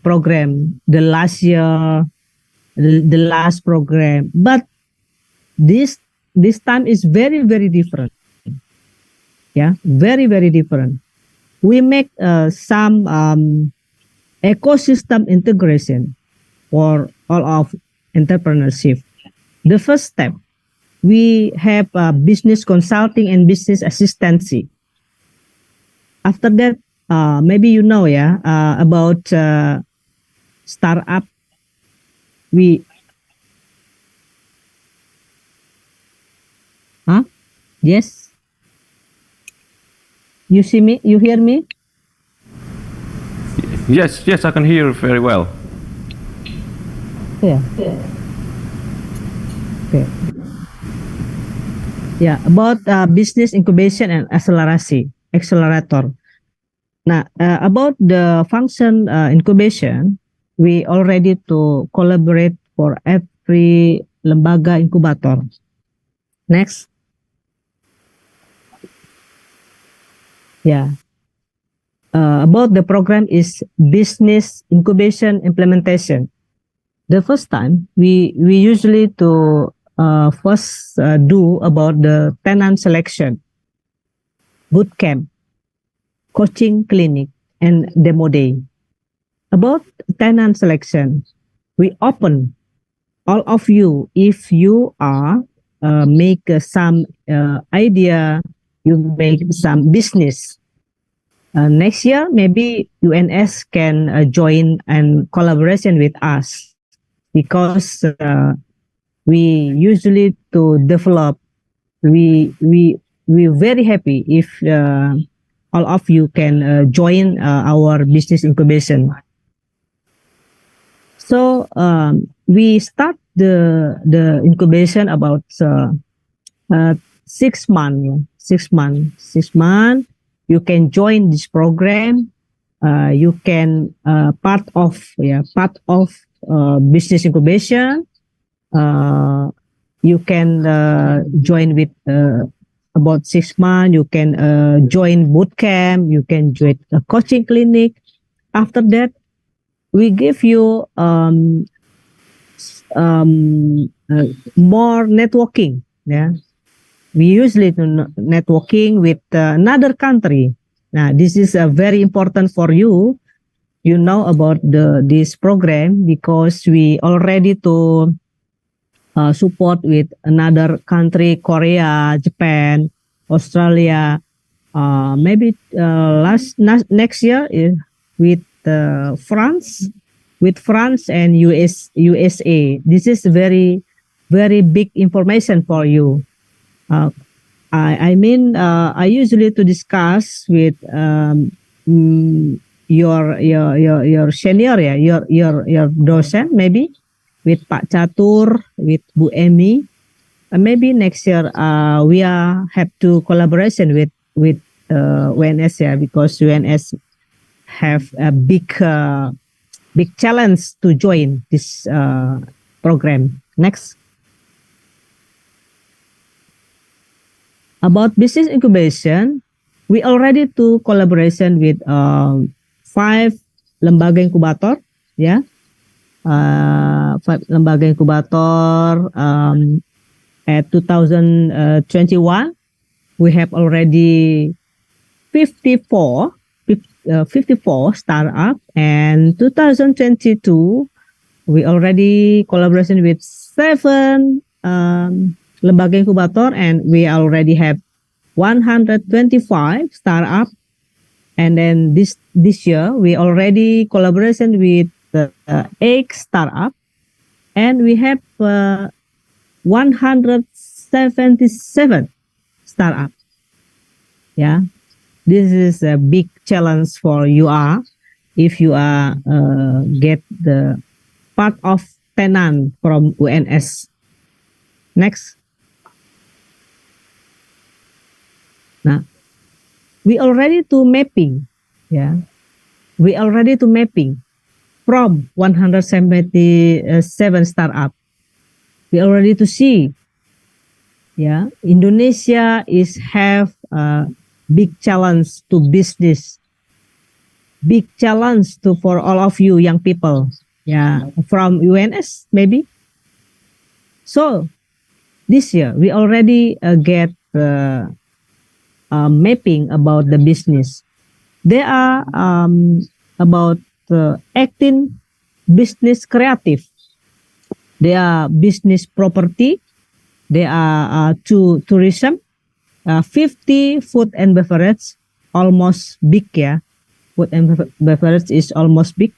program, the last year, the last program, but this time is very different. Yeah, very different. We make some ecosystem integration for all of entrepreneurship. The first step, we have business consulting and business assistancy. After that, maybe you know, yeah, about startup. Yes. You see me? You hear me? Yes, I can hear you very well. Yeah. Okay. Yeah, about business incubation and accelerator. Now, about the function incubation, we already to collaborate for every lembaga incubator. Next. Yeah. About the program is business incubation implementation. The first time we usually to first do about the tenant selection, boot camp, coaching clinic, and demo day. About tenant selection, we open all of you if you are make some idea, you make some business. Next year, maybe UNS can join and collaboration with us because we usually to develop. We very happy if all of you can join our business incubation. So we start the incubation about 6 months. 6 months. You can join this program. You can part of business incubation. You can join with about 6 months. You can join boot camp. You can join a coaching clinic. After that, we give you more networking. Yeah. We usually do networking with another country. Now, this is very important for you. You know about this program because we already to support with another country, Korea, Japan, Australia. Maybe next year with France, and USA. This is very big information for you. I usually to discuss with your senior, your docent, maybe with Pak Catur, with Bu Emi. Maybe next year we have to collaboration with UNS, yeah, because UNS have a big challenge to join this program. Next. About business incubation, we already do collaboration with 5 lembaga inkubator, ya. 5 lembaga inkubator. At 2021, we have already 54 startup, and 2022 we already collaboration with 7 lembaga inkubator, and we already have 125 startup. And then this year we already collaboration with 8 startup, and we have 177 startup. Yeah, this is a big challenge for you are if you are get the part of tenant from UNS. Next. Now, we already do mapping. Yeah, we already do mapping from 177 startup. We already to see. Yeah, Indonesia is have a big challenge to business. Big challenge to for all of you young people. Yeah, from UNS maybe. So this year we already get mapping about the business. There are about 18 business creative. There are business property. There are tourism. 50 food and beverage, almost big, yeah. Food and beverage is almost big.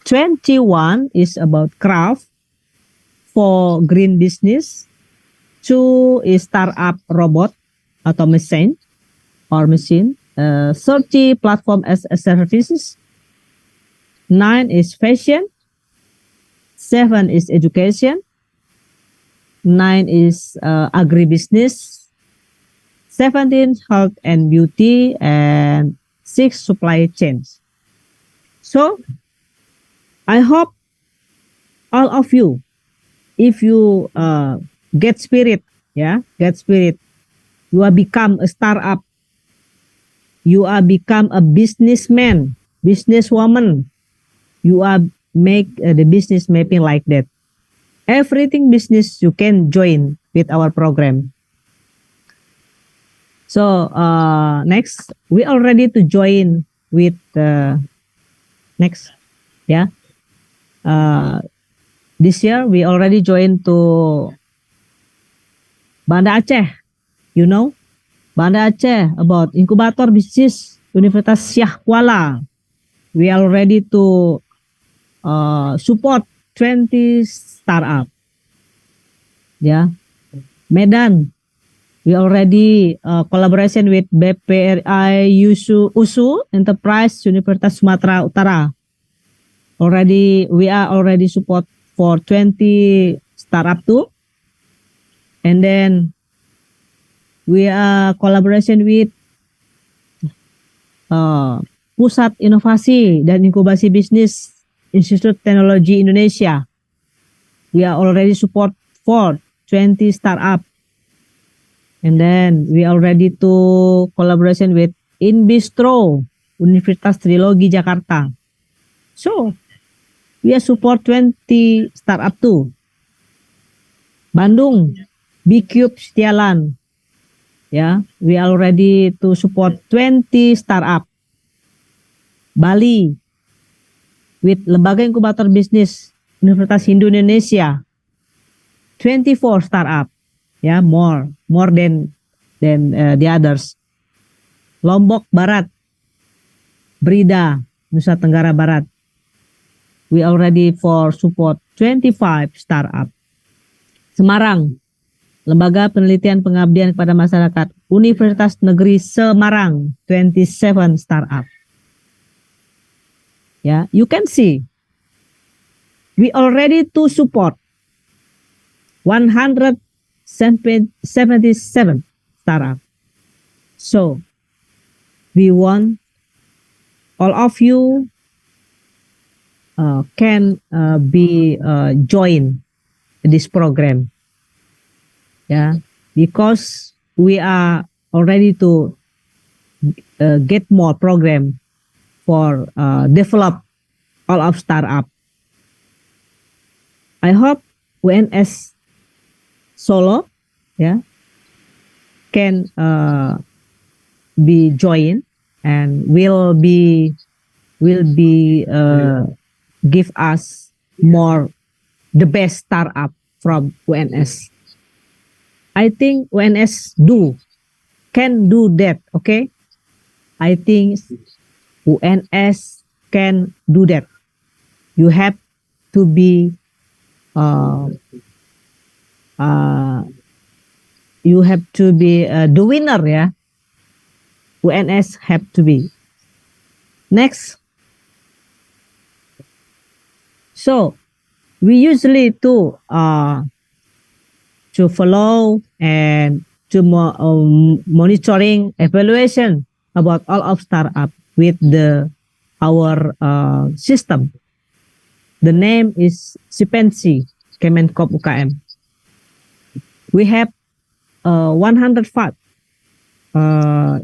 21 is about craft. 4 green business. 2 is startup robot atau machine. 30 platform as a services. 9 is fashion. 7 is education. 9 is agribusiness. 17 health and beauty, and 6 supply chains. So I hope all of you, if you get spirit, yeah, get spirit, you are become a startup. You are become a businessman, businesswoman. You are make the business mapping like that. Everything business you can join with our program. So next, we are ready to join with next, yeah. This year we already joined to Banda Aceh, you know, Banda Aceh about incubator business Universitas Syah Kuala. We are ready to support 20 startup. Yeah, Medan. We already collaboration with BPRI USU Enterprise Universitas Sumatera Utara. We are already support for 20 startup too. And then we are collaboration with Pusat Inovasi dan Inkubasi Bisnis Institut Teknologi Indonesia. We are already support for 20 startup. And then we already to collaboration with Inbistro Universitas Trilogi Jakarta. So we are support 20 startup too. Bandung, B-Cube Setialan. Yeah, we already to support 20 startup. Bali, with Lembaga Inkubator Bisnis Universitas Hindu Indonesia, 24 startup. Yeah, more than the others. Lombok Barat, Brida, Nusa Tenggara Barat. We already for support 25 startup. Semarang, Lembaga Penelitian Pengabdian kepada Masyarakat Universitas Negeri Semarang, 27 startup. Yeah, you can see we already to support 177 startup. So we want all of you can be join this program. Yeah, because we are already to get more program for develop all of startup. I hope UNS Solo, can be joined and will be give us more the best startup from UNS. I think UNS can do that. Okay, I think UNS can do that. You have to be the winner, UNS have to be. Next. So we usually to follow and to monitoring evaluation about all of startup with our system. The name is Sipensi Kemenkop UKM. We have 105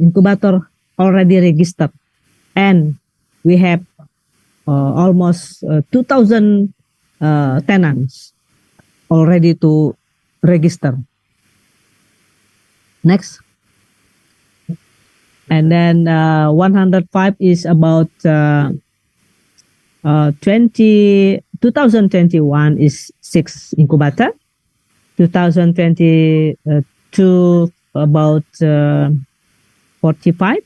incubator already registered, and we have almost 2,000 tenants already to register. Next. And then 105 is about 2021 is 6 incubator. 2022 about 45.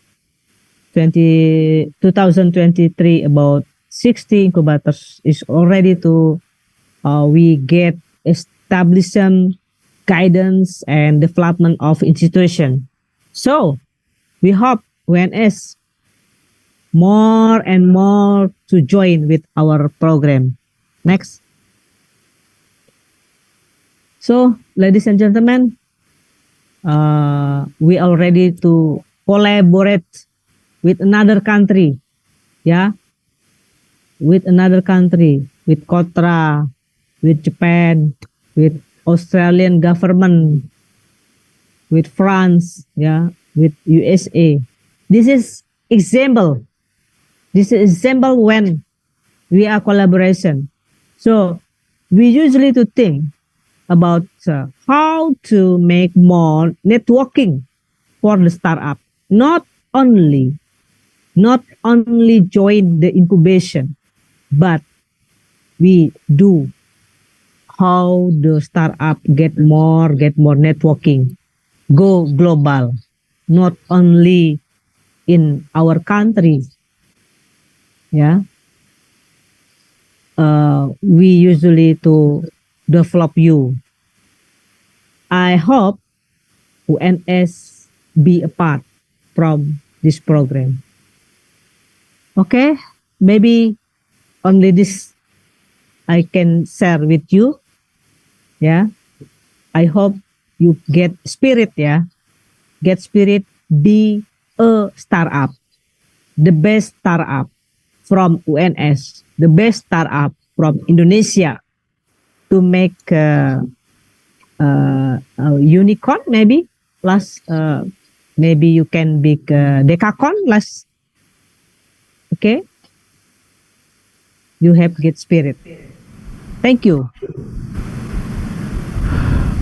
2023 about 60 incubators is already to we get establishment, guidance, and development of institution. So we hope UNS more and more to join with our program. Next. So, ladies and gentlemen, we are ready to collaborate with another country, with another country, with Kotra, with Japan, with Australian government, with France, with USA. This is example. This is example when we are collaboration. So we usually to think about how to make more networking for the startup. Not only join the incubation, but we do how the startup get more networking, go global, not only in our country. We usually to develop you. I hope UNS be a part from this program. Okay, maybe only this I can share with you. I hope you get spirit. Get spirit, be a startup, the best startup from UNS, the best startup from Indonesia to make a unicorn maybe. Plus, maybe you can be decacon. Plus, okay, you have get spirit. Thank you.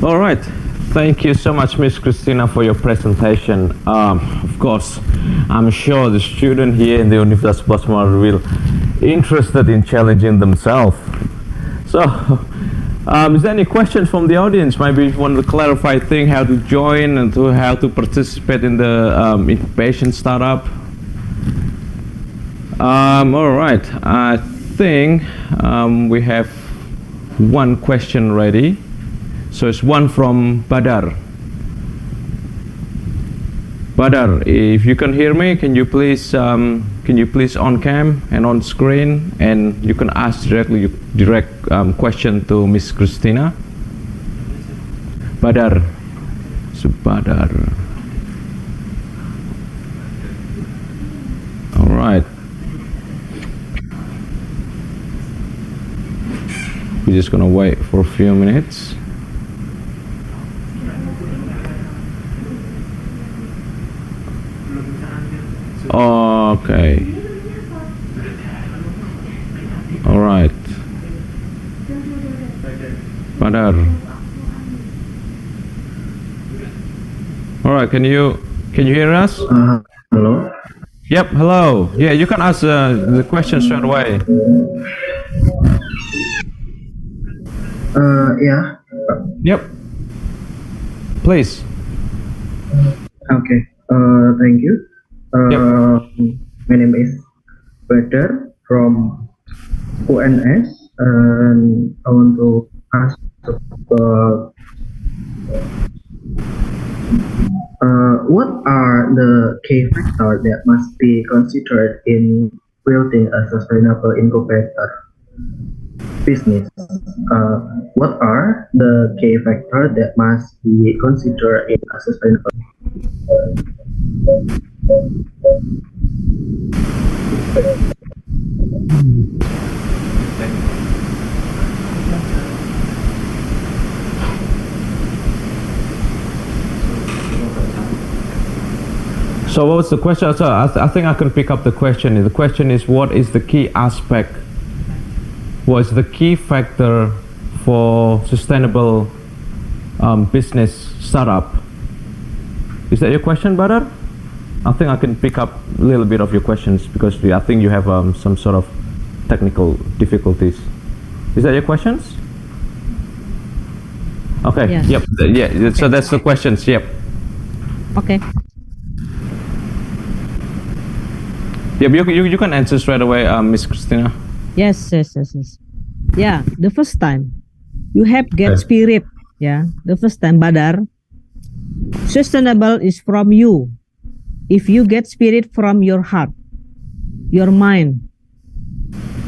All right. Thank you so much, Miss Christina, for your presentation. Of course, I'm sure the student here in the Universitas Bosmar will interested in challenging themselves. So, is there any questions from the audience? Maybe you want to clarify things, how to join and how to participate in the incubation startup. All right. I think we have one question ready. So it's one from Badar. Badar, if you can hear me, can you please on cam and on screen, and you can ask direct question to Miss Christina. Badar. So Badar. All right. We're just gonna wait for a few minutes. Okay. All right. Badar. All right. Can you hear us? Hello. Yep. Hello. Yeah, you can ask the question straight away. Yeah. Yep. Please. Okay. Thank you. My name is Badar from UNS, and I want to ask what are the key factors that must be considered in building a sustainable incubator business? What are the key factors that must be considered in a sustainable So what was the question? So I think I can pick up the question. The question is, what is the key aspect? What is the key factor for sustainable business startup? Is that your question, Badar? I think I can pick up a little bit of your questions because I think you have some sort of technical difficulties. Is that your questions? Okay. Yes. Yep. Yeah. So that's the questions. Yep. Okay. Yep. You can answer straight away, Miss Christina. Yes. Yeah, the first time you have get spirit. Yeah, the first time, Badar, sustainable is from you. If you get spirit from your heart, your mind,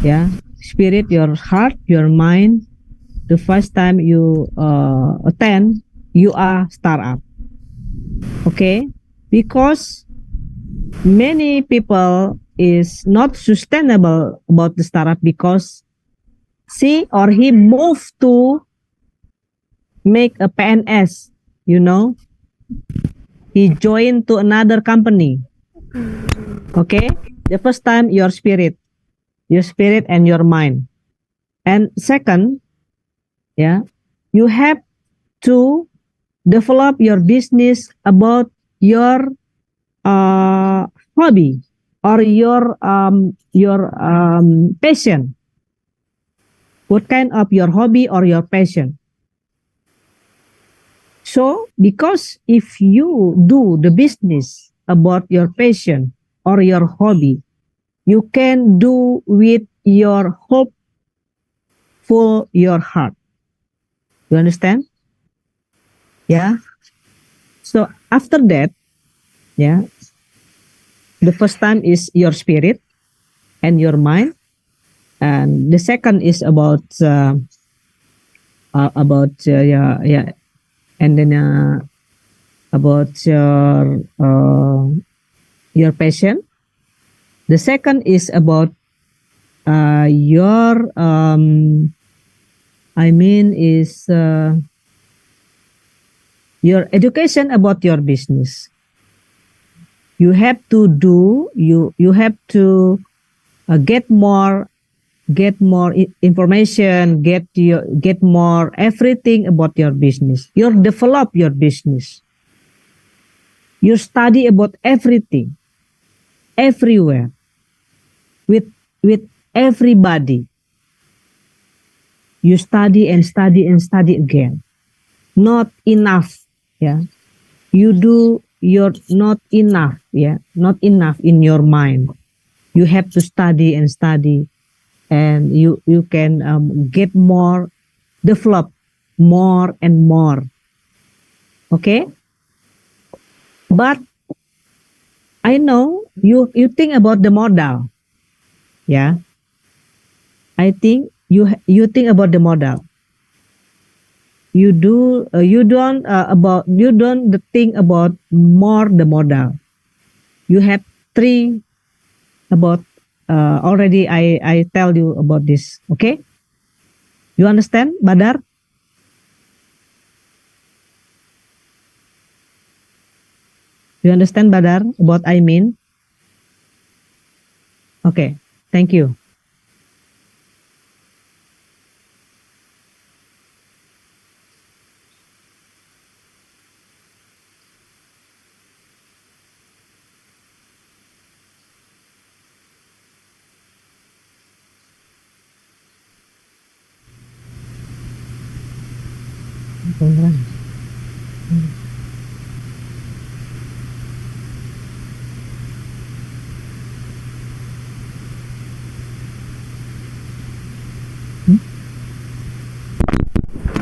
yeah, spirit, your heart, your mind, the first time you attend, you are startup. Okay, because many people is not sustainable about the startup because she or he moved to make a PNS, you know, he joined to another company. Okay, the first time your spirit and your mind. And second, yeah, you have to develop your business about your hobby or your passion. What kind of your hobby or your passion? So, because if you do the business about your passion or your hobby, you can do with your hope for your heart. You understand? Yeah. So after that, yeah, the first time is your spirit and your mind, and the second is about and then about your passion. The second is about your your education about your business. You have to do, you have to get more information, get more everything about your business. You develop your business. You study about everything, everywhere, with everybody. You study and study and study again. Not enough, yeah. You do your not enough, yeah. Not enough in your mind. You have to study and study, and you can get more, develop more and more. Okay. But I know you think about the model, yeah. I think you think about the model. You don't think about more the model. You have three about already. I tell you about this. Okay, you understand, Badar? You understand, Badar, what I mean? Okay, thank you.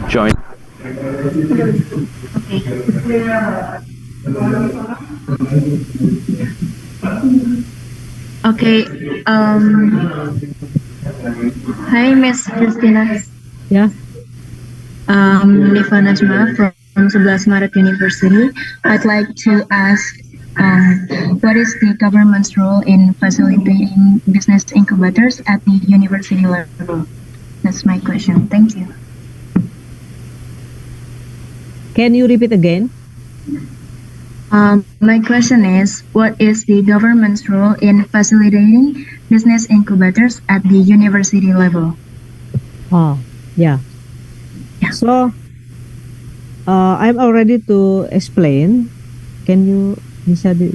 Join. Okay. Hi, Miss Christina. Yeah. Nifa Najma from 11 Maret University. I'd like to ask, what is the government's role in facilitating business incubators at the university level? That's my question. Thank you. Can you repeat again? My question is, what is the government's role in facilitating business incubators at the university level? Oh, yeah. So, I'm already to explain. Can you bisa di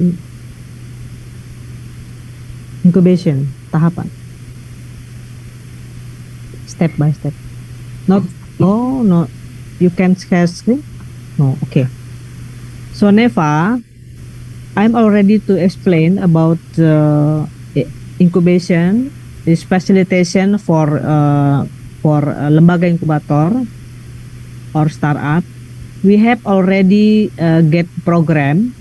incubation tahapan step by step. Not no. You can share screen. No, okay. So Neva, I'm already to explain about incubation, is facilitation for lembaga inkubator or startup. We have already get program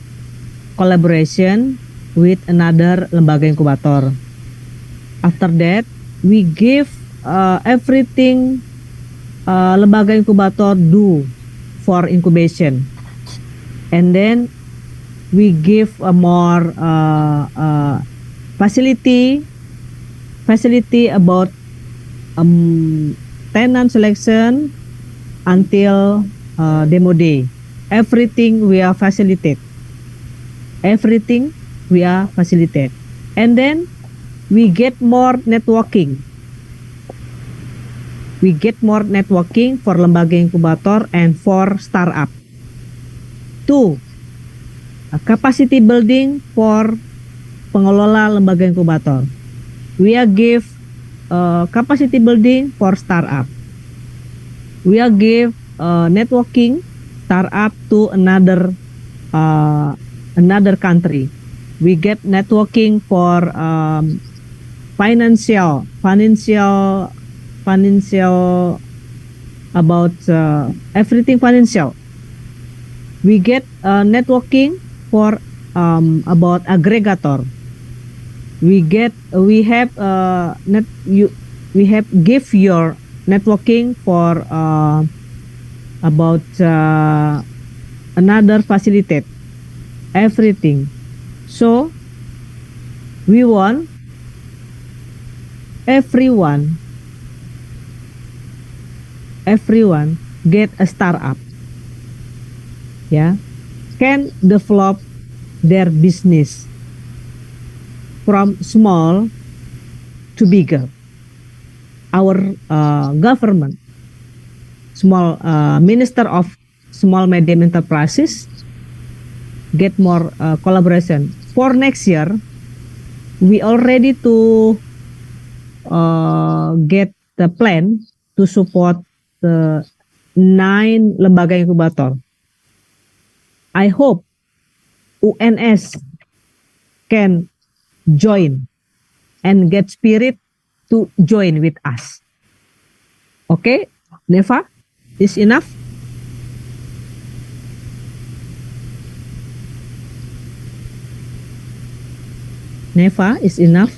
collaboration with another lembaga inkubator. After that, we give everything lembaga inkubator do for incubation, and then we give a more facility about tenant selection until demo day. Everything we are facilitate. Everything we are facilitate, and then we get more networking. We get more networking for lembaga inkubator and for startup. 2. Capacity building for pengelola lembaga inkubator. We are give capacity building for startup. We are give networking startup to another country. We get networking for financial about everything financial. We get networking for about aggregator. We have give your networking for about another facilitate everything. So we want everyone get a startup, can develop their business from small to bigger. Our government, small Minister of Small Medium Enterprises, get more collaboration. For next year, we already to get the plan to support the 9 lembaga inkubator. I hope UNS can join and get spirit to join with us. Okay, Neva, is enough? Neva, is enough?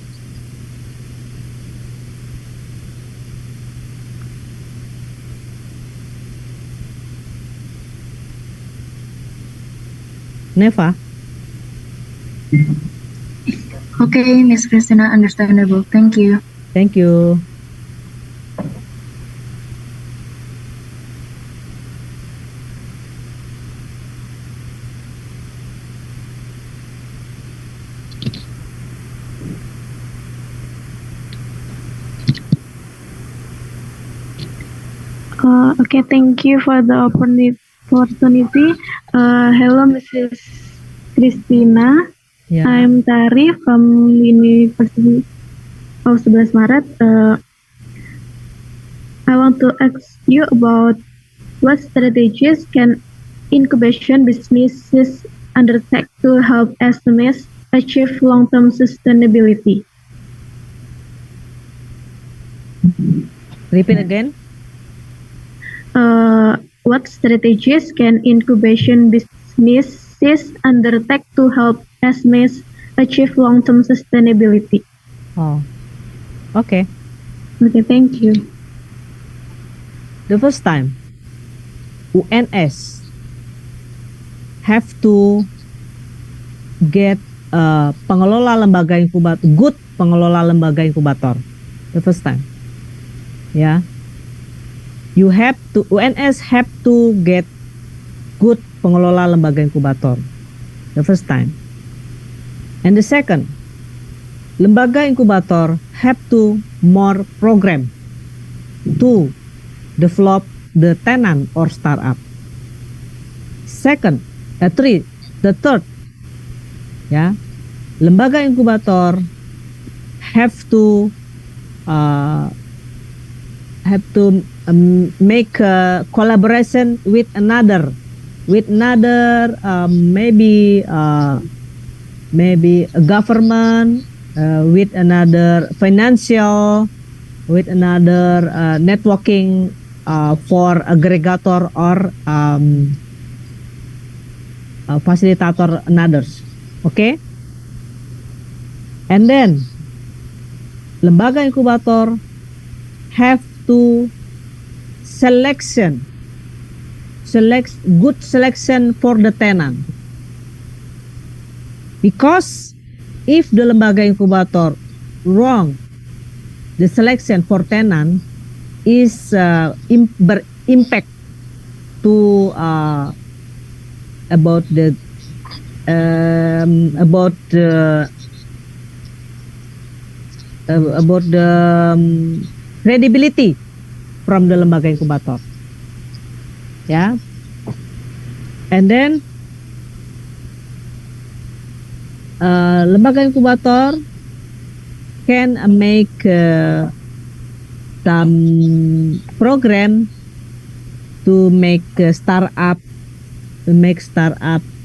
Neva? Okay, Miss Christina, understandable. Thank you. Thank you. Okay, thank you for the opportunity. Hello, Mrs. Christina. Yeah. I'm Tari from University of 11 Maret. I want to ask you about what strategies can incubation businesses undertake to help SMEs achieve long-term sustainability? Repeat again. What strategies can incubation businesses undertake to help SMEs achieve long-term sustainability? Oh, okay. Okay, thank you. The first time, UNS have to get pengelola lembaga inkubator, good pengelola lembaga inkubator. The first time, yeah. UNS have to get good pengelola lembaga inkubator. The first time. And the second, lembaga inkubator have to more program to develop the tenant or startup. The third, ya, lembaga inkubator have to make a collaboration with another maybe a government, with another financial, with another networking for aggregator or facilitator and others. Okay, and then lembaga inkubator have to select good selection for the tenant, because if the lembaga inkubator wrong the selection for tenant is impact to about the credibility from the lembaga inkubator, yeah. And then lembaga inkubator can make some program to make startup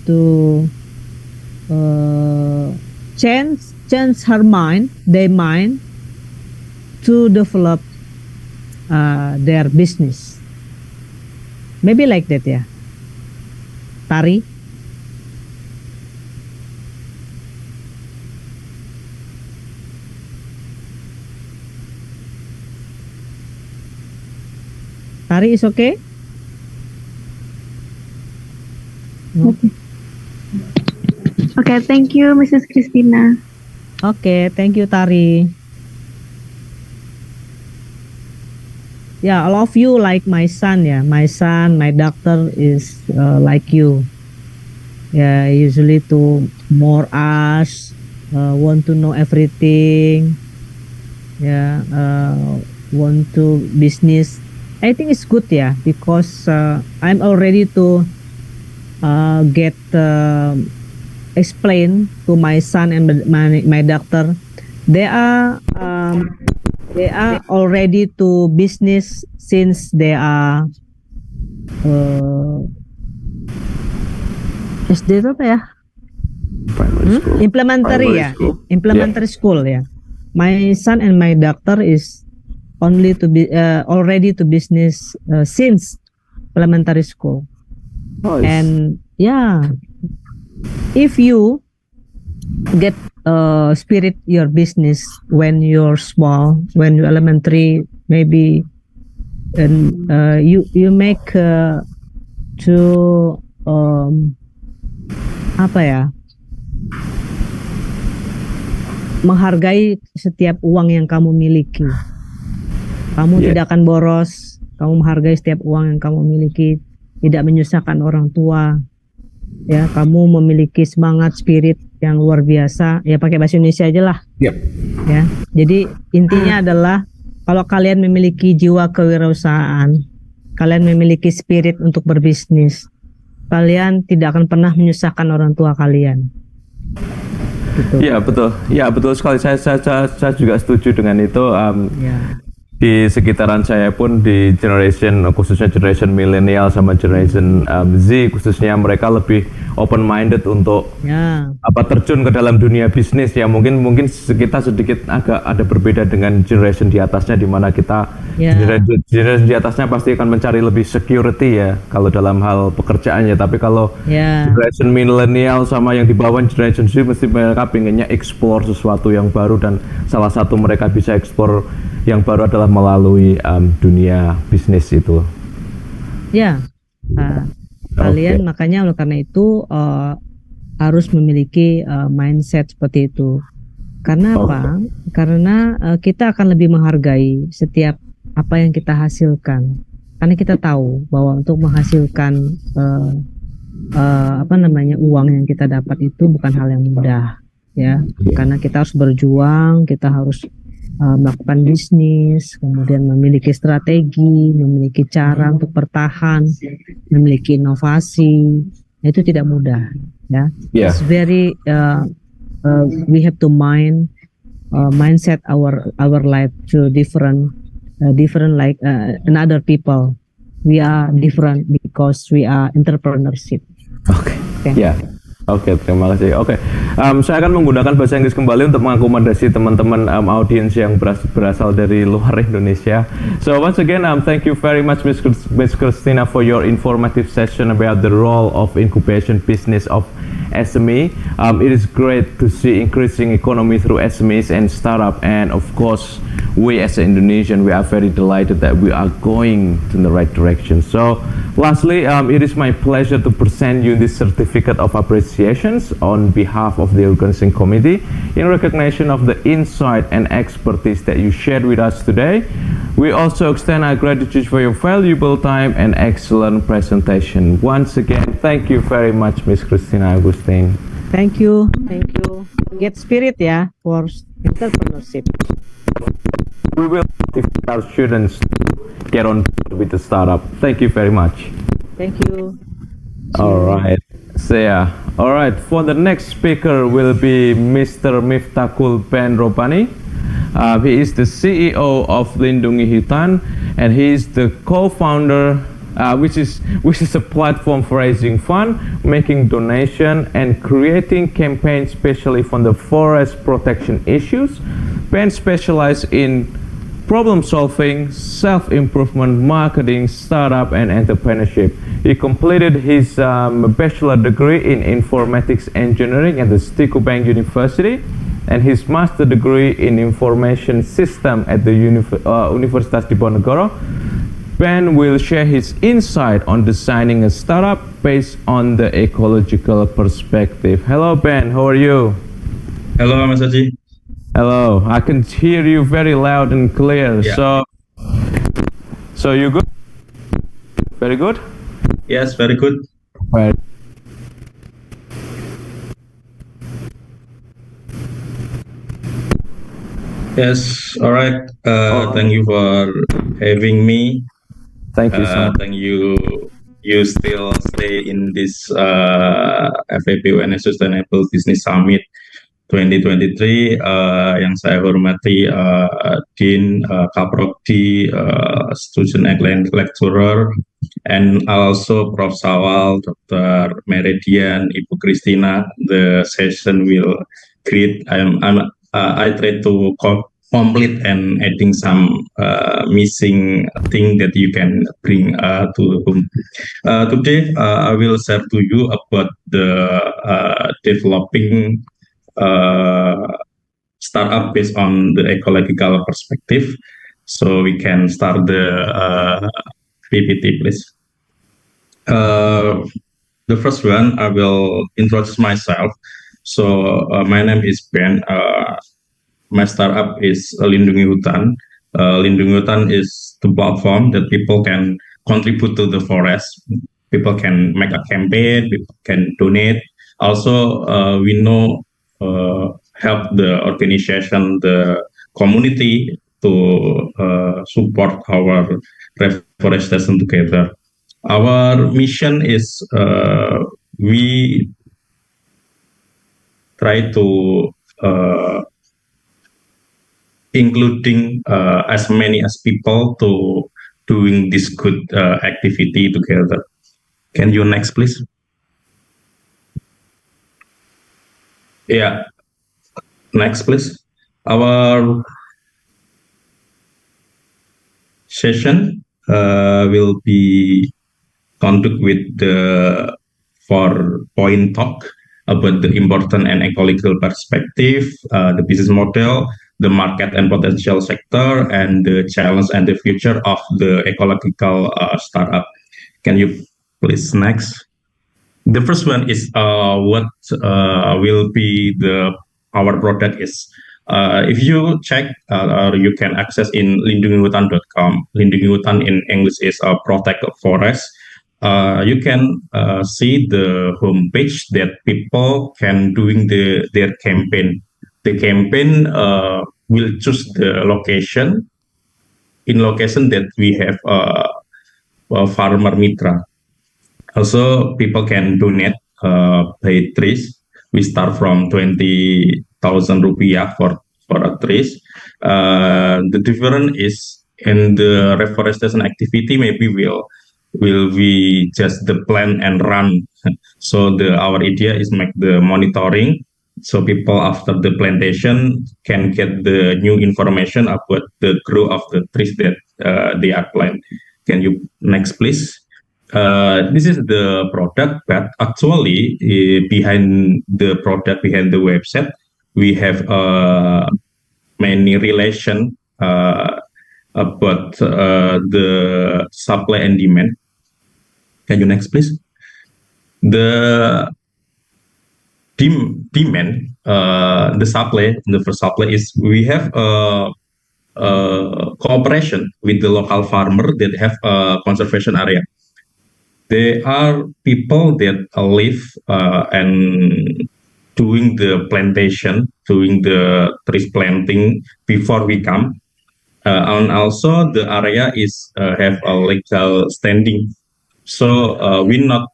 to change their mind to develop their business. Maybe like that, yeah. Tari. Tari is okay? No? Okay, thank you, Mrs. Christina. Okay, thank you, Tari. Yeah, all of you like my son, yeah. My son, my doctor is like you. Yeah, usually to more ask, want to know everything. Yeah, want to business. I think it's good, yeah, because I'm already to get explain to my son and my doctor. They are already to business since they are SD itu apa ya? Implementary, ya. Implementary school, ya. My son and my doctor is only to be already to business since elementary school. Nice. And yeah, if you get spirit your business when you're small, when you're elementary, maybe, and you make to apa ya, menghargai setiap uang yang kamu miliki. Kamu tidak akan boros, kamu menghargai setiap uang yang kamu miliki, tidak menyusahkan orang tua. Ya, kamu memiliki semangat spirit yang luar biasa. Ya, pakai bahasa Indonesia aja lah. Yep. Ya, jadi intinya adalah kalau kalian memiliki jiwa kewirausahaan, kalian memiliki spirit untuk berbisnis, kalian tidak akan pernah menyusahkan orang tua kalian. Gitu. Iya betul, ya betul sekali. Saya juga setuju dengan itu. Di sekitaran saya pun di khususnya generation milenial sama generation Z khususnya, mereka lebih open minded untuk terjun ke dalam dunia bisnis ya. Mungkin kita sedikit agak ada berbeda dengan generation di atasnya, di mana kita generation di atasnya pasti akan mencari lebih security ya kalau dalam hal pekerjaannya. Tapi kalau generation milenial sama yang di bawah generation Z, mesti mereka pengennya explore sesuatu yang baru, dan salah satu mereka bisa explore yang baru adalah melalui dunia bisnis itu. Kalian makanya oleh karena itu harus memiliki mindset seperti itu. Karena apa? Karena kita akan lebih menghargai setiap apa yang kita hasilkan. Karena kita tahu bahwa untuk menghasilkan uang yang kita dapat itu bukan hal yang mudah, ya. Karena kita harus berjuang, kita harus melakukan bisnis, kemudian memiliki strategi, memiliki cara untuk bertahan, memiliki inovasi. Itu tidak mudah, ya. It's very we have to mindset our life to different like another people. We are different because we are entrepreneurship. Oke, terima kasih. Saya akan menggunakan bahasa Inggris kembali untuk mengakomodasi teman-teman audiens yang berasal dari luar Indonesia. So once again, thank you very much, Miss Christina, for your informative session about the role of incubation business of SME. It is great to see increasing economy through SMEs and startup, and of course, we as Indonesian, we are very delighted that we are going in the right direction. So lastly, it is my pleasure to present you this certificate of appreciations on behalf of the organizing committee in recognition of the insight and expertise that you shared with us today. We also extend our gratitude for your valuable time and excellent presentation. Once again, thank you very much, Miss Christina Agustin. Thank you. Get spirit ya for entrepreneurship. We will motivate our students to get on board with the startup. Thank you very much. Thank you. All right. All right. For the next speaker will be Mr. Miftahul Ben Robani. He is the CEO of Lindungi Hutan, and he is the co-founder, which is a platform for raising fund, making donation, and creating campaigns especially for the forest protection issues. Ben specializes in problem solving, self-improvement, marketing, startup, and entrepreneurship. He completed his bachelor degree in informatics engineering at the Stico-Bank University, and his master degree in information system at the Universitas Diponegoro. Ben will share his insight on designing a startup based on the ecological perspective. Hello, Ben. How are you? Hello, Mas Haji. Hello. I can hear you very loud and clear. Yeah. So you good? Very good? Yes, very good. Right. Yes, all right. Thank you for having me. Thank you so much. Thank you. You still stay in this FAPUN Sustainable Business Summit 2023. Yang saya hormati Dean Kaprodi, student lecturer, and also Prof. Sawal, Dr. Meridian, Ibu Christina. The session will create. I try to complete and adding some missing thing that you can bring to home. Today, I will share to you about the developing startup based on the ecological perspective. So we can start the PPT, please. The first one, I will introduce myself. So my name is Ben. My startup is Lindungi Hutan. Lindungi Hutan is the platform that people can contribute to the forest. People can make a campaign, people can donate. Also, we know help the organization, the community to support our reforestation together. Our mission is we try to including as many as people to doing this good activity together. Can you next, please? Yeah, next, please. Our session will be conduct with the 4-point talk about the important and ecological perspective, the business model, the market and potential sector, and the challenge and the future of the ecological startup. Can you please next? The first one is what will be our product is. If you check or you can access in lindungihutan.com. Lindungi Hutan in English is protect forest. You can see the homepage that people can doing their campaign. The campaign will choose the location. In location that we have Farmer Mitra. Also, people can donate by trees. We start from 20,000 rupiah for a trees. The difference is in the reforestation activity. Maybe will we just the plan and run. So our idea is make the monitoring. So people after the plantation can get the new information about the growth of the trees that they are planted. Can you next, please? This is the product, but actually behind the product, behind the website, we have many relation about the supply and demand. Can you next, please? The demand, the supply, the first supply is we have cooperation with the local farmer that have a conservation area. They are people that live and doing the plantation, doing the trees planting before we come. And also the area is have a legal standing. So we not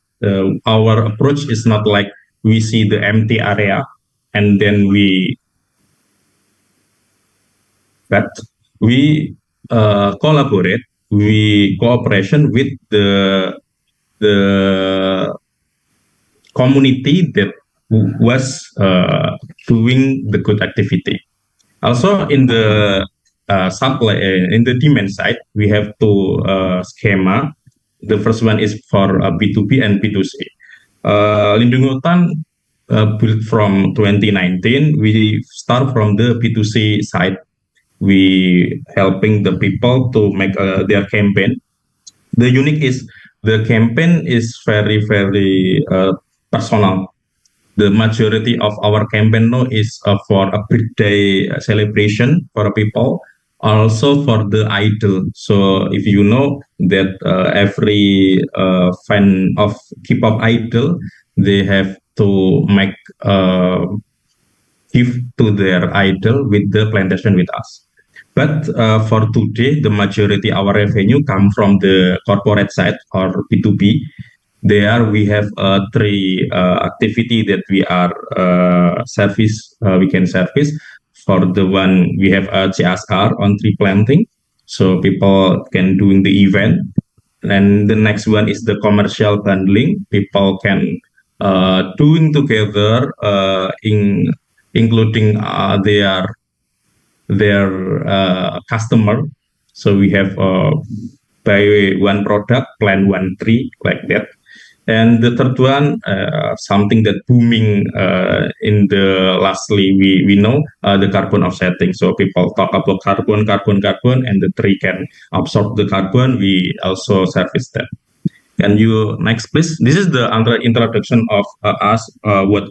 our approach is not like we see the empty area and then but we collaborate, we cooperation with the community that was doing the good activity. Also in the supply, in the demand side, we have two schema. The first one is for B2B and B2C. Lindungi Hutan built from 2019. We start from the B2C side. We helping the people to make their campaign. The unique is the campaign is very, very personal. The majority of our campaign now is for a birthday celebration for people, also for the idol. So if you know that every fan of K-pop idol, they have to make gift to their idol with the plantation with us. But for today, the majority our revenue come from the corporate side or B2B. There we have three activity that we are service. We can service. For the one we have a CSR on tree planting, so people can doing the event. And the next one is the commercial bundling. People can doing together, including their customer. So we have buy one product, plant one tree, like that. And the third one, something that booming in the lastly we know the carbon offsetting. So people talk about carbon, and the tree can absorb the carbon. We also service that. Can you next, please? This is the introduction of us what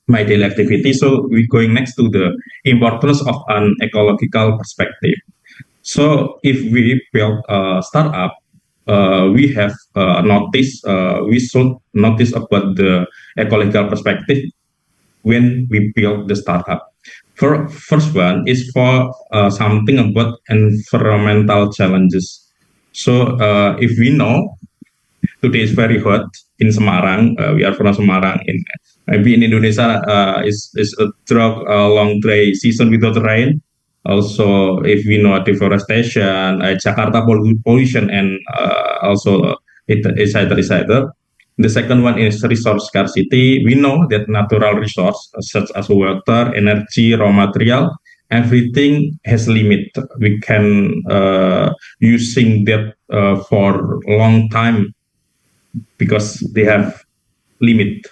my daily activity. So we're going next to the importance of an ecological perspective. So if we build a startup, we have we should notice about the ecological perspective when we build the startup. First one is for something about environmental challenges. So if we know today is very hot in Semarang, we are from Semarang. Maybe in Indonesia is a long dry season without rain. Also, if we know deforestation, Jakarta pollution, and also etc. The second one is resource scarcity. We know that natural resource such as water, energy, raw material, everything has limit. We can using that for a long time because they have limit.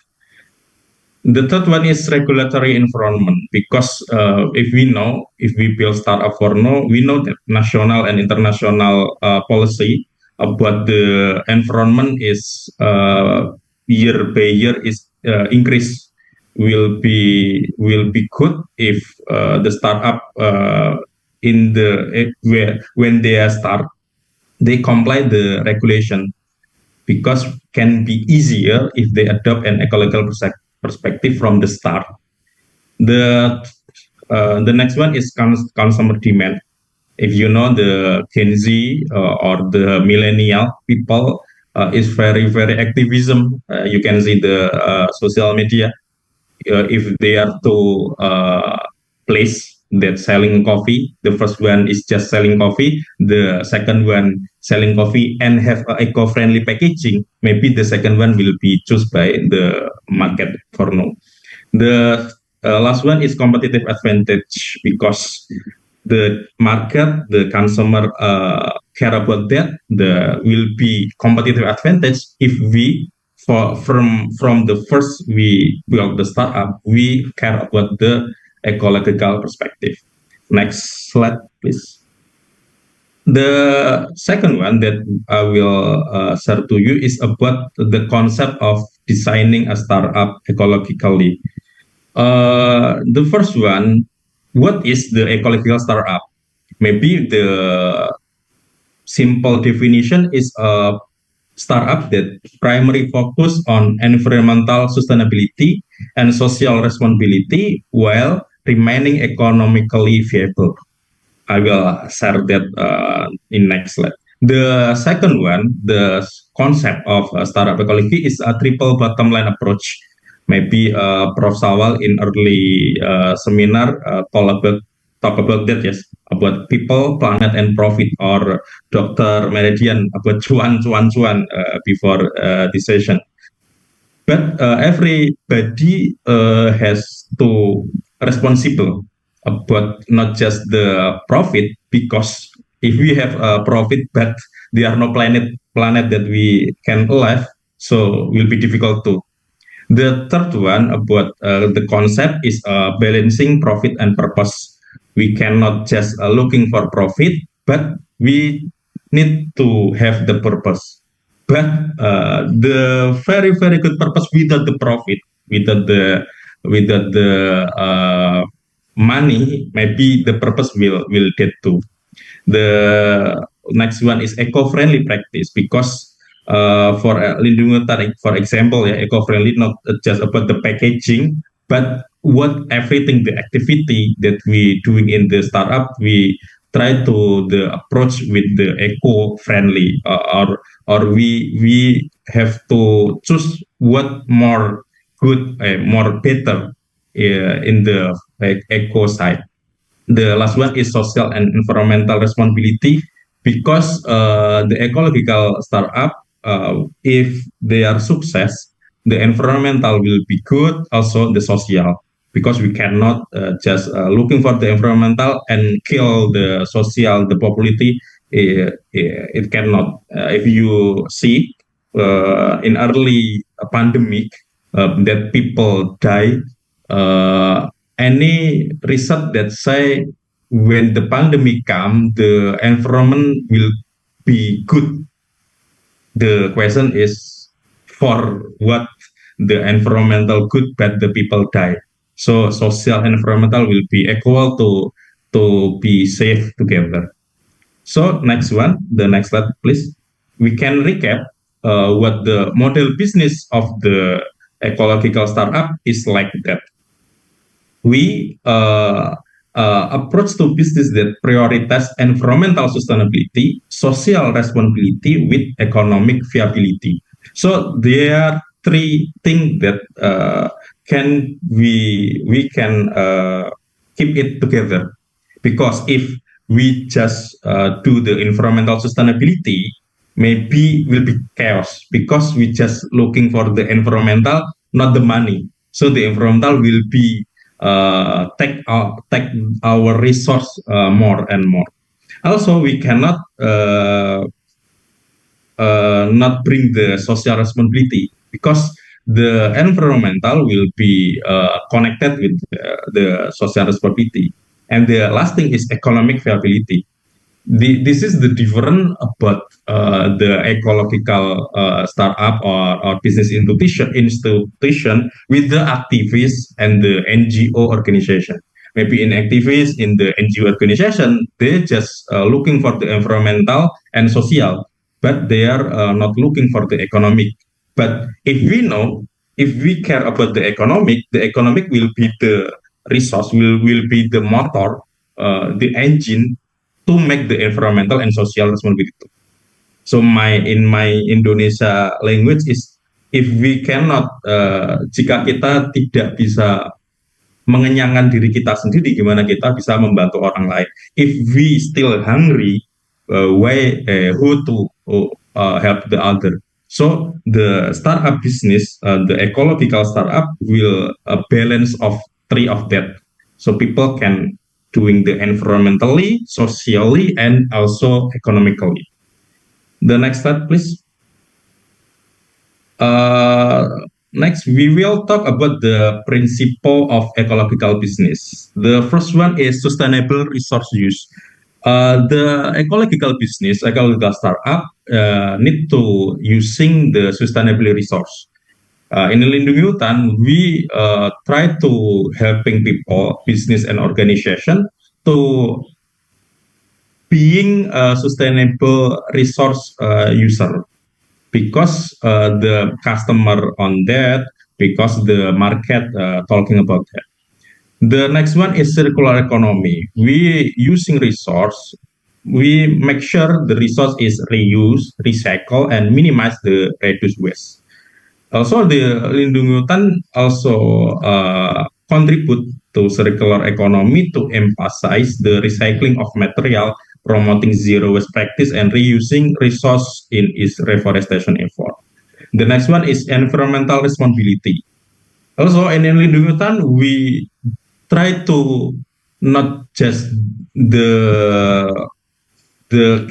The third one is regulatory environment because if we build startup for now, we know that national and international policy about the environment is year by year is increase will be good if the startup when they start they comply the regulation because can be easier if they adopt an ecological perspective from the start. The next one is consumer demand. If you know the Gen Z or the millennial people is very activism. You can see the social media. If they are to place that selling coffee, the first one is just selling coffee. The second one selling coffee and have eco-friendly packaging. Maybe the second one will be chosen by the market for now. The last one is competitive advantage because the market, the consumer care about that. Will be competitive advantage if we from the first we build the startup, we care about the ecological perspective. Next slide, please. The second one that I will share to you is about the concept of designing a startup ecologically. The first one, what is the ecological startup? Maybe the simple definition is a startup that primary focus on environmental sustainability and social responsibility while remaining economically viable. I will share that in next slide. The second one, the concept of startup ecology is a triple bottom line approach. Maybe Prof. Sawal in early seminar talk about that, yes, about people, planet, and profit, or Dr. Meridian about cuan before this session. But everybody has to responsible about not just the profit, because if we have a profit but there are no planet that we can live, so will be difficult too. The third one about the concept is balancing profit and purpose. We cannot just looking for profit, but we need to have the purpose. But the very good purpose without the profit, without the money, maybe the purpose will get to. The next one is eco-friendly practice, because for Lindungan Tarik, for example, eco-friendly not just about the packaging, but what everything the activity that we doing in the startup, we try to the approach with the eco-friendly, or we have to choose what more good, more better in the eco side. The last one is social and environmental responsibility, because the ecological startup, if they are success, the environmental will be good, also the social, because we cannot just looking for the environmental and kill the social, the popularity. It cannot. If you see in early pandemic that people die, any research that say when the pandemic come, the environment will be good. The question is for what the environmental good, but the people die. So social and environmental will be equal to be safe together. So next one, the next slide, please. We can recap what the model business of the ecological startup is like that. we approach to business that prioritize environmental sustainability, social responsibility with economic viability. So there are three things that can we can keep it together, because if we just do the environmental sustainability, maybe will be chaos, because we just looking for the environmental, not the money. So the environmental will be take our resource more and more. Also, we cannot not bring the social responsibility, because the environmental will be connected with the social responsibility. And the last thing is economic viability. This is the difference about the ecological startup or business institution with the activists and the NGO organization. Maybe in activists in the NGO organization, they just looking for the environmental and social, but they are not looking for the economic. But if we care about the economic will be the resource, will be the motor, the engine to make the environmental and social responsibility. So in my Indonesia language is, if we cannot, jika kita tidak bisa mengenyangkan diri kita sendiri, gimana kita bisa membantu orang lain? If we still hungry, who to help the other? So the startup business, the ecological startup will balance of three of that. So people can doing the environmentally, socially, and also economically. The next slide, please. Next, we will talk about the principle of ecological business. The first one is sustainable resource use. The ecological business, ecological startup, need to using the sustainable resource. In Lindungi Hutan, we try to helping people, business and organization to being a sustainable resource user, because the customer on that, because the market talking about that. The next one is circular economy. We using resource, we make sure the resource is reused, recycle, and minimize the reduce waste. Also, the Lindungi Hutan also contribute to circular economy to emphasize the recycling of material, promoting zero waste practice, and reusing resource in its reforestation effort. The next one is environmental responsibility. Also, in Lindungi Hutan, we try to not just the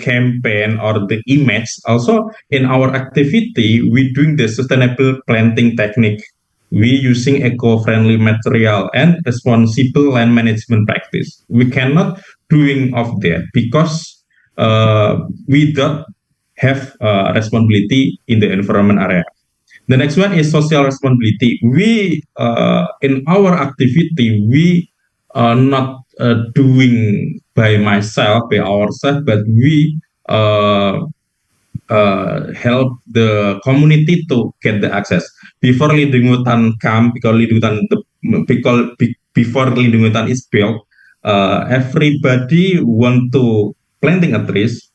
campaign or the image. Also, in our activity, we doing the sustainable planting technique. We using eco-friendly material and responsible land management practice. We cannot doing of that because we don't have responsibility in the environment area. The next one is social responsibility. We in our activity, we are not doing by myself, by ourselves, but we help the community to get the access. Before Lindungi Hutan come, because before Lindungi Hutan is built, everybody want to planting a trees,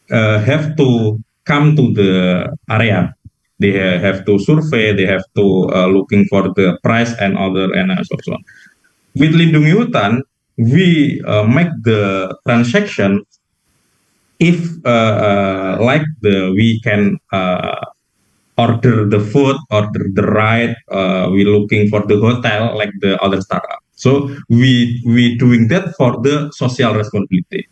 have to come to the area. They have to survey, they have to looking for the price and other and so on. With Lindungi Hutan, we make the transaction if like we can order the food, order the ride, we looking for the hotel like the other startup. So we doing that for the social responsibility.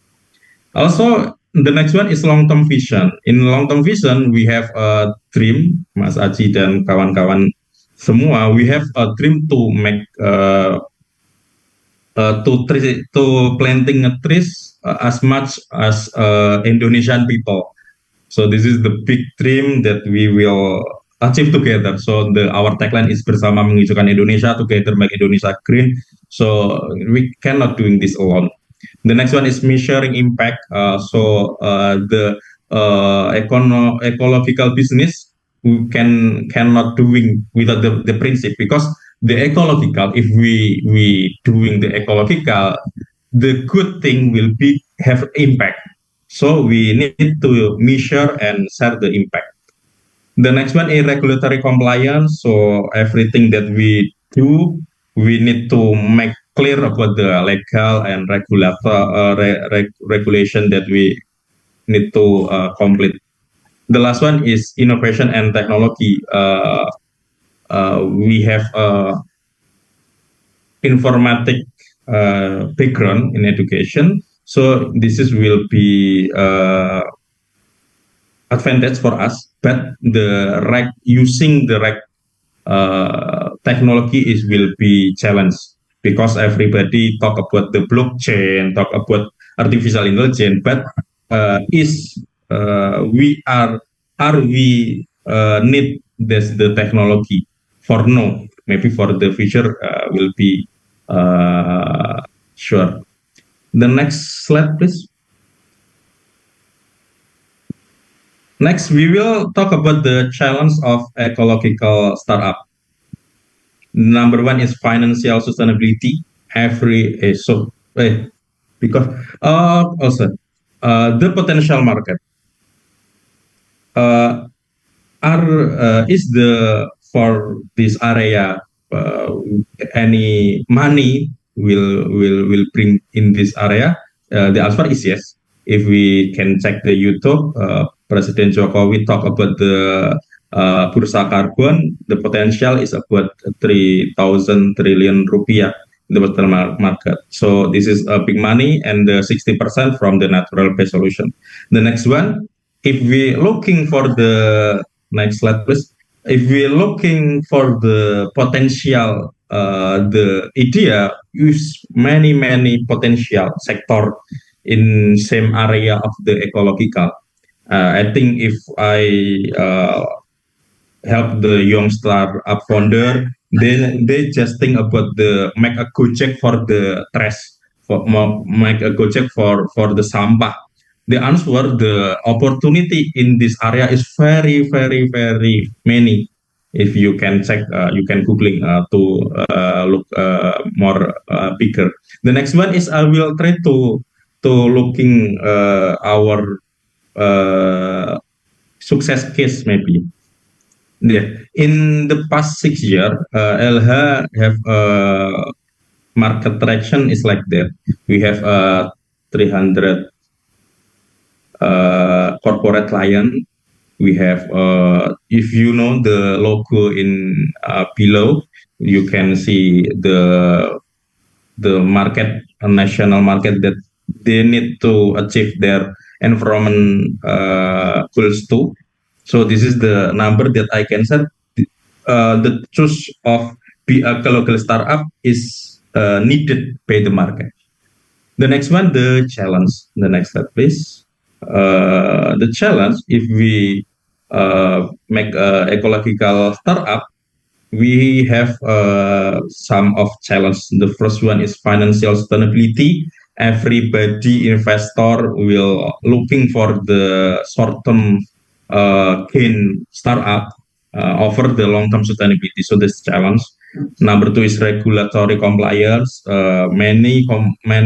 Also, the next one is long-term vision. In long-term vision, we have a dream, Mas Aji dan kawan-kawan semua. We have a dream to make to planting a trees as much as Indonesian people. So this is the big dream that we will achieve together. So our tagline is bersama menghijaukan Indonesia, together make Indonesia green. So we cannot doing this alone. The next one is measuring impact. The ecological business we cannot doing without the principle, because the ecological, if we doing the ecological, the good thing will be have impact. So we need to measure and share the impact. The next one is regulatory compliance. So everything that we do, we need to make clear about the legal and regulation that we need to complete. The last one is innovation and technology. We have informatic background in education, so this is will be advantage for us. But the using the technology is will be challenged, because everybody talk about the blockchain, talk about artificial intelligence, but we need this the technology for no, maybe for the future will be sure. The next slide, please. Next, we will talk about the challenge of ecological startup. Number one is financial sustainability. Because also the potential market is the for this area any money will bring in this area. The answer is yes. If we can check the YouTube, President Jokowi talk about the bursa carbon, the potential is about 3,000 trillion rupiah in the total market. So this is a big money, and 60% from the natural based solution. The next one, if we looking for the next slide, please. If we're looking for the potential, the idea use many potential sector in same area of the ecological. I think if I help the young startup founder, they just think about the make a Gojek for the trash, make a Gojek for the sampah. The answer, the opportunity in this area is very many. If you can check, you can googling to look more bigger. The next one is I will try to looking our success case maybe. Yeah. In the past 6 years, LH have market traction is like that. We have 300 corporate client. We have if you know the logo in below, you can see the market, national market, that they need to achieve their environment goals too. So this is the number that I can set. The choice of be a local startup is needed by the market. The next one, the challenge. The next slide, please. The challenge, if we make ecological startup, we have some of challenge. The first one is financial sustainability. Everybody investor will looking for the short-term gain startup over the long-term sustainability. So this challenge. Number two is regulatory compliance. Many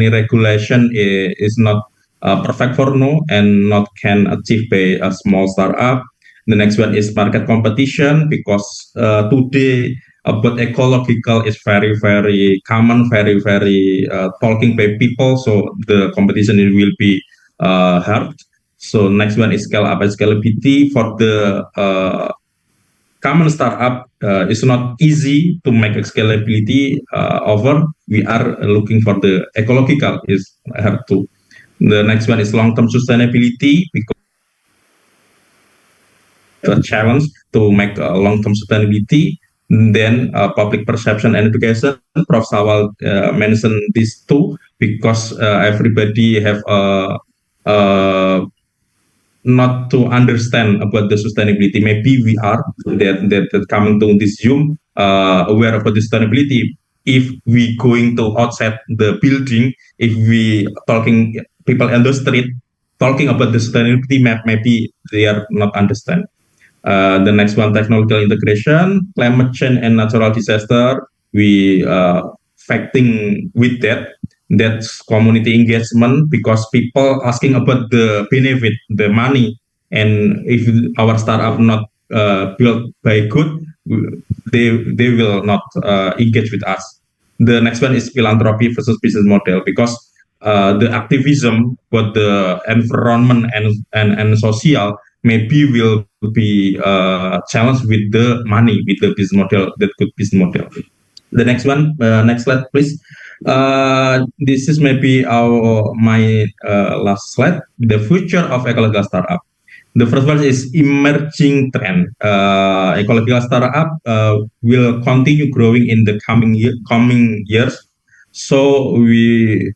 regulation is not perfect for no, and not can achieve by a small startup. The next one is market competition, because today about ecological is very common, very talking by people. So the competition will be hard. So next one is scale up and scalability. For the common startup, it's not easy to make scalability over. We are looking for the ecological is hard too. The next one is long-term sustainability, because the challenge to make long-term sustainability. Then public perception and education. Prof. Sawal mentioned these two, because everybody have not to understand about the sustainability. Maybe we are that coming to this Zoom aware about the sustainability. If we going to outside the building, if we talking people on the street talking about the sustainability, maybe they are not understand. The next one, technological integration, climate change and natural disaster. we facting with that's community engagement, because people asking about the benefit, the money, and if our startup not built by good, they will not engage with us. The next one is philanthropy versus business model, because the activism for the environment and social maybe will be challenged with the money, with the business model, that good business model. The next one, next slide, please. This is maybe my last slide. The future of ecological startup. The first one is emerging trend. Ecological startup will continue growing in the coming years. So the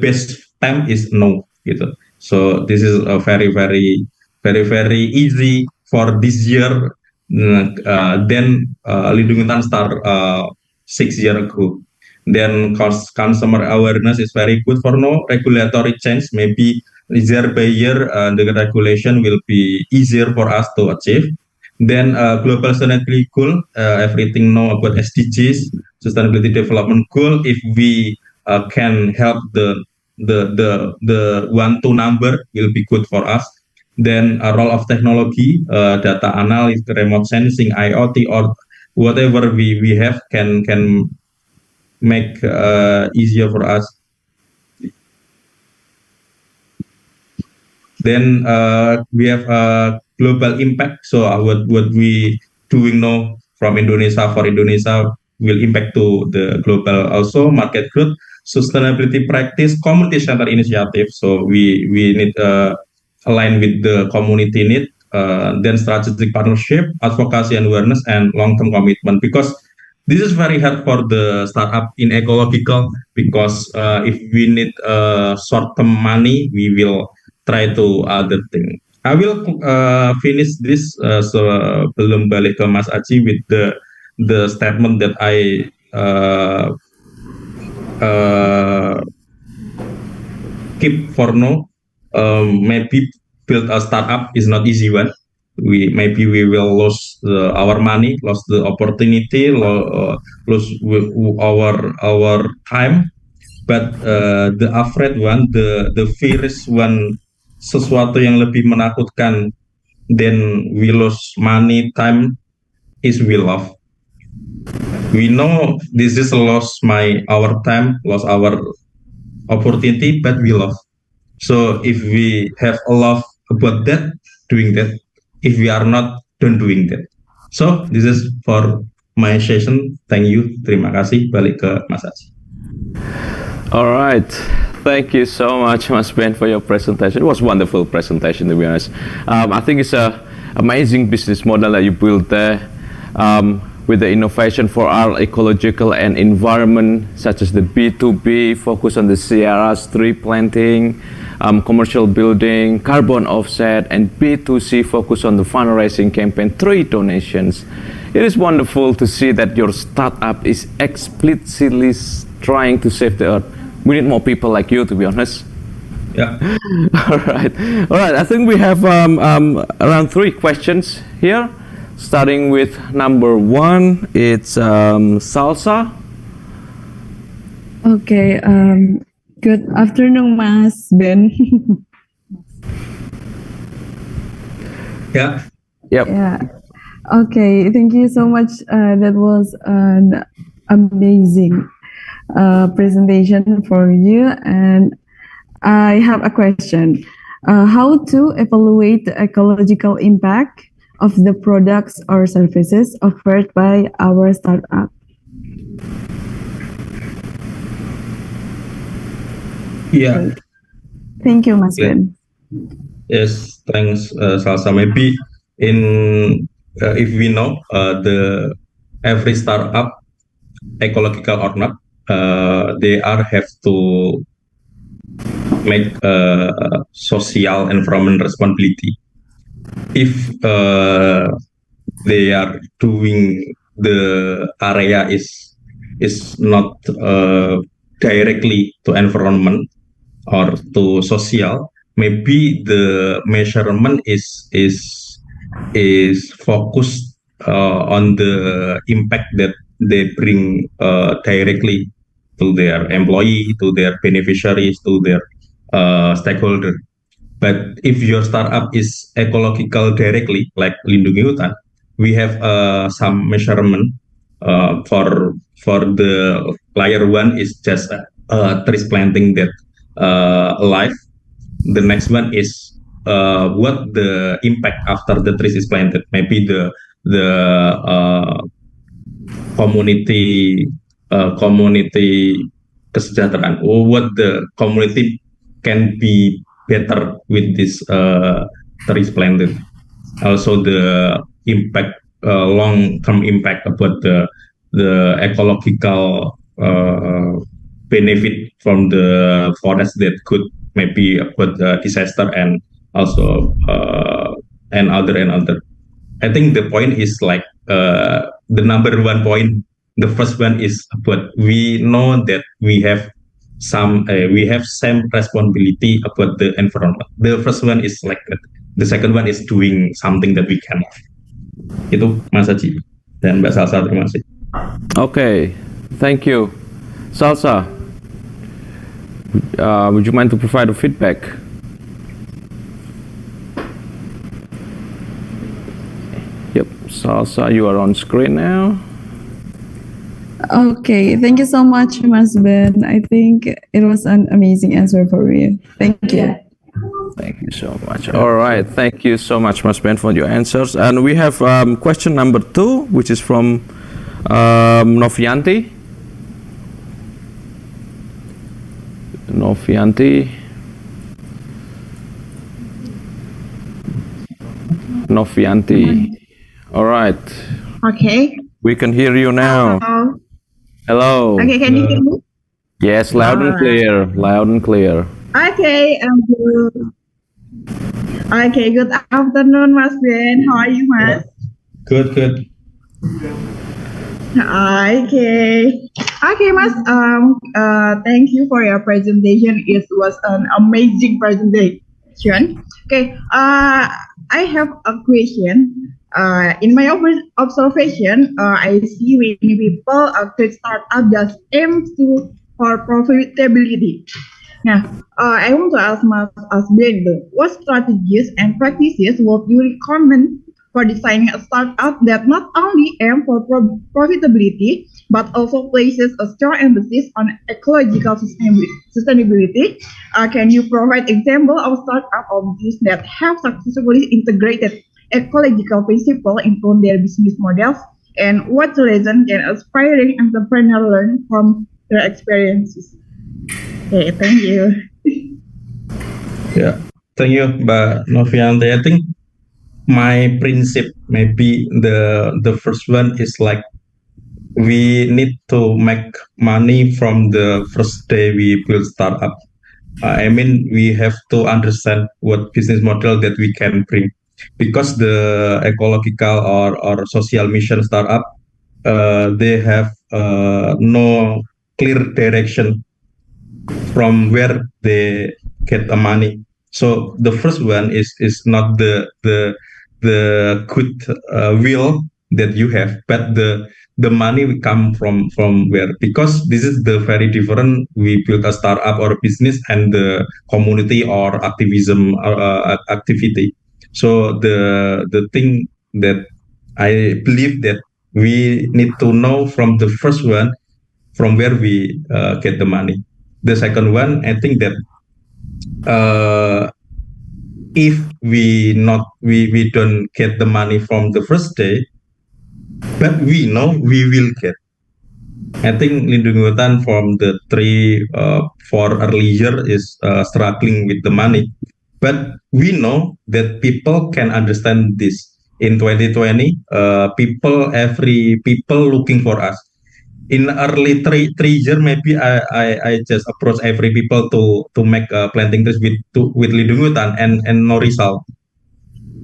best time is now, gitu. So this is a very easy for this year. Then Lindungi Hutan start 6 years ago. Then consumer awareness is very good for now. Regulatory change, maybe year by year, the regulation will be easier for us to achieve. Then global sustainability goal, everything know about SDGs, sustainability development goal. If we can help the 1-2 number, will be good for us. Then a role of technology, data analysis, remote sensing, IoT, or whatever we have can make easier for us. Then we have global impact. So what we doing now from Indonesia for Indonesia will impact to the global also. Market growth, sustainability practice, community center initiative. So we need align with the community need. Then strategic partnership, advocacy and awareness, and long-term commitment, because this is very hard for the startup in ecological, because if we need short-term money, we will try to other thing. I will finish this sebelum balik ke Mas Aji with the statement that I keep for now. Maybe build a startup is not easy one. Maybe we will lose our money, lose the opportunity, lose our time. But the afraid one, the fearless one, sesuatu yang lebih menakutkan then we lose money, time, is we love. We know this is lost our time, lost our opportunity, but we love. So if we have a love about that, doing that, if we are not, don't doing that. So this is for my session. Thank you. Terima kasih. Balik ke Mas Aji. All right. Thank you so much, Mas Ben, for your presentation. It was a wonderful presentation, to be honest. I think it's an amazing business model that you built there, with the innovation for our ecological and environment, such as the B2B, focus on the CRS, tree planting, commercial building, carbon offset, and B2C, focus on the fundraising campaign, tree donations. It is wonderful to see that your startup is explicitly trying to save the earth. We need more people like you, to be honest. Yeah. All right. I think we have around 3 questions here. Starting with number 1, it's Salsa. Okay. Good afternoon, Mas Ben. Yeah. Yep. Yeah. Okay. Thank you so much. That was an amazing presentation for you. And I have a question. How to evaluate the ecological impact of the products or services offered by our startup? Yeah. Thank you, Mas Ben. Yes, thanks, Salsa. Maybe if we know the every startup, ecological or not, they have to make social environment responsibility. If they are doing the area is not directly to environment or to social, maybe the measurement is focused on the impact that they bring directly to their employee, to their beneficiaries, to their stakeholder. But if your startup is ecological directly, like Lindungi Hutan, we have some measurement for the layer one is just trees planting that alive. The next one is what the impact after the trees is planted. Maybe the community kesejahteraan, or what the community can be better with this trees planted. Also the impact, long-term impact about the ecological benefit from the forest that could maybe about the disaster and also and other. I think the point is like the number one point. The first one is about we know that we have same responsibility about the environment. The first one is like that. The second one is doing something that we can. Itu Mas Haji dan Mbak Salsa, terima kasih. Okay, thank you. Salsa, would you mind to provide a feedback? Yep, Salsa, you are on screen now. Okay, thank you so much, Mas Ben. I think it was an amazing answer for you. Thank you. Thank you so much. All right, thank you so much, Mas Ben, for your answers. And we have question number 2, which is from Novianti. Novianti. All right. Okay. We can hear you now. Hello. Okay, can you hear me? Yes, loud and clear. Loud and clear. Okay, good. Okay, good afternoon, Mas Ben. How are you, Mas? Good. Okay, Mas. Thank you for your presentation. It was an amazing presentation. Okay. I have a question. In my observation, I see many people create startup just aim for profitability. Now, I want to ask Mas Ben, what strategies and practices would you recommend for designing a startup that not only aim for profitability but also places a strong emphasis on ecological sustainability? Can you provide example of startup of this that have successfully integrated ecological principle into their business models, and what lesson can aspiring entrepreneurs learn from their experiences? Okay, thank you. Yeah, thank you, Mbak Novianti. I think my principle, maybe the first one is like we need to make money from the first day we build startup. I mean, we have to understand what business model that we can bring. Because the ecological or social mission startup, they have no clear direction from where they get the money. So the first one is not the good will that you have, but the money will come from where, because this is the very different. We build a startup or a business and the community or activism activity. So the thing that I believe that we need to know from the first one, from where we get the money. The second one, I think that if we don't get the money from the first day, but we know we will get. I think Lindungi Hutan from the 4 earlier is struggling with the money. But we know that people can understand this. In 2020, people looking for us. In early 3 years, maybe I just approach every people to make planting trees with Lindungi Hutan and no result.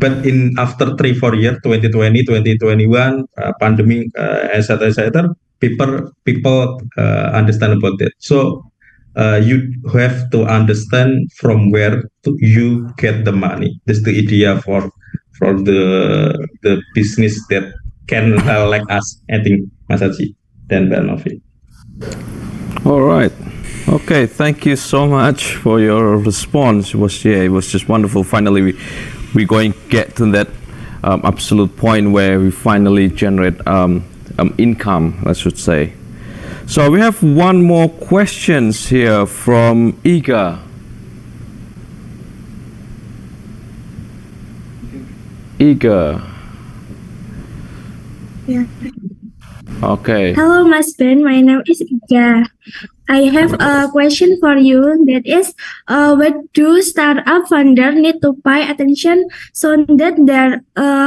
But in after 3-4 years, 2020, 2021, pandemic, etc., people understand about that. So you have to understand from where you get the money. That's the idea for the business that can like us. I think Mas Haji dan Mbak Novi. All right. Okay, thank you so much for your response. It was just wonderful. Finally, we're going to get to that absolute point where we finally generate income, I should say. So we have one more questions here from Iga. Yeah. Okay. Hello, Mas Ben. My name is Iga. I have a question for you. That is, what do startup founder need to pay attention so that their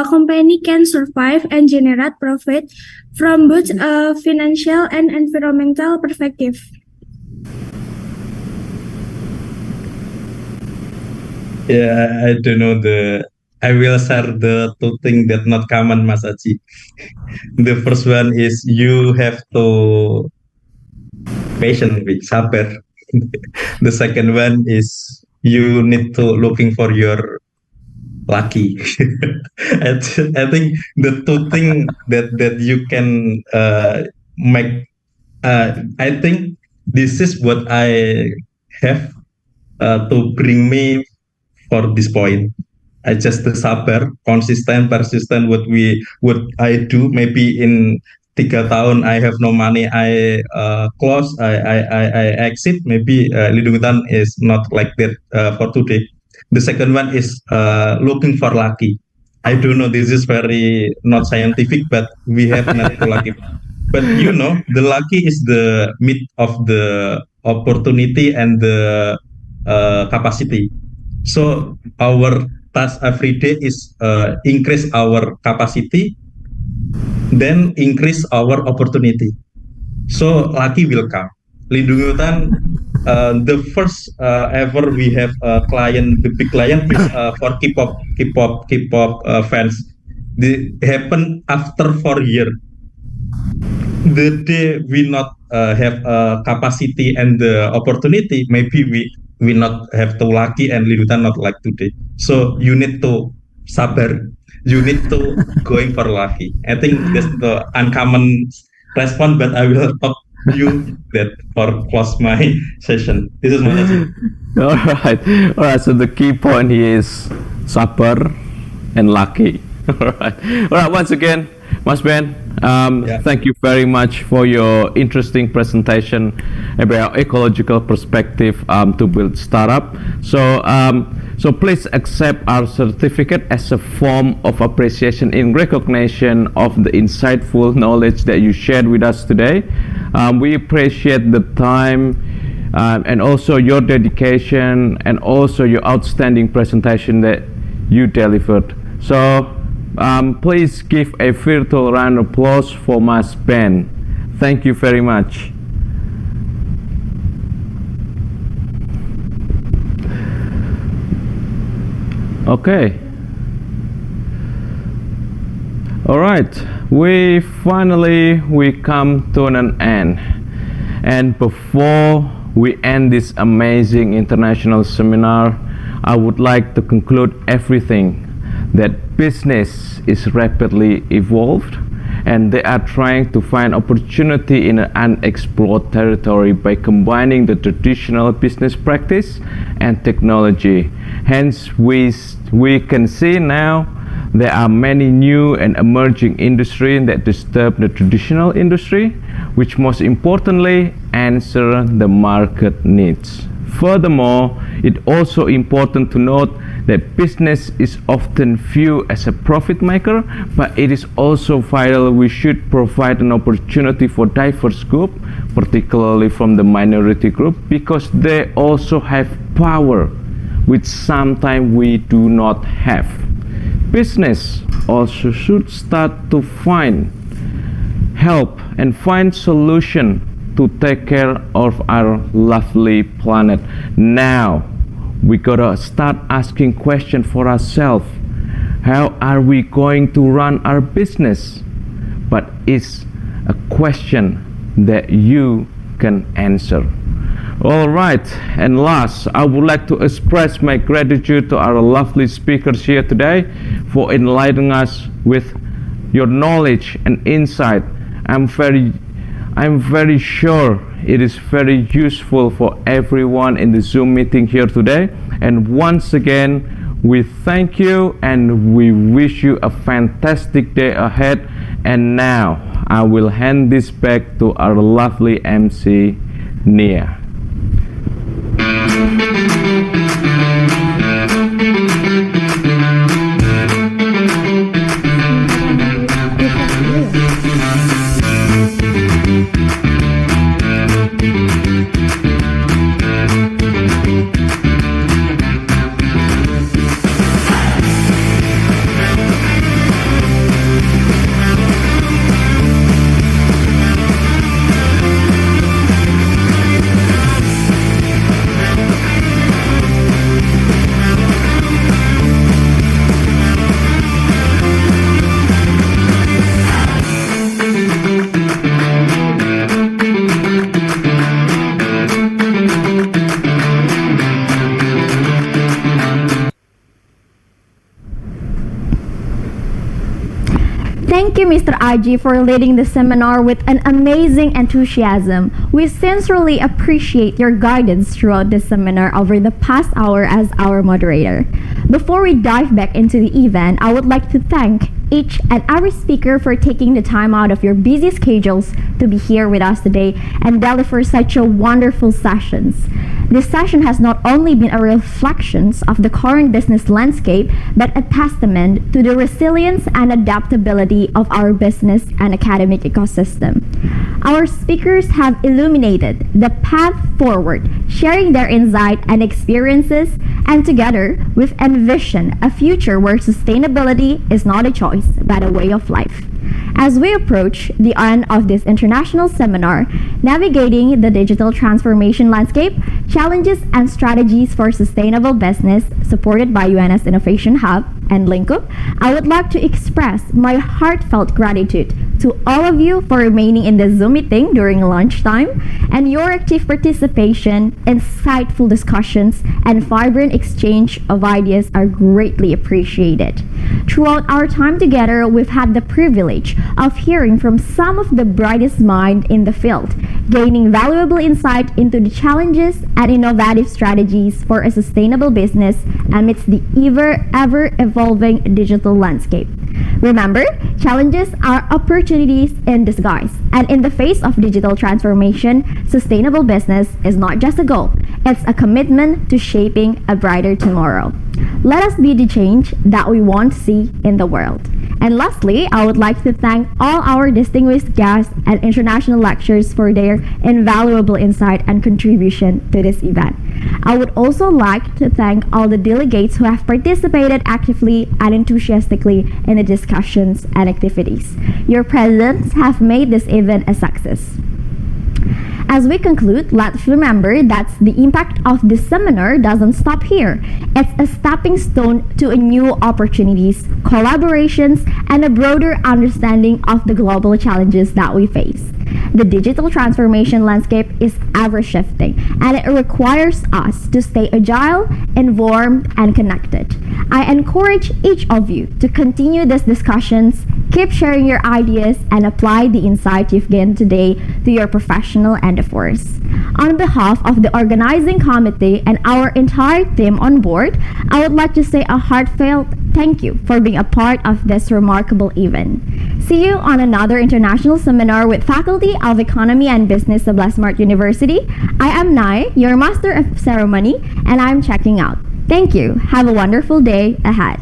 company can survive and generate profit from both a financial and environmental perspective? Yeah, I don't know I will share the two things that not common, Mas Haji. The first one is you have to patient with sabar. The second one is you need to looking for your lucky. I think the two things that you can make. I think this is what I have to bring me for this point. I just sabar, consistent, persistent. What I do. Maybe in 3 tahun I have no money. I close. I exit. Maybe Lindungan is not like that for today. The second one is looking for lucky. I don't know. This is very not scientific, but we have not lucky. But you know, the lucky is the meat of the opportunity and the capacity. So our task every day is increase our capacity, then increase our opportunity. So lucky will come. Lindungan, the first ever we have a client, the big client is for K-pop fans. They happen after 4 years. The day we not have capacity and the opportunity, maybe we not have to lucky and Lindungan not like today. So you need to sabar. You need to going for lucky. I think that's the uncommon response, but I will talk to you that for close my session. This is my message. All right. So the key point here is sabar and lucky. All right. Once again, Mas Ben, thank you very much for your interesting presentation about ecological perspective to build startup. So please accept our certificate as a form of appreciation in recognition of the insightful knowledge that you shared with us today. We appreciate the time and also your dedication and also your outstanding presentation that you delivered. So please give a virtual round of applause for Mas Ben. Thank you very much. Okay. All right. We come to an end. And before we end this amazing international seminar, I would like to conclude everything that business is rapidly evolved and they are trying to find opportunity in an unexplored territory by combining the traditional business practice and technology. Hence, we can see now there are many new and emerging industries that disturb the traditional industry, which most importantly answer the market needs. Furthermore, it's also important to note that business is often viewed as a profit maker, but it is also vital we should provide an opportunity for diverse group, particularly from the minority group, because they also have power, which sometimes we do not have. Business also should start to find help and find solution to take care of our lovely planet. Now we gotta start asking questions for ourselves. How are we going to run our business? But it's a question that you can answer. All right, and last, I would like to express my gratitude to our lovely speakers here today for enlightening us with your knowledge and insight. I'm very sure it is very useful for everyone in the Zoom meeting here today. And once again, we thank you and we wish you a fantastic day ahead. And now I will hand this back to our lovely MC, Nia. Thank you, Mr. Aji, for leading the seminar with an amazing enthusiasm. We sincerely appreciate your guidance throughout this seminar over the past hour as our moderator. Before we dive back into the event, I would like to thank each and every speaker for taking the time out of your busy schedules to be here with us today and deliver such a wonderful sessions. This session has not only been a reflection of the current business landscape, but a testament to the resilience and adaptability of our business and academic ecosystem. Our speakers have illuminated the path forward, sharing their insight and experiences, and together we've envisioned a future where sustainability is not a choice, but a way of life. As we approach the end of this international seminar, Navigating the Digital Transformation Landscape, Challenges and Strategies for Sustainable Business, supported by UNS Innovation Hub and LinkUp, I would like to express my heartfelt gratitude to all of you for remaining in the Zoom meeting during lunchtime, and your active participation, insightful discussions, and vibrant exchange of ideas are greatly appreciated. Throughout our time together, we've had the privilege of hearing from some of the brightest minds in the field, gaining valuable insight into the challenges and innovative strategies for a sustainable business amidst the ever-evolving digital landscape. Remember, challenges are opportunities in disguise, and in the face of digital transformation, sustainable business is not just a goal, it's a commitment to shaping a brighter tomorrow. Let us be the change that we want to see in the world. And lastly, I would like to thank all our distinguished guests and international lecturers for their invaluable insight and contribution to this event. I would also like to thank all the delegates who have participated actively and enthusiastically in the discussions and activities. Your presence have made this event a success. As we conclude, let's remember that the impact of this seminar doesn't stop here. It's a stepping stone to new opportunities, collaborations, and a broader understanding of the global challenges that we face. The digital transformation landscape is ever shifting, and it requires us to stay agile, informed, and connected. I encourage each of you to continue these discussions, keep sharing your ideas, and apply the insight you've gained today to your professional endeavors. On behalf of the organizing committee and our entire team on board, I would like to say a heartfelt thank you for being a part of this remarkable event. See you on another international seminar with Faculty of Economy and Business of Smart University. I am Nai, your Master of Ceremony, and I'm checking out. Thank you. Have a wonderful day ahead.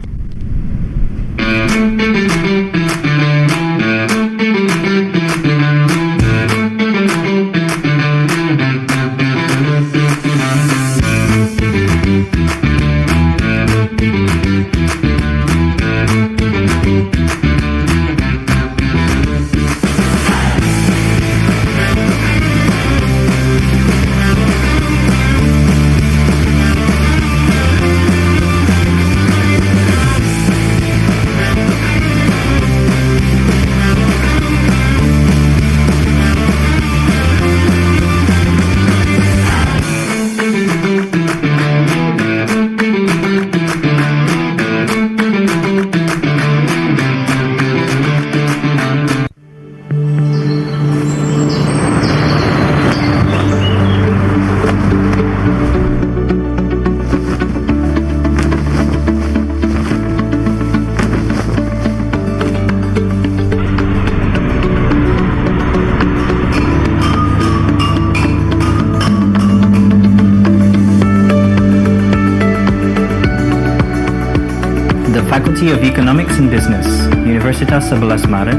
Faculty of Economics and Business, Universitas 11 Maret,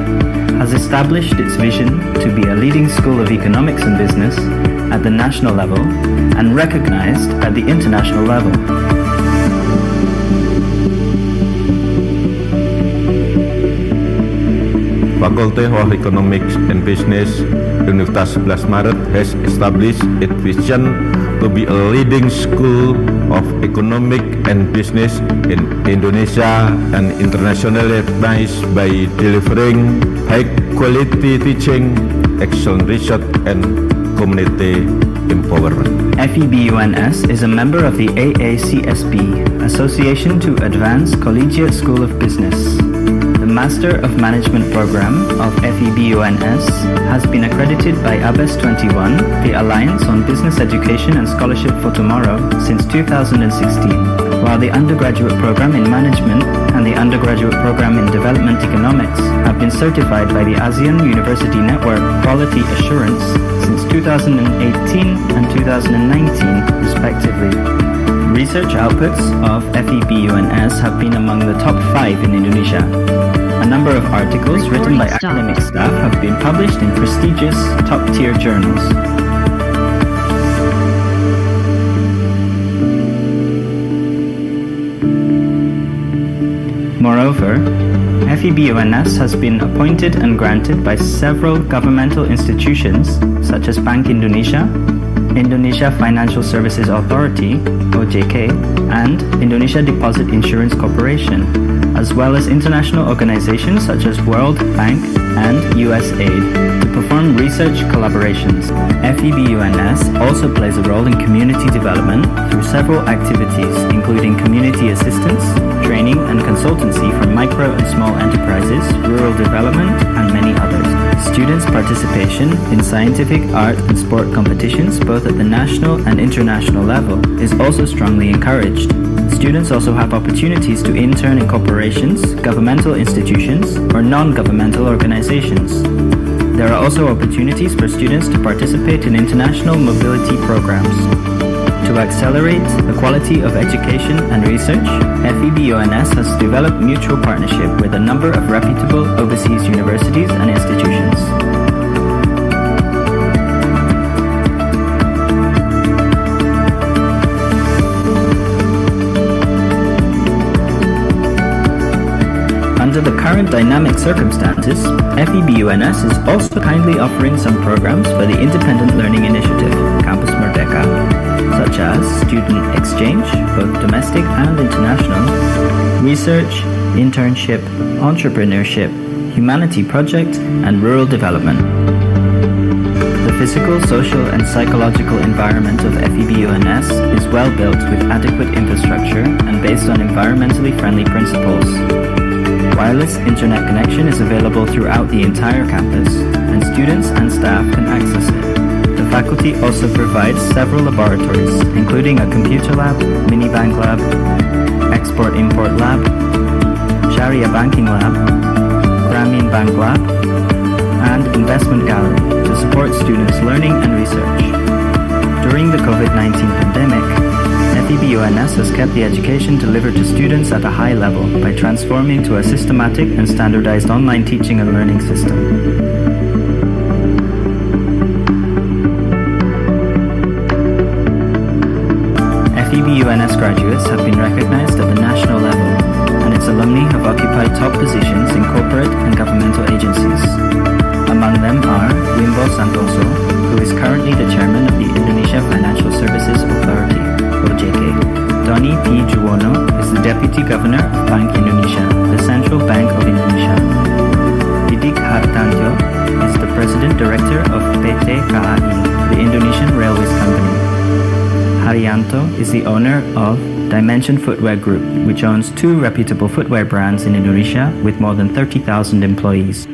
has established its vision to be a leading school of economics and business at the national level and recognized at the international level. Faculty of Economics and Business, Universitas 11 Maret has established its vision to be a leading school of economic and business in Indonesia and internationally recognized by delivering high-quality teaching, excellent research, and community empowerment. FEBUNS is a member of the AACSB, Association to Advance Collegiate School of Business. The Master of Management program of FEBUNS has been accredited by ABES 21, the Alliance on Business Education and Scholarship for Tomorrow, since 2016, while the undergraduate program in Management and the undergraduate program in Development Economics have been certified by the ASEAN University Network Quality Assurance since 2018 and 2019, respectively. Research outputs of FEBUNS have been among the top 5 in Indonesia. A number of articles written by academic staff have been published in prestigious, top-tier journals. Moreover, FEBUNS has been appointed and granted by several governmental institutions such as Bank Indonesia, Indonesia Financial Services Authority, OJK, and Indonesia Deposit Insurance Corporation, as well as international organizations such as World Bank and USAID to perform research collaborations. FEBUNS also plays a role in community development through several activities, including community assistance, training and consultancy for micro and small enterprises, rural development, and many others. Students' participation in scientific, art, and sport competitions, both at the national and international level, is also strongly encouraged. Students also have opportunities to intern in corporations, governmental institutions, or non-governmental organizations. There are also opportunities for students to participate in international mobility programs. To accelerate the quality of education and research, FEBUNS has developed mutual partnership with a number of reputable overseas universities and institutions. Under the current dynamic circumstances, FEBUNS is also kindly offering some programs for the Independent Learning Initiative, Campus Merdeka, such as student exchange, both domestic and international, research, internship, entrepreneurship, humanity project, and rural development. The physical, social, and psychological environment of FEBUNS is well built with adequate infrastructure and based on environmentally friendly principles. Wireless internet connection is available throughout the entire campus, and students and staff can access it. The faculty also provides several laboratories, including a computer lab, mini bank lab, export-import lab, Sharia banking lab, Grameen Bank lab, and investment gallery to support students' learning and research. During the COVID-19 pandemic, FEBUNS has kept the education delivered to students at a high level by transforming to a systematic and standardized online teaching and learning system. FEBUNS graduates have been recognized at the national level, and its alumni have occupied top positions in corporate and governmental agencies. Among them are Wimbo Santoso, who is currently the chairman of the Indonesia Financial Services Authority, OJK. Doni P. Juwono is the Deputy Governor of Bank Indonesia, the Central Bank of Indonesia. Didik Hartanto is the President Director of PT KAI, the Indonesian Railways Company. Haryanto is the owner of Dimension Footwear Group, which owns 2 reputable footwear brands in Indonesia with more than 30,000 employees.